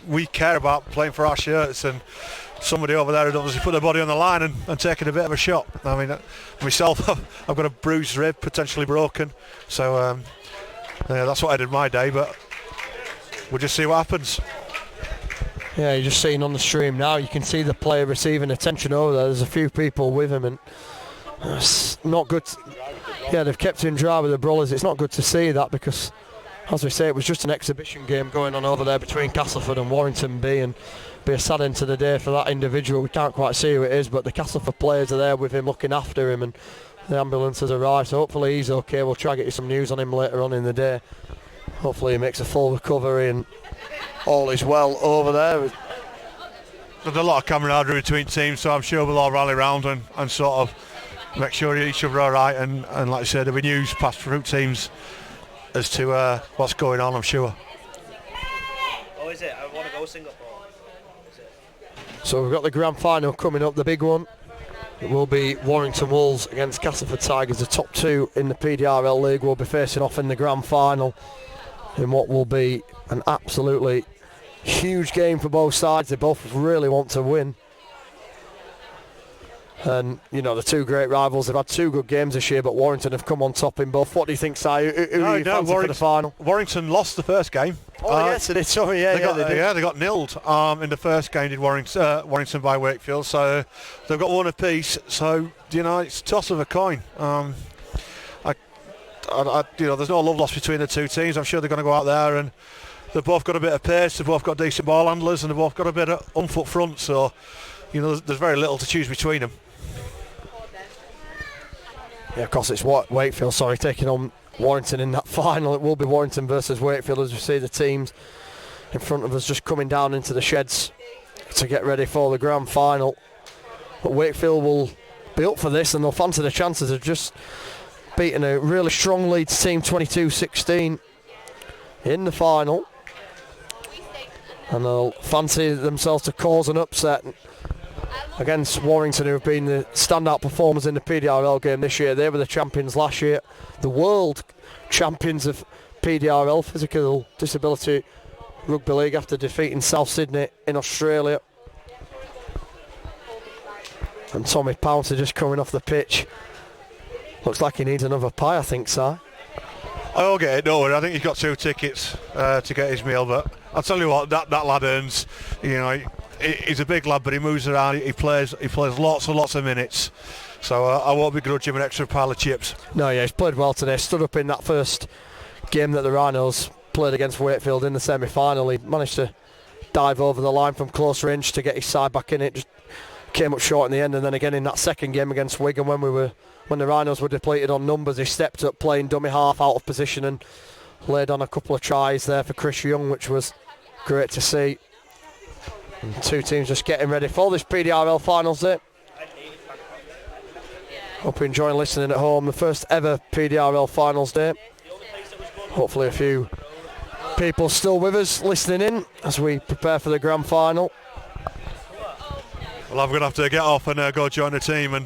we care about playing for our shirts, and somebody over there had obviously put their body on the line and taken a bit of a shot. I mean, myself, I've got a bruised rib, potentially broken, so that's what I did my day, but we'll just see what happens. Yeah, you're just seeing on the stream now, you can see the player receiving attention over there. There's a few people with him, and it's not good. Yeah, they've kept him dry with the brawlers. It's not good to see that, because, as we say, it was just an exhibition game going on over there between Castleford and Warrington B, and be a sad end to the day for that individual. We can't quite see who it is, but the Castleford players are there with him, looking after him, and the ambulance has arrived, so hopefully he's okay. We'll try to get you some news on him later on in the day. Hopefully he makes a full recovery and all is well over there. There's a lot of camaraderie between teams, so I'm sure we'll all rally around and sort of make sure each other are all right, and like I said, there'll be news passed through teams as to what's going on, I'm sure. Oh, is it? I want to go Singapore. So we've got the grand final coming up, the big one. It will be Warrington Wolves against Castleford Tigers. The top two in the PDRL League will be facing off in the grand final in what will be an absolutely huge game for both sides. They both really want to win. And, the two great rivals, they've had two good games this year, but Warrington have come on top in both. What do you think, Si? Who do you fancy for the final? Warrington lost the first game. Oh, yes, they did. Sorry, they got nilled in the first game, did Warrington by Wakefield, so they've got one apiece, so, it's a toss of a coin. There's no love lost between the two teams. I'm sure they're going to go out there, and they've both got a bit of pace, they've both got decent ball handlers, and they've both got a bit of on-foot front, so, there's very little to choose between them. Yeah, of course, it's Wakefield, taking on Warrington in that final. It will be Warrington versus Wakefield, as we see the teams in front of us just coming down into the sheds to get ready for the grand final. But Wakefield will be up for this, and they'll fancy the chances of just beating a really strong Leeds team 22-16 in the final. And they'll fancy themselves to cause an upset against Warrington, who have been the standout performers in the PDRL game this year. They were the champions last year, the world champions of PDRL, Physical Disability Rugby League, after defeating South Sydney in Australia. And Tommy Pouncer just coming off the pitch. Looks like he needs another pie, I think, Si. I'll get it, no, I think he's got 2 tickets to get his meal, but I'll tell you what, that lad earns, he's a big lad, but he moves around, he plays lots and lots of minutes, so I won't begrudge him an extra pile of chips. No, yeah, he's played well today. Stood up in that first game that the Rhinos played against Wakefield in the semi-final. He managed to dive over the line from close range to get his side back in it, just came up short in the end, and then again in that second game against Wigan when the Rhinos were depleted on numbers, he stepped up playing dummy half out of position and laid on a couple of tries there for Chris Young, which was great to see. And two teams just getting ready for this PDRL finals day. Hope you're enjoying listening at home. The first ever PDRL finals day. Hopefully a few people still with us listening in as we prepare for the grand final. Well, I'm going to have to get off and go join the team, and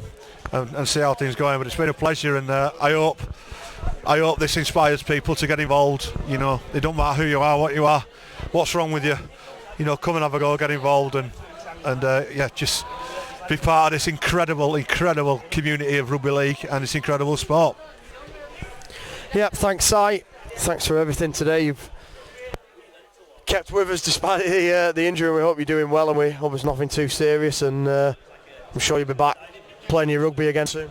and see how things going. But it's been a pleasure, and I hope this inspires people to get involved. You know, it don't matter who you are, what you are, what's wrong with you. You know, come and have a go, get involved, and yeah, just be part of this incredible community of rugby league and this incredible sport. Yep, thanks, Si. Thanks for everything today. You've kept with us despite the injury. We hope you're doing well, and we hope it's nothing too serious. And I'm sure you'll be back playing your rugby again soon.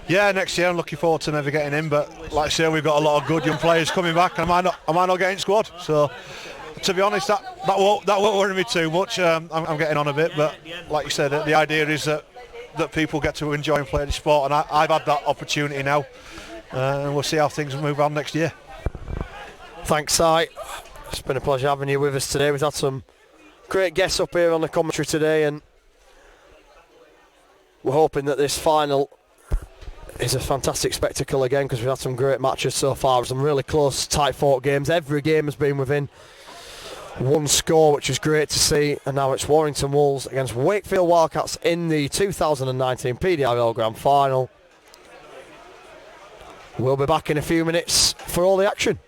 Yeah, next year I'm looking forward to never getting in. But like I say, we've got a lot of good young players coming back, and I might not get in squad. So to be honest, that won't worry me too much. I'm getting on a bit, but like you said, the idea is that people get to enjoy and play the sport, and I've had that opportunity now, and we'll see how things move on next year. Thanks, Si. It's been a pleasure having you with us today. We've had some great guests up here on the commentary today, and we're hoping that this final is a fantastic spectacle again, because we've had some great matches so far, some really close, tight-fought games. Every game has been within one score, which is great to see. And now it's Warrington Wolves against Wakefield Wildcats in the 2019 PDRL Grand Final. We'll be back in a few minutes for all the action.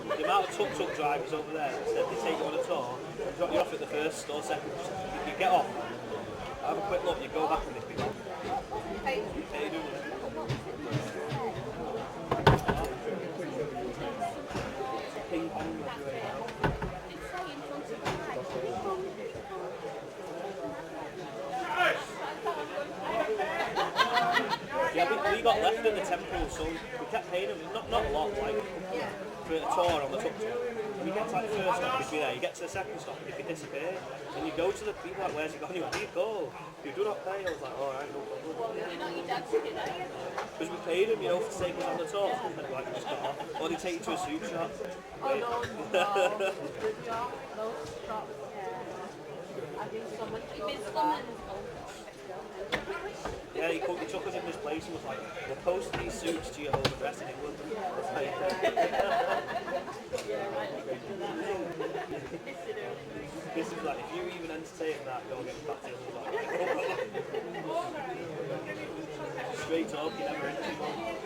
The amount of tuk-tuk drivers over there, instead they take you on a tour, drop you off at the first or second, you get off, have a quick look, you go back and they pick up. How you doing? Ping pong yeah, we got left at the temple, so we kept paying them, not a lot, like, for a tour on the tuk-tuk. You get to like the first stop, you'd be there, you get to the second stop, you could disappear, and you go to the people like, where's he gone? You went, here you go. You do not pay. I was like, alright, no problem. Because we paid him, you know, for taking us on the tour, and like, we just got off. Or they take you to a soup shop. Oh no, good job, those shops, yeah. I do so much. Yeah, he took us in this place and was like, we'll post these suits to your home address in England. This is like, if you even entertain that, go get back to us. Straight up, you never entertain.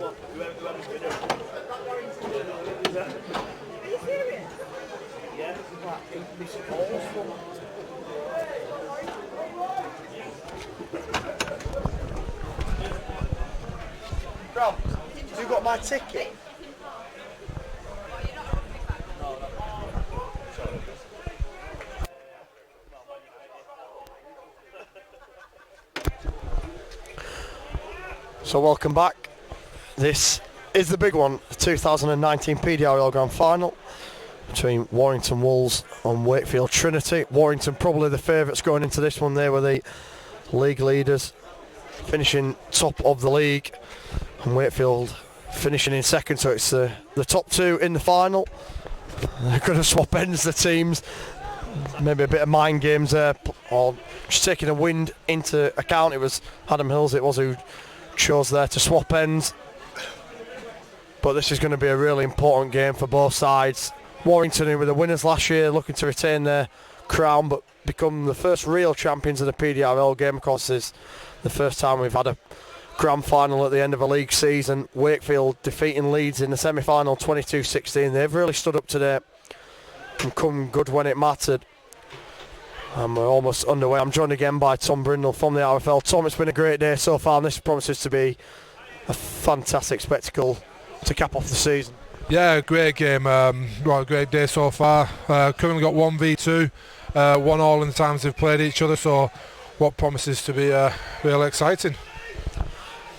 Come on, whoever's winning. Are you serious? Yeah. Rob, have you got my ticket? So welcome back. This is the big one, the 2019 PDRL Grand Final between Warrington Wolves and Wakefield Trinity. Warrington probably the favourites going into this one. They were the league leaders, finishing top of the league, and Wakefield finishing in second, so it's the top two in the final. They're going to swap ends, the teams. Maybe a bit of mind games there, or just taking a wind into account. It was Adam Hills, it was who chose there to swap ends. But this is going to be a really important game for both sides. Warrington, who were the winners last year, looking to retain their crown but become the first real champions of the PDRL game. Of course, it's the first time we've had a grand final at the end of a league season. Wakefield defeating Leeds in the semi-final 22-16. They've really stood up today and come good when it mattered. And we're almost underway. I'm joined again by Tom Brindle from the RFL. Tom, it's been a great day so far, and this promises to be a fantastic spectacle to cap off the season. Yeah, great game. Well, great day so far. Currently got 1v2, 1-1 in the times they've played each other, so what promises to be real exciting.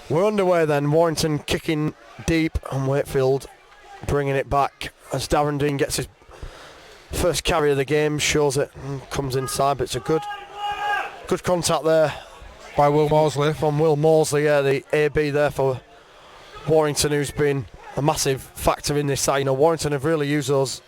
We're underway then. Warrington kicking deep and Wakefield bringing it back as Darren Dean gets his first carry of the game, shows it and comes inside, but it's a good contact there By Will Morsley. from Will Morsley. Yeah, the AB there for Warrington, who's been a massive factor in this side. You know, Warrington have really used those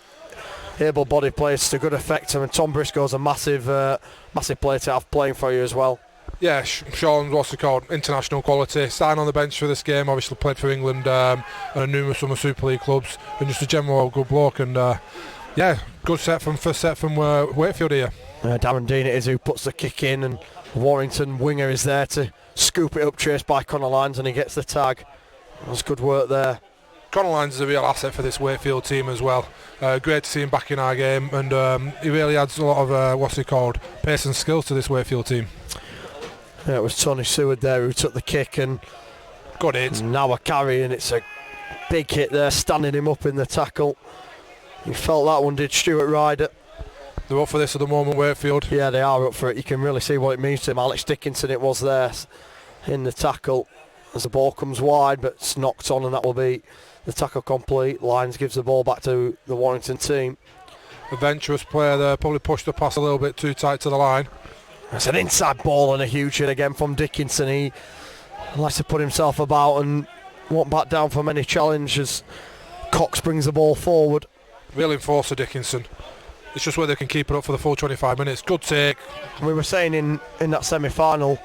able-bodied players to good effect, and Tom Briscoe's a massive player to have playing for you as well. Yeah, Sean, what's it called? International quality. Starting on the bench for this game, obviously played for England and numerous other Super League clubs, and just a general good bloke. And yeah, good first set from Wakefield here. Darren Dean it is who puts the kick in, and Warrington winger is there to scoop it up, chased by Connor Lyons, and he gets the tag. That's good work there. Connor Lyons is a real asset for this Wakefield team as well. Great to see him back in our game, and he really adds a lot of pace and skill to this Wakefield team. Yeah, it was Tony Seward there who took the kick, and Good hit. now a carry, and it's a big hit there, standing him up in the tackle. You felt that one, did Stuart Ryder? They're up for this at the moment, Wakefield. Yeah, they are up for it. You can really see what it means to him. Alex Dickinson, it was there in the tackle as the ball comes wide, but it's knocked on, and that will be the tackle complete. Lyons gives the ball back to the Warrington team. Adventurous player there, probably pushed the pass a little bit too tight to the line. It's an inside ball and a huge hit again from Dickinson. He likes to put himself about and won't back down from any challenge as Cox brings the ball forward. Real enforcer, Dickinson. It's just whether they can keep it up for the full 25 minutes. Good take. We were saying in that semi-final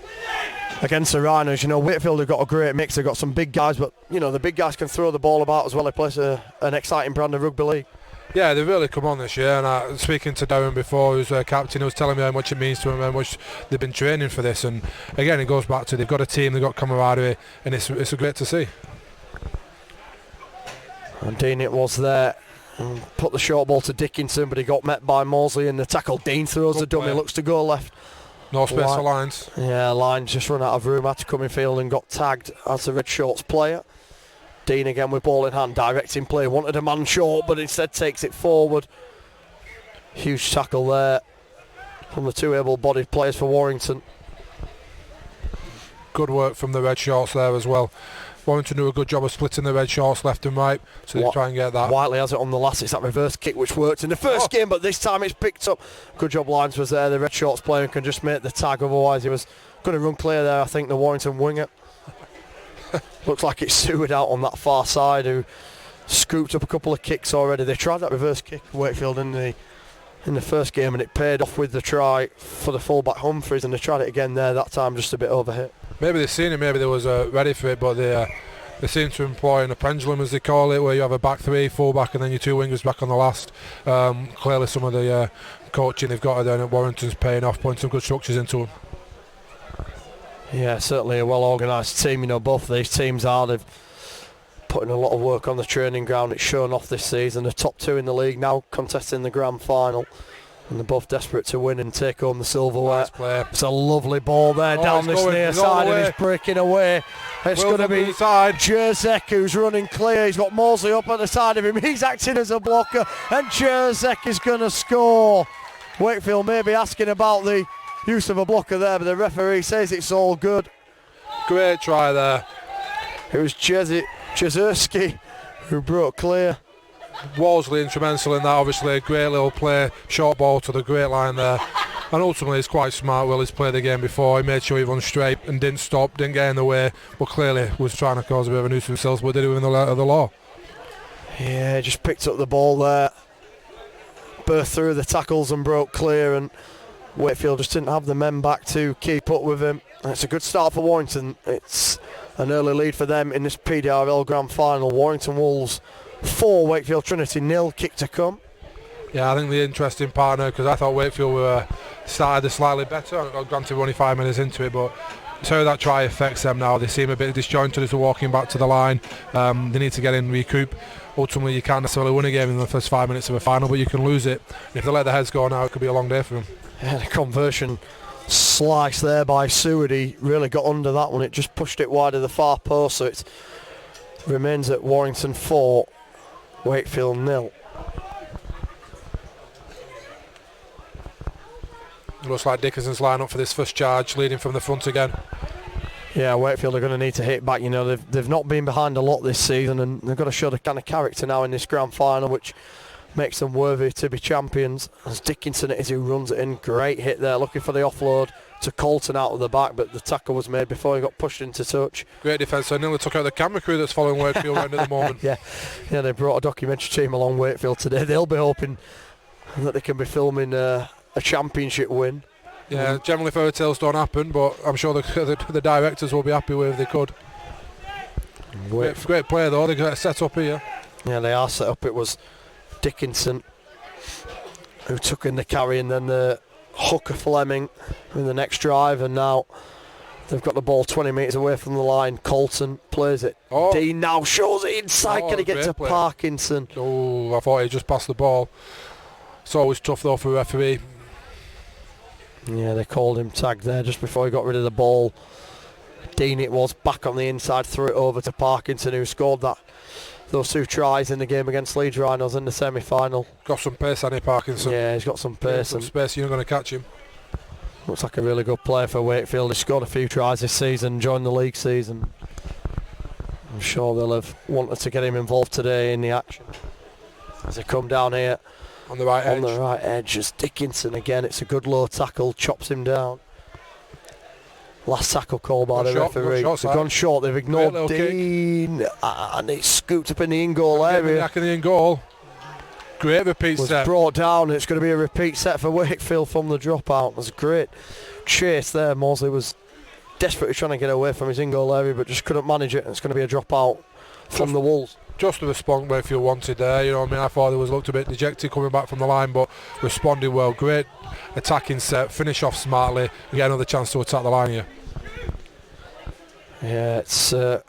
against the Rhinos, you know, Wakefield have got a great mix. They've got some big guys, but, you know, the big guys can throw the ball about as well. They play an exciting brand of rugby league. Yeah, they've really come on this year, and speaking to Darren before, who's captain, he was telling me how much it means to him, how much they've been training for this, and again it goes back to they've got a team, they've got camaraderie, and it's great to see. And Dean it was there, and put the short ball to Dickinson, but he got met by Morsley in the tackle. Dean throws the dummy, looks to go left. No space for Lyons. Yeah, Lyons just run out of room, had to come in field and got tagged as the red shorts player. Dean again with ball in hand, directing play, wanted a man short but instead takes it forward. Huge tackle there from the two able-bodied players for Warrington. Good work from the red shorts there as well. Warrington do a good job of splitting the red shorts left and right, so they try and get that. Whiteley has it on the last, it's that reverse kick which worked in the first game, but this time it's picked up. Good job Lyons was there, the red shorts player can just make the tag, otherwise he was going to run clear there, I think, the Warrington winger. Looks like it's Seward out on that far side who scooped up a couple of kicks already. They tried that reverse kick, Wakefield, in the first game, and it paid off with the try for the fullback Humphreys, and they tried it again there, that time just a bit overhit. Maybe they've seen it, maybe they was ready for it, but they seem to employ a pendulum, as they call it, where you have a back three, fullback, and then your two wingers back on the last. Clearly some of the coaching they've got there at Warrington's paying off, putting some good structures into them. Yeah, certainly a well organised team. You know, both of these teams are. They've putting a lot of work on the training ground. It's shown off this season. The top 2 in the league now contesting the grand final. And they're both desperate to win and take home the silverware. Nice play. It's a lovely ball there down this near side, and he's breaking away. It's going to be Jerzek who's running clear. He's got Mosley up at the side of him. He's acting as a blocker, and Jerzek is going to score. Wakefield may be asking about the use of a blocker there, but the referee says it's all good. Great try there. It was Jezerski who broke clear. Wolseley instrumental in that, obviously. A great little play, short ball to the great line there. And ultimately, he's quite smart. Will he's played the game before. He made sure he run straight and didn't stop, didn't get in the way, but clearly was trying to cause a bit of a nuisance himself, but did it within the letter of the law. Yeah, just picked up the ball there, burst through the tackles and broke clear, and Wakefield just didn't have the men back to keep up with him. And it's a good start for Warrington. It's an early lead for them in this PDRL Grand Final. Warrington Wolves 4, Wakefield Trinity 0, kick to come. Yeah, I think the interesting part now, because I thought Wakefield were started slightly better. Granted, we're only 5 minutes into it, but it's how that try affects them now. They seem a bit disjointed as they're walking back to the line. They need to get in, recoup. Ultimately, you can't necessarily win a game in the first 5 minutes of a final, but you can lose it. If they let the heads go now, it could be a long day for them. Yeah, the conversion slice there by Seward. He really got under that one. It just pushed it wide of the far post, so it remains at Warrington 4, Wakefield 0. Looks like Dickinson's line up for this first charge, leading from the front again. Yeah, Wakefield are going to need to hit back. You know, they've not been behind a lot this season, and they've got to show the kind of character now in this grand final, which makes them worthy to be champions. As Dickinson it is who runs it in. Great hit there, looking for the offload to Colton out of the back, but the tackle was made before he got pushed into touch. Great defence. So nearly took out the camera crew that's following Wakefield around at the moment. Yeah, they brought a documentary team along Wakefield today. They'll be hoping that they can be filming a championship win. Yeah, generally fairy tales don't happen, but I'm sure the directors will be happy with if they could. Great play though, they got set up here. Yeah, they are set up. It was Dickinson who took in the carry, and then the hooker Fleming in the next drive, and now they've got the ball 20 metres away from the line. Colton plays it. Dean now shows it inside. Can he get to Parkinson? Oh, I thought he just passed the ball. It's always tough though for a referee. Yeah, they called him tagged there just before he got rid of the ball. Dean it was, back on the inside, threw it over to Parkinson, who scored those 2 tries in the game against Leeds Rhinos in the semi-final. Got some pace, hasn't he, Parkinson? Yeah, he's got some pace. Some space, you're not going to catch him. Looks like a really good player for Wakefield. He scored a few tries this season, joined the league season. I'm sure they'll have wanted to get him involved today in the action. As they come down here on the right edge, as Dickinson again, it's a good low tackle, chops him down. Last tackle called by the referee. They've gone short, they've ignored Dean, and it's scooped up in the in-goal area. Back in the in-goal. Great repeat set. Brought down, it's going to be a repeat set for Wakefield from the dropout. It was a great chase there. Mosley was desperately trying to get away from his in-goal area, but just couldn't manage it, and it's going to be a dropout from the Wolves. Just the response Wakefield wanted there, you know what I mean. I thought they looked a bit dejected coming back from the line, but responded well. Great attacking set, finish off smartly, and get another chance to attack the line here. Yeah, it's a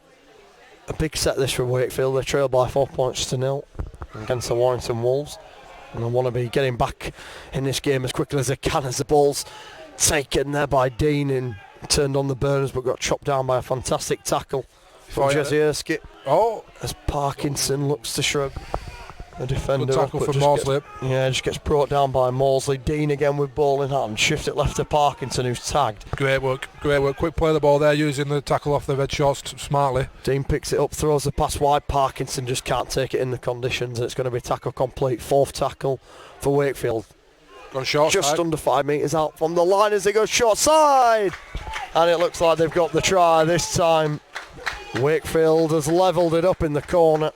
big set this for Wakefield. They trail by 4 points to 0 against the Warrington Wolves, and they want to be getting back in this game as quickly as they can, as the ball's taken there by Dean and turned on the burners, but got chopped down by a fantastic tackle from Jesse Erskine. As Parkinson looks to shrug the defender. Good tackle from Mosley. Just gets brought down by Mosley. Dean again with ball in hand, shift it left to Parkinson, who's tagged. Great work. Quick play the ball there, using the tackle off the red shorts smartly. Dean picks it up, throws the pass wide. Parkinson just can't take it in the conditions, and it's going to be tackle complete. 4th tackle for Wakefield. Gone short just side. Under 5 metres out from the line as they go short side, and it looks like they've got the try this time. Wakefield has levelled it up in the corner.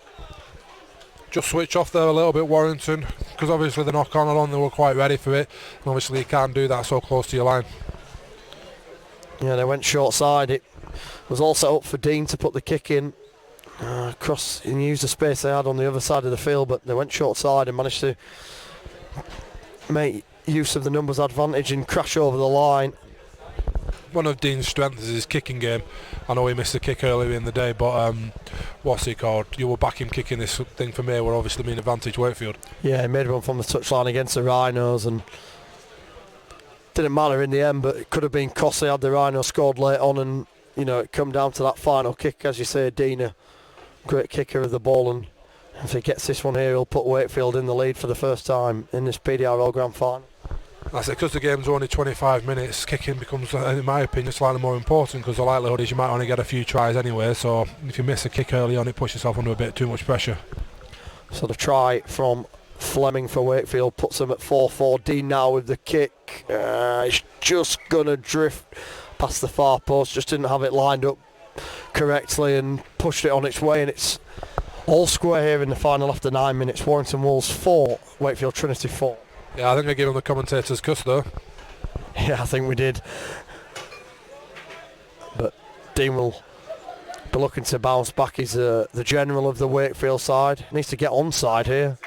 Just switch off there a little bit, Warrington, because obviously the knock on, they were quite ready for it, and obviously you can't do that so close to your line. Yeah, they went short side. It was all set up for Dean to put the kick in across and use the space they had on the other side of the field, but they went short side and managed to make use of the numbers advantage and crash over the line. one of Dean's strengths is his kicking game. I know he missed a kick earlier in the day, but what's he called? You will back him kicking this thing for me, will obviously mean advantage Wakefield. Yeah, he made one from the touchline against the Rhinos, and didn't matter in the end, but it could have been costly had the Rhinos scored late on, and it come down to that final kick. As you say, Dean, a great kicker of the ball, and if he gets this one here, he'll put Wakefield in the lead for the first time in this PDRL Grand Final. That's it, because the game's only 25 minutes, kicking becomes, in my opinion, slightly more important, because the likelihood is you might only get a few tries anyway, so if you miss a kick early on, it puts yourself under a bit too much pressure. So the try from Fleming for Wakefield puts them at 4-4. Dean now with the kick. He's just going to drift past the far post, just didn't have it lined up correctly and pushed it on its way, and it's all square here in the final after 9 minutes. Warrington Wolves 4, Wakefield Trinity 4. Yeah, I think I gave him the commentator's cuss though. Yeah, I think we did. But Dean will be looking to bounce back. He's the general of the Wakefield side. Needs to get onside here.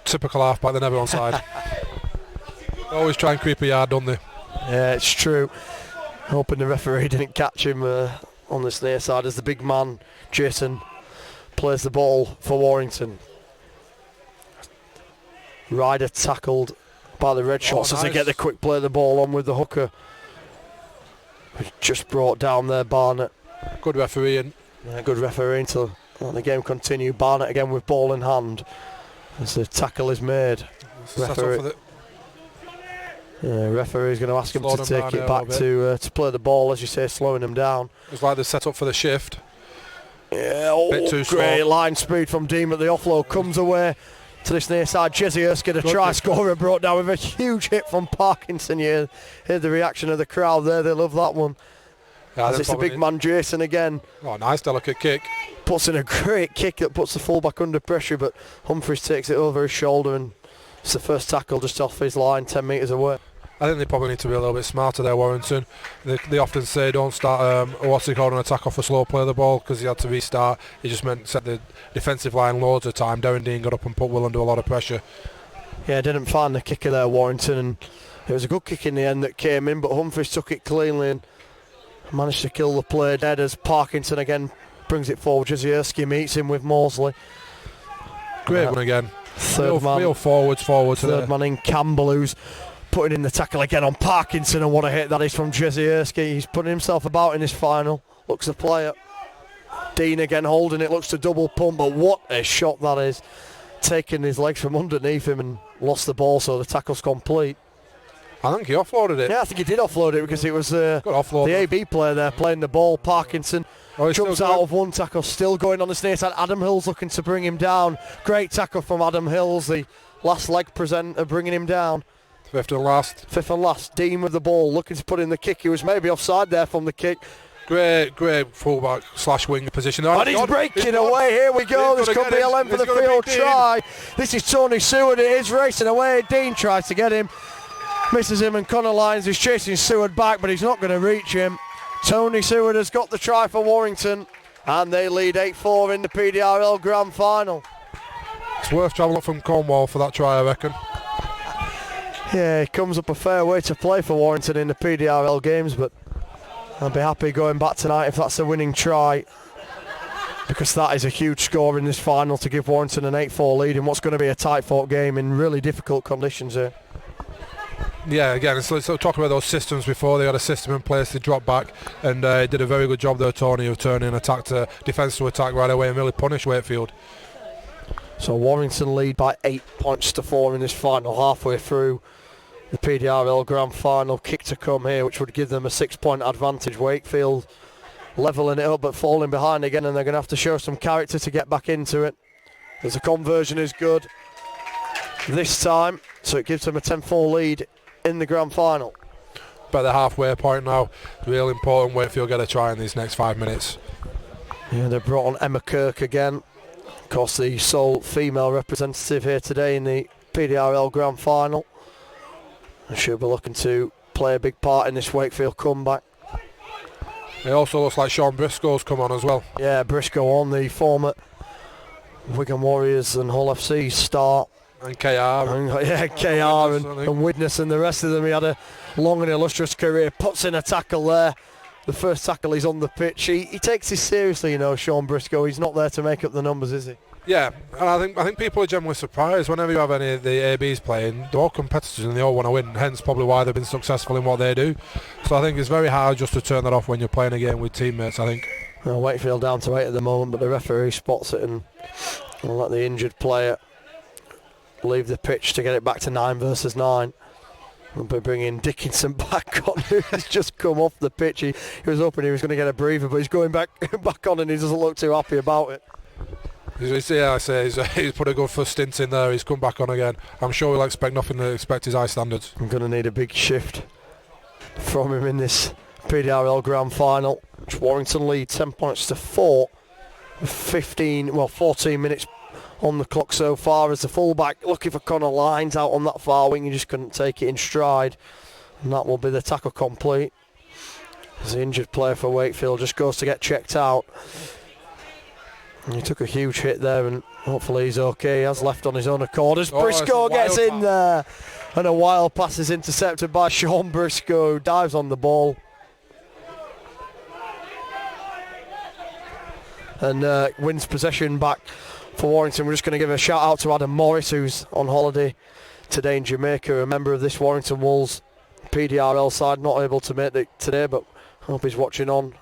Typical half-back, they're never onside. Always try and creep a yard, don't they? Yeah, it's true. Hoping the referee didn't catch him on this near side as the big man, Jason, plays the ball for Warrington. Ryder tackled by the Red Shots as they get the quick play of the ball on with the hooker. Just brought down there, Barnett. Good refereeing. Yeah, good refereeing until the game continued. Barnett again with ball in hand as the tackle is made. Referee's going to ask him to take it back to play the ball, as you say, slowing him down. It's like they're set up for the shift. Yeah, Bit too great slow. line speed from Dean, but the offload comes away to this near side. Jesse Erskine, a try scorer, brought down with a huge hit from Parkinson. You hear the reaction of the crowd there, they love that one. Yeah, as it's the big man Jason again. Oh, nice delicate kick. Puts in a great kick that puts the fullback under pressure, but Humphries takes it over his shoulder, and it's the first tackle just off his line, 10 metres away. I think they probably need to be a little bit smarter there, Warrington. They often say don't start an attack off a slow play of the ball, because he had to restart. He just meant set the defensive line loads of time. Darren Dean got up and put Will under a lot of pressure. Yeah, didn't find the kicker there, Warrington, and it was a good kick in the end that came in, but Humphries took it cleanly and managed to kill the play dead as Parkinson again brings it forward. Jazierski meets him with Mosley. Great one again. Third man. Real forwards. Third man in Campbell, who's putting in the tackle again on Parkinson, and what a hit that is from Jazierski. He's putting himself about in his final. Looks the player. Dean again holding it, looks to double pump, but what a shot that is. Taking his legs from underneath him and lost the ball, so the tackle's complete. I think he offloaded it. Yeah, I think he did offload it because it was the AB player there playing the ball. Parkinson jumps out of one tackle, still going on the near side. Adam Hill's looking to bring him down. Great tackle from Adam Hills, the last leg presenter, bringing him down. Fifth and last. Dean with the ball, looking to put in the kick. He was maybe offside there from the kick. Great fullback / wing position. And he's breaking away. Here we go. This could be a length of the field try. This is Tony Seward. It is racing away. Dean tries to get him. Misses him, and Connor Lyons is chasing Seward back, but he's not going to reach him. Tony Seward has got the try for Warrington, and they lead 8-4 in the PDRL Grand Final. It's worth travelling up from Cornwall for that try, I reckon. Yeah, it comes up a fair way to play for Warrington in the PDRL games, but I'll be happy going back tonight if that's a winning try, because that is a huge score in this final to give Warrington an 8-4 lead in what's going to be a tight-fought game in really difficult conditions here. Yeah, again, so talking about those systems before, they had a system in place, they dropped back and did a very good job there, Tony, of turning attack to defence to attack right away and really punish Wakefield. So Warrington lead by 8 points to 4 in this final, halfway through the PDRL Grand Final. Kick to come here, which would give them a 6-point advantage. Wakefield levelling it up but falling behind again, and they're going to have to show some character to get back into it, as the conversion is good this time, so it gives them a 10-4 lead in the Grand Final. But the halfway point now, real important. Wakefield get a try in these next 5 minutes. Yeah, they've brought on Emma Kirk again, of course the sole female representative here today in the PDRL Grand Final, and she'll be looking to play a big part in this Wakefield comeback. It also looks like Sean Briscoe's come on as well. Yeah, Briscoe on, the former Wigan Warriors and Hull FC star. And KR. Yeah, KR and Widnes and the rest of them. He had a long and illustrious career. Puts in a tackle there. The first tackle he's on the pitch. He takes it seriously, you know, Sean Briscoe. He's not there to make up the numbers, is he? Yeah, and I think people are generally surprised whenever you have any of the ABs playing. They're all competitors and they all want to win, hence probably why they've been successful in what they do. So I think it's very hard just to turn that off when you're playing a game with teammates, I think. Well, Wakefield down to 8 at the moment, but the referee spots it and will let the injured player leave the pitch to get it back to 9 versus 9. We'll be bringing Dickinson back on, who's just come off the pitch. He was hoping he was going to get a breather, but he's going back on and he doesn't look too happy about it. He's put a good first stint in there. He's come back on again. I'm sure he'll expect nothing to expect his high standards. I'm going to need a big shift from him in this PDRL Grand Final. Warrington lead 10 points to 4. 14 minutes on the clock so far as the fullback looking for Connor Lyons out on that far wing. He just couldn't take it in stride. And that will be the tackle complete. As the injured player for Wakefield just goes to get checked out. He took a huge hit there and hopefully he's okay. He has left on his own accord as Briscoe gets in there. And a wild pass is intercepted by Sean Briscoe, who dives on the ball. And wins possession back for Warrington. We're just going to give a shout out to Adam Morris, who's on holiday today in Jamaica, a member of this Warrington Wolves PDRL side, not able to make it today, but I hope he's watching on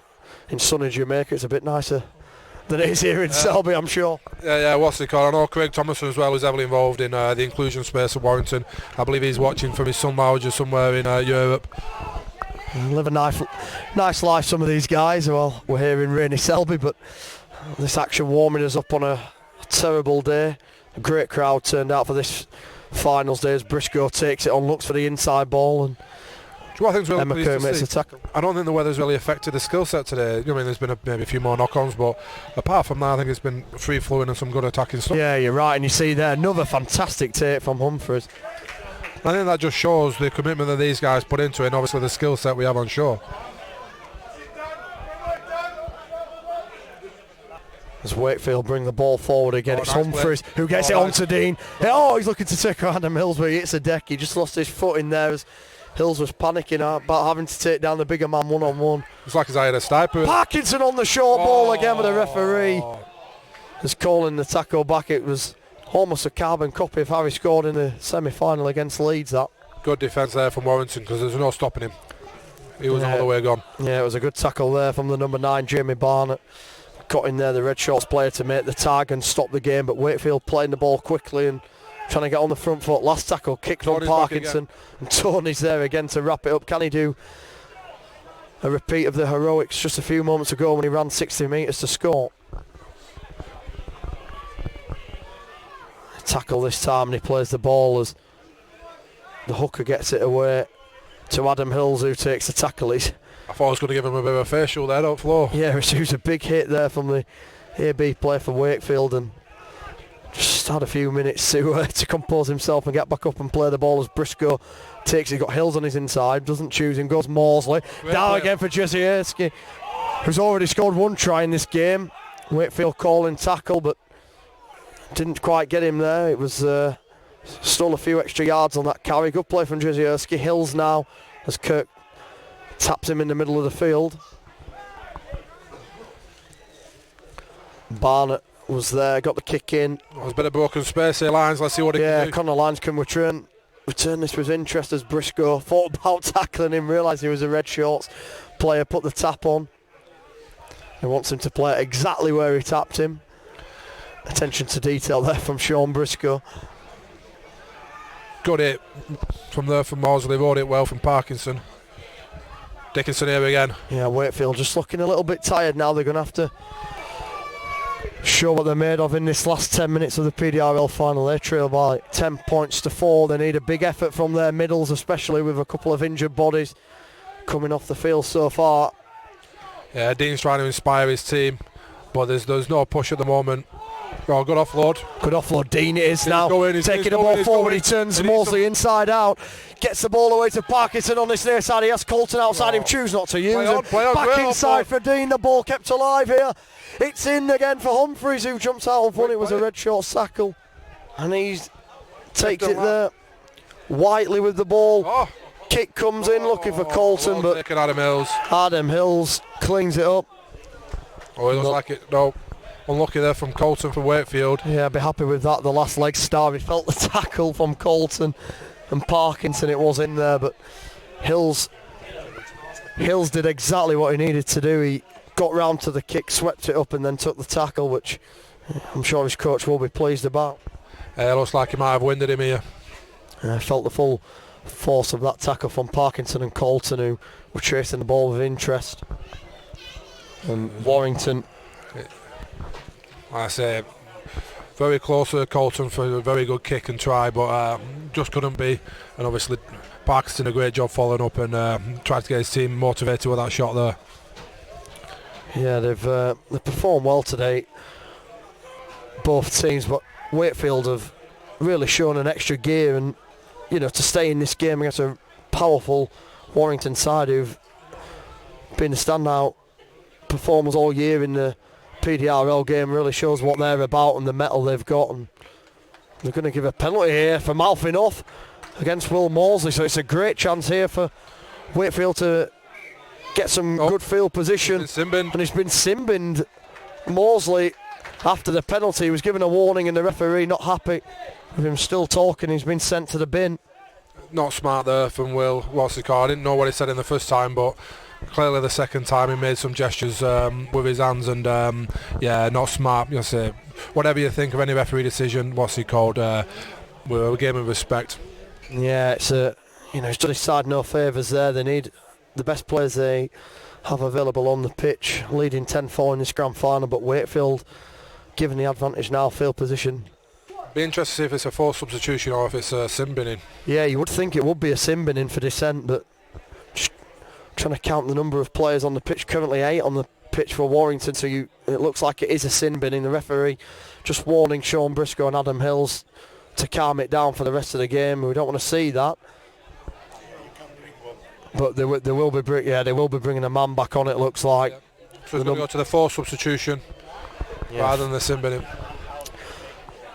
in sunny Jamaica. It's a bit nicer than it is here in Selby, I'm sure. Yeah, what's it called? I know Craig Thomason as well is heavily involved in the inclusion space of Warrington. I believe he's watching from his son Mauger somewhere in Europe. Live a nice life, some of these guys. Well, we're here in rainy Selby, but this action warming us up on a terrible day. A great crowd turned out for this finals day as Briscoe takes it on, looks for the inside ball, and Emma Kerr makes a tackle. I don't think the weather's really affected the skill set today. I mean, there's been maybe a few more knock-ons, but apart from that, I think it's been free-flowing and some good attacking stuff. Yeah, you're right, and you see there another fantastic take from Humphreys. I think that just shows the commitment that these guys put into it, and obviously the skill set we have on shore. As Wakefield bring the ball forward again, it's nice Humphreys who gets it onto Dean. He's looking to take Adam Hills, but he hits a deck. He just lost his foot in there as Hills was panicking about having to take down the bigger man one-on-one. It's like his eye had a sniper. Parkinson on the short ball again with the referee. As calling the tackle back, it was almost a carbon copy of how he scored in the semi-final against Leeds. That good defence there from Warrington because there's no stopping him. He was all the way gone. Yeah, it was a good tackle there from the number 9, Jamie Barnett. Got in there, the Red Shorts player, to make the tag and stop the game, but Wakefield playing the ball quickly and trying to get on the front foot. Last tackle kicked on Parkinson, and Tony's there again to wrap it up. Can he do a repeat of the heroics just a few moments ago when he ran 60 metres to score? Tackle this time, and he plays the ball as the hooker gets it away to Adam Hills, who takes the tackle. I thought I was going to give him a bit of a facial there, don't floor. Yeah, it was a big hit there from the AB player for Wakefield, and just had a few minutes to compose himself and get back up and play the ball as Briscoe takes it. Got Hills on his inside, doesn't choose him, goes Morsley. Down again for Jezierski, who's already scored one try in this game. Wakefield calling tackle, but didn't quite get him there. It was stole a few extra yards on that carry. Good play from Jezierski. Hills now as Kirk taps him in the middle of the field. Barnett was there, got the kick in. There's a bit of broken space here, Lyons. Let's see what he can do. Yeah, Connor Lyons can return this with interest as Briscoe thought about tackling him, realised he was a Red Shorts player, put the tap on. He wants him to play it exactly where he tapped him. Attention to detail there from Sean Briscoe. Good hit from Morsley, wrote it well from Parkinson. Dickinson here again. Yeah, Wakefield just looking a little bit tired now. They're going to have to show what they're made of in this last 10 minutes of the PDRL final. They trail by 10 points to 4. They need a big effort from their middles, especially with a couple of injured bodies coming off the field so far. Yeah, Dean's trying to inspire his team, but there's no push at the moment. Oh, good offload. Good offload, Dean it is now. Taking the ball forward, he turns Morsley inside out. Gets the ball away to Parkinson on this near side. He has Colton outside him, choose not to use him. Back inside for Dean, the ball kept alive here. It's in again for Humphreys, who jumps out on front. It was a Red Short tackle. And he's takes it there. Whiteley with the ball. Oh, Kick comes in, looking for Colton, well but taken, Adam Hills. Adam Hills cleans it up. Oh, it looks like it. No, unlucky there from Colton for Wakefield. Yeah, I'd be happy with that. The last leg star, he felt the tackle from Colton and Parkinson. It was in there, but Hills did exactly what he needed to do. He got round to the kick, swept it up, and then took the tackle, which I'm sure his coach will be pleased about. Looks like he might have winded him here. I felt the full force of that tackle from Parkinson and Colton, who were chasing the ball with interest. And Warrington, Like I say, very close to Colton for a very good kick and try, but just couldn't be. And obviously Parkinson a great job following up and tried to get his team motivated with that shot there. yeah, they've performed well today, both teams, but Wakefield have really shown an extra gear, and to stay in this game against a powerful Warrington side who've been the standout performers all year in the PDRL game really shows what they're about and the mettle they've got. And they're going to give a penalty here for mouthing off against Will Mosley, so it's a great chance here for Wakefield to get some good field position. And it's been sin-binned. Mosley, after the penalty, was given a warning, and the referee not happy with him still talking. He's been sent to the bin. Not smart there from Will. What's the call? I didn't know what he said in the first time, but clearly the second time he made some gestures with his hands, and not smart. Say, whatever you think of any referee decision, what's he called? We're a game of respect. Yeah, it's it's done his side no favours there. They need the best players they have available on the pitch, leading 10-4 in this grand final, but Wakefield given the advantage now, field position. Be interested to see if it's a forced substitution or if it's a sin binning. Yeah, you would think it would be a sin binning for dissent, but just trying to count the number of players on the pitch. Currently 8 on the pitch for Warrington, so it looks like it is a sin binning. The referee just warning Sean Briscoe and Adam Hills to calm it down for the rest of the game. We don't want to see that. But they will be bringing a man back on, it looks like. Yep. So it's going to go to the forced substitution rather than the sin binning.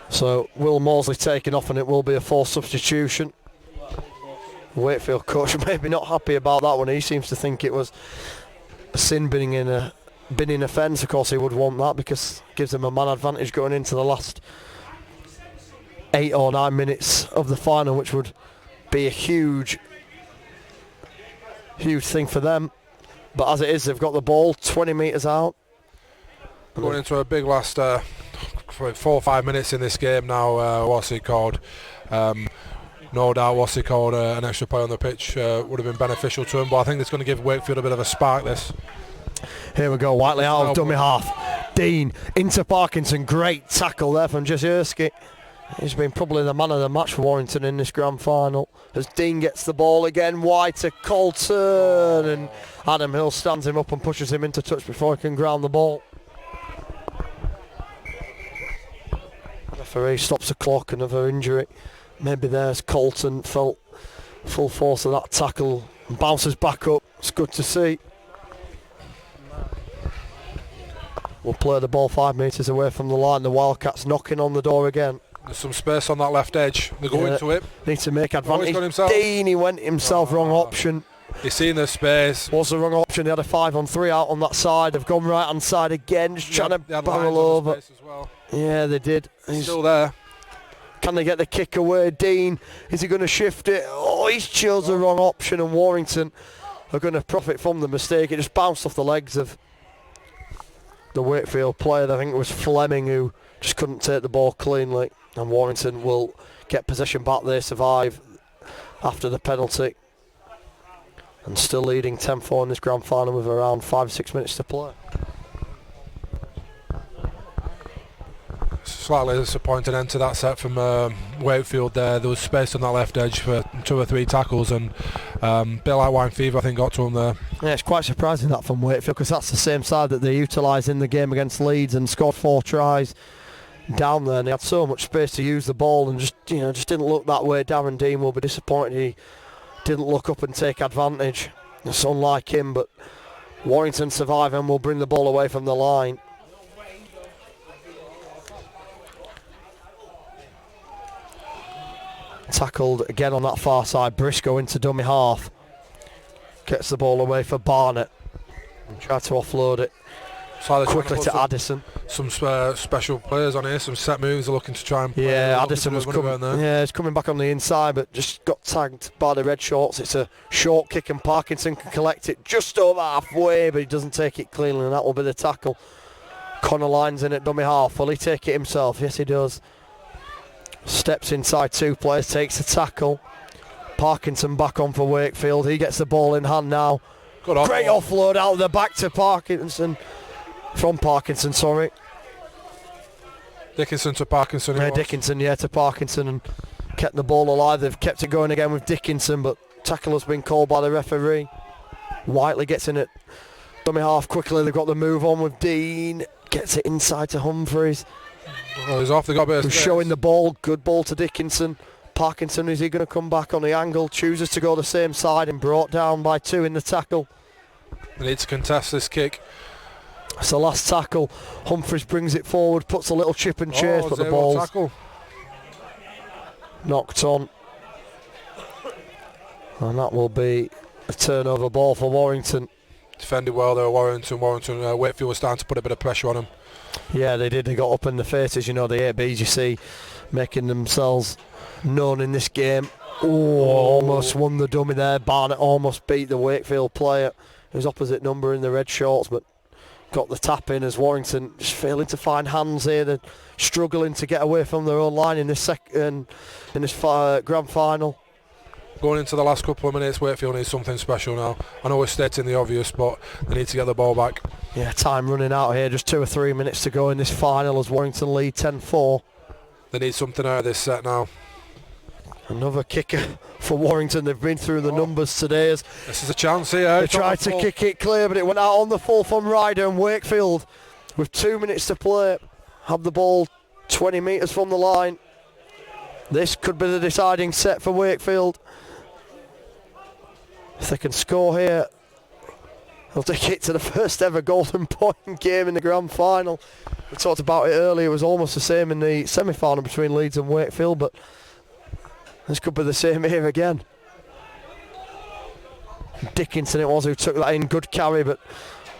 So Will Mosley taken off, and it will be a forced substitution. Wakefield coach maybe not happy about that one. He seems to think it was a sin binning in a binning offence. Of course he would want that because it gives them a man advantage going into the last 8 or 9 minutes of the final, which would be a huge thing for them. But as it is, they've got the ball 20 metres out. Going into a big last 4 or 5 minutes in this game now. No doubt, an extra play on the pitch would have been beneficial to him, but I think it's going to give Wakefield a bit of a spark, this. Here we go, Whiteley out of dummy half. Dean into Parkinson, great tackle there from Jasierski. He's been probably the man of the match for Warrington in this grand final. As Dean gets the ball again, wide to Colton, and Adam Hill stands him up and pushes him into touch before he can ground the ball. Referee stops the clock, another injury. Maybe there's Colton, felt full force of that tackle and bounces back up. It's good to see. We'll play the ball 5 metres away from the line. The Wildcats knocking on the door again. There's some space on that left edge. They go into it. Need to make advantage. Himself. Dean, he went himself, wrong option. He's seen the space. Was the wrong option. They had a 5-on-3 out on that side. They've gone right hand side again, just trying to barrel over. As well. Yeah, they did. He's still there. Can they get the kick away? Dean, is he going to shift it? Oh, he's chose the wrong option, and Warrington are going to profit from the mistake. It just bounced off the legs of the Wakefield player. I think it was Fleming who just couldn't take the ball cleanly, and Warrington will get possession back. They survive after the penalty and still leading 10-4 in this grand final with around 5-6 minutes to play. Slightly disappointing end to that set from Wakefield there. There was space on that left edge for 2 or 3 tackles, and a bit like wine fever I think got to him there. Yeah, it's quite surprising that from Wakefield, because that's the same side that they utilised in the game against Leeds and scored 4 tries down there, and they had so much space to use the ball and just didn't look that way. Darren Dean will be disappointed he didn't look up and take advantage. It's unlike him, but Warrington survive and will bring the ball away from the line. Tackled again on that far side. Briscoe into dummy half. Gets the ball away for Barnett. And try to offload it So quickly to Addison. Some special players on here, some set moves. They're looking to try and play. Yeah, Addison was coming. Yeah, he's coming back on the inside, but just got tagged by the red shorts. It's a short kick, and Parkinson can collect it just over halfway, but he doesn't take it cleanly, and that will be the tackle. Connor lines in at dummy half. Will he take it himself? Yes, he does. Steps inside two players, takes the tackle. Parkinson back on for Wakefield. He gets the ball in hand now. Great offload out of the back to Parkinson. From Parkinson, sorry. Dickinson to Parkinson. Yeah, Dickinson, to Parkinson, and kept the ball alive. They've kept it going again with Dickinson, but tackle has been called by the referee. Whiteley gets in at dummy half quickly. They've got the move on with Dean. Gets it inside to Humphreys. Oh, he's off. They got a bit of Who's showing the ball. Good ball to Dickinson. Parkinson, is he going to come back on the angle? Chooses to go the same side and brought down by 2 in the tackle. They need to contest this kick. It's the last tackle. Humphreys brings it forward, puts a little chip and chase, but the ball's tackle. knocked on. And that will be a turnover ball for Warrington. Defended well there, Warrington. Wakefield was starting to put a bit of pressure on him. Yeah, they did. They got up in the faces, the 8Bs, you see, making themselves known in this game. Almost won the dummy there. Barnett almost beat the Wakefield player, who's opposite number in the red shorts, but got the tap in as Warrington just failing to find hands here. They're struggling to get away from their own line in this grand final. Going into the last couple of minutes, Wakefield needs something special now. I know we're stating the obvious, but they need to get the ball back. Yeah, time running out here. Just 2 or 3 minutes to go in this final as Warrington lead 10-4. They need something out of this set now. Another kicker for Warrington. They've been through the numbers today. As this is a chance here. They tried to kick it clear, but it went out on the full from Ryder, and Wakefield, with 2 minutes to play, have the ball 20 metres from the line. This could be the deciding set for Wakefield. If they can score here, they'll take it to the first ever golden point game in the grand final. We talked about it earlier. It was almost the same in the semi-final between Leeds and Wakefield, but this could be the same here again. Dickinson it was who took that in. Good carry, but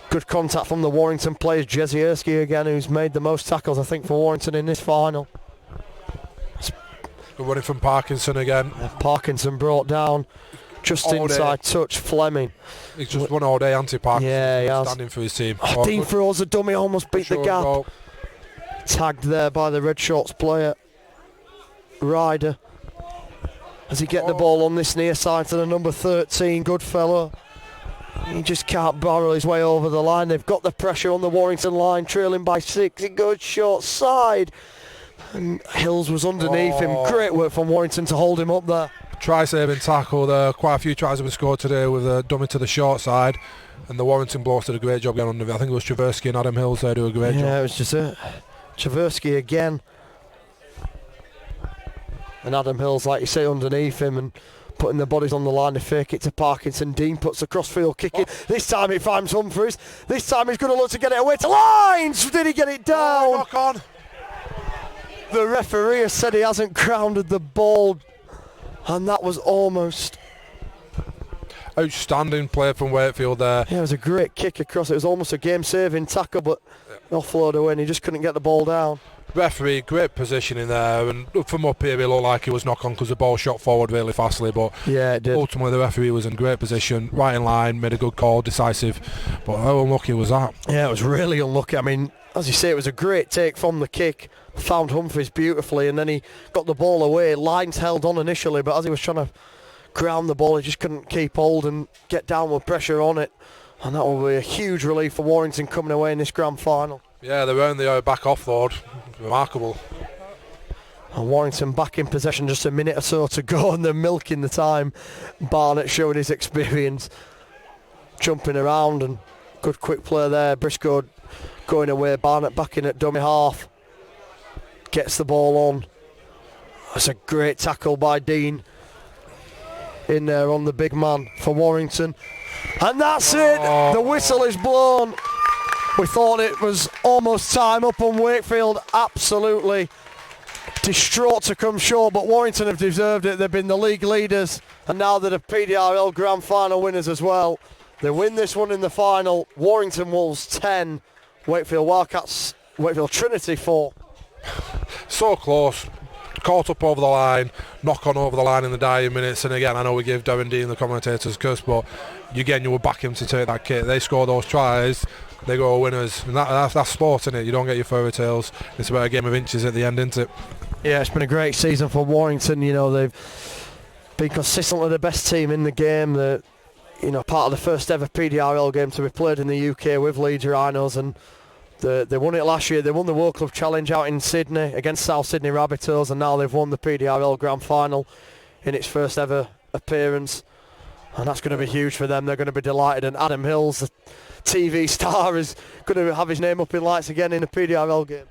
good contact from the Warrington players. Jezierski again, who's made the most tackles, I think, for Warrington in this final. Good running from Parkinson again. Parkinson brought down just all inside day. Touch Fleming. He's just won all day, anti-Parkinson. Yeah, he has. Standing for his team. Dean throws a dummy, almost beat the gap. Goal. Tagged there by the red shorts player. Ryder. As he get the ball on this near side to the number 13, Goodfellow. He just can't barrel his way over the line. They've got the pressure on the Warrington line, trailing by 6. It goes short side. And Hills was underneath him. Great work from Warrington to hold him up there. Try-saving tackle there. Quite a few tries have been scored today with a dummy to the short side. And the Warrington blokes did a great job getting under it. I think it was Traversky and Adam Hills there do a great job. Yeah, it was just Traversky again. And Adam Hills, like you say, underneath him and putting the bodies on the line to fake it to Parkinson. Dean puts the crossfield kick in. This time it finds Humphreys. This time he's going to look to get it away to lines. Did he get it down? Knock on. The referee has said he hasn't grounded the ball, and that was almost. Outstanding play from Wakefield there. Yeah, it was a great kick across. It was almost a game-saving tackle, but offload away, and he just couldn't get the ball down. Referee, great positioning there, and from up here it looked like he was knock on because the ball shot forward really fastly, but yeah, it did. Ultimately the referee was in great position, right in line, made a good call, decisive, but how unlucky was that? Yeah, it was really unlucky. I mean, as you say, it was a great take from the kick, found Humphreys beautifully, and then he got the ball away. Lines held on initially, but as he was trying to ground the ball, he just couldn't keep hold and get downward pressure on it, and that will be a huge relief for Warrington coming away in this grand final. Yeah, they were on the back offload. Remarkable. And Warrington back in possession, just a minute or so to go, and they're milking the time. Barnett showing his experience, jumping around, and good quick play there. Briscoe going away, Barnett back in at dummy half. Gets the ball on. That's a great tackle by Dean. In there on the big man for Warrington. And that's it! The whistle is blown. We thought it was almost time up on Wakefield. Absolutely distraught to come short, but Warrington have deserved it. They've been the league leaders, and now they're the PDRL Grand Final winners as well. They win this one in the final. Warrington Wolves 10, Wakefield Trinity 4. So close. Caught up over the line, knock on over the line in the dying minutes, and again I know we give Darren Dean the commentators cuss, but you will back him to take that kit. They score those tries, they go winners, and that's sport, isn't it? You don't get your fairy tales. It's about a game of inches at the end, isn't it? Yeah, it's been a great season for Warrington. You know, they've been consistently the best team in the game. They're, you know, part of the first ever PDRL game to be played in the UK with Leeds Rhinos, and they won it last year. They won the World Club Challenge out in Sydney against South Sydney Rabbitohs, and now they've won the PDRL Grand Final in its first ever appearance, and that's going to be huge for them. They're going to be delighted, and Adam Hills, the TV star, is going to have his name up in lights again in the PDRL game.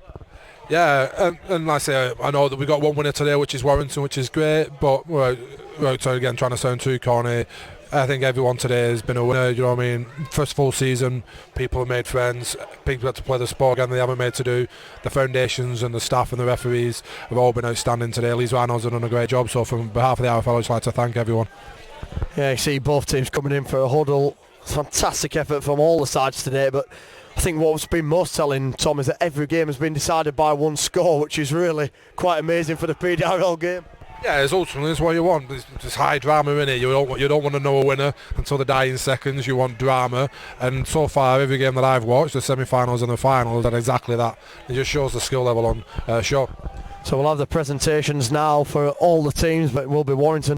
Yeah, and like I say, I know that we got one winner today, which is Warrington, which is great, but we're again trying to sound too corny. I think everyone today has been a winner, you know what I mean? First full season, people have made friends, people have to play the sport again they haven't made to do. The foundations and the staff and the referees have all been outstanding today. Leeds Rhinos have done a great job, so from behalf of the RFL I'd just like to thank everyone. Yeah, you see both teams coming in for a huddle. Fantastic effort from all the sides today, but I think what's been most telling, Tom, is that every game has been decided by one score, which is really quite amazing for the PDRL game. Yeah, it's ultimately it's what you want. There's high drama in it. You don't want to know a winner until the dying seconds. You want drama, and so far every game that I've watched, the semi-finals and the finals, are exactly that. It just shows the skill level on show. So we'll have the presentations now for all the teams, but it will be Warrington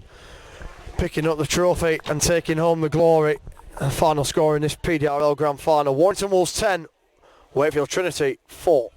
picking up the trophy and taking home the glory. Final score in this PDRL Grand Final: Warrington Wolves 10, Wakefield Trinity 4.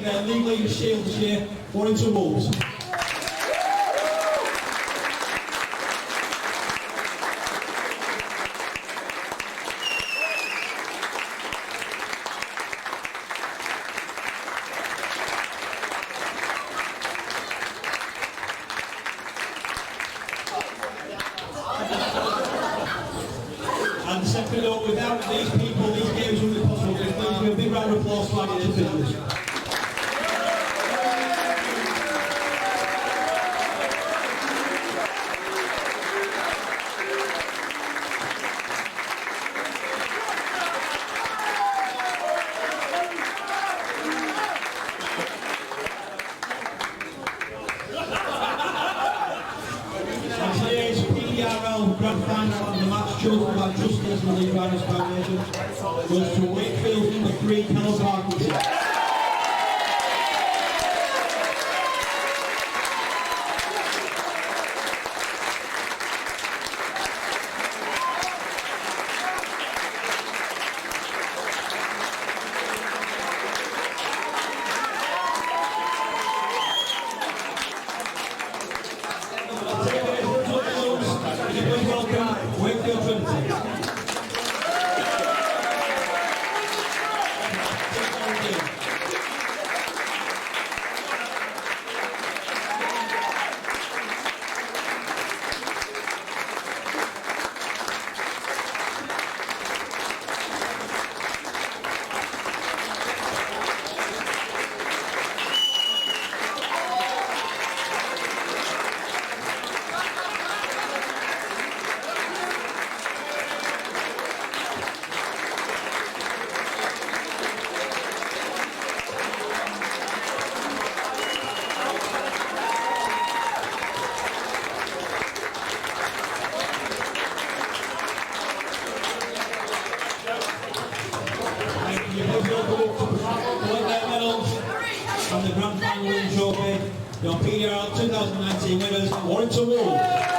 their League League Shield this year, Warrington Wolves. And second up, without these people, these games wouldn't be possible. Please give a big round of applause for our individuals. And today's PDRL Grand Final and the match chosen by Justice and the League Riders Foundation goes to Wakefield number 3, Kellogg Parkinson. Please welcome Wakefield Trinity. Collect their medals and the Grand Final winning trophy. Your PDRL 2019 winners, Warrington Wolves.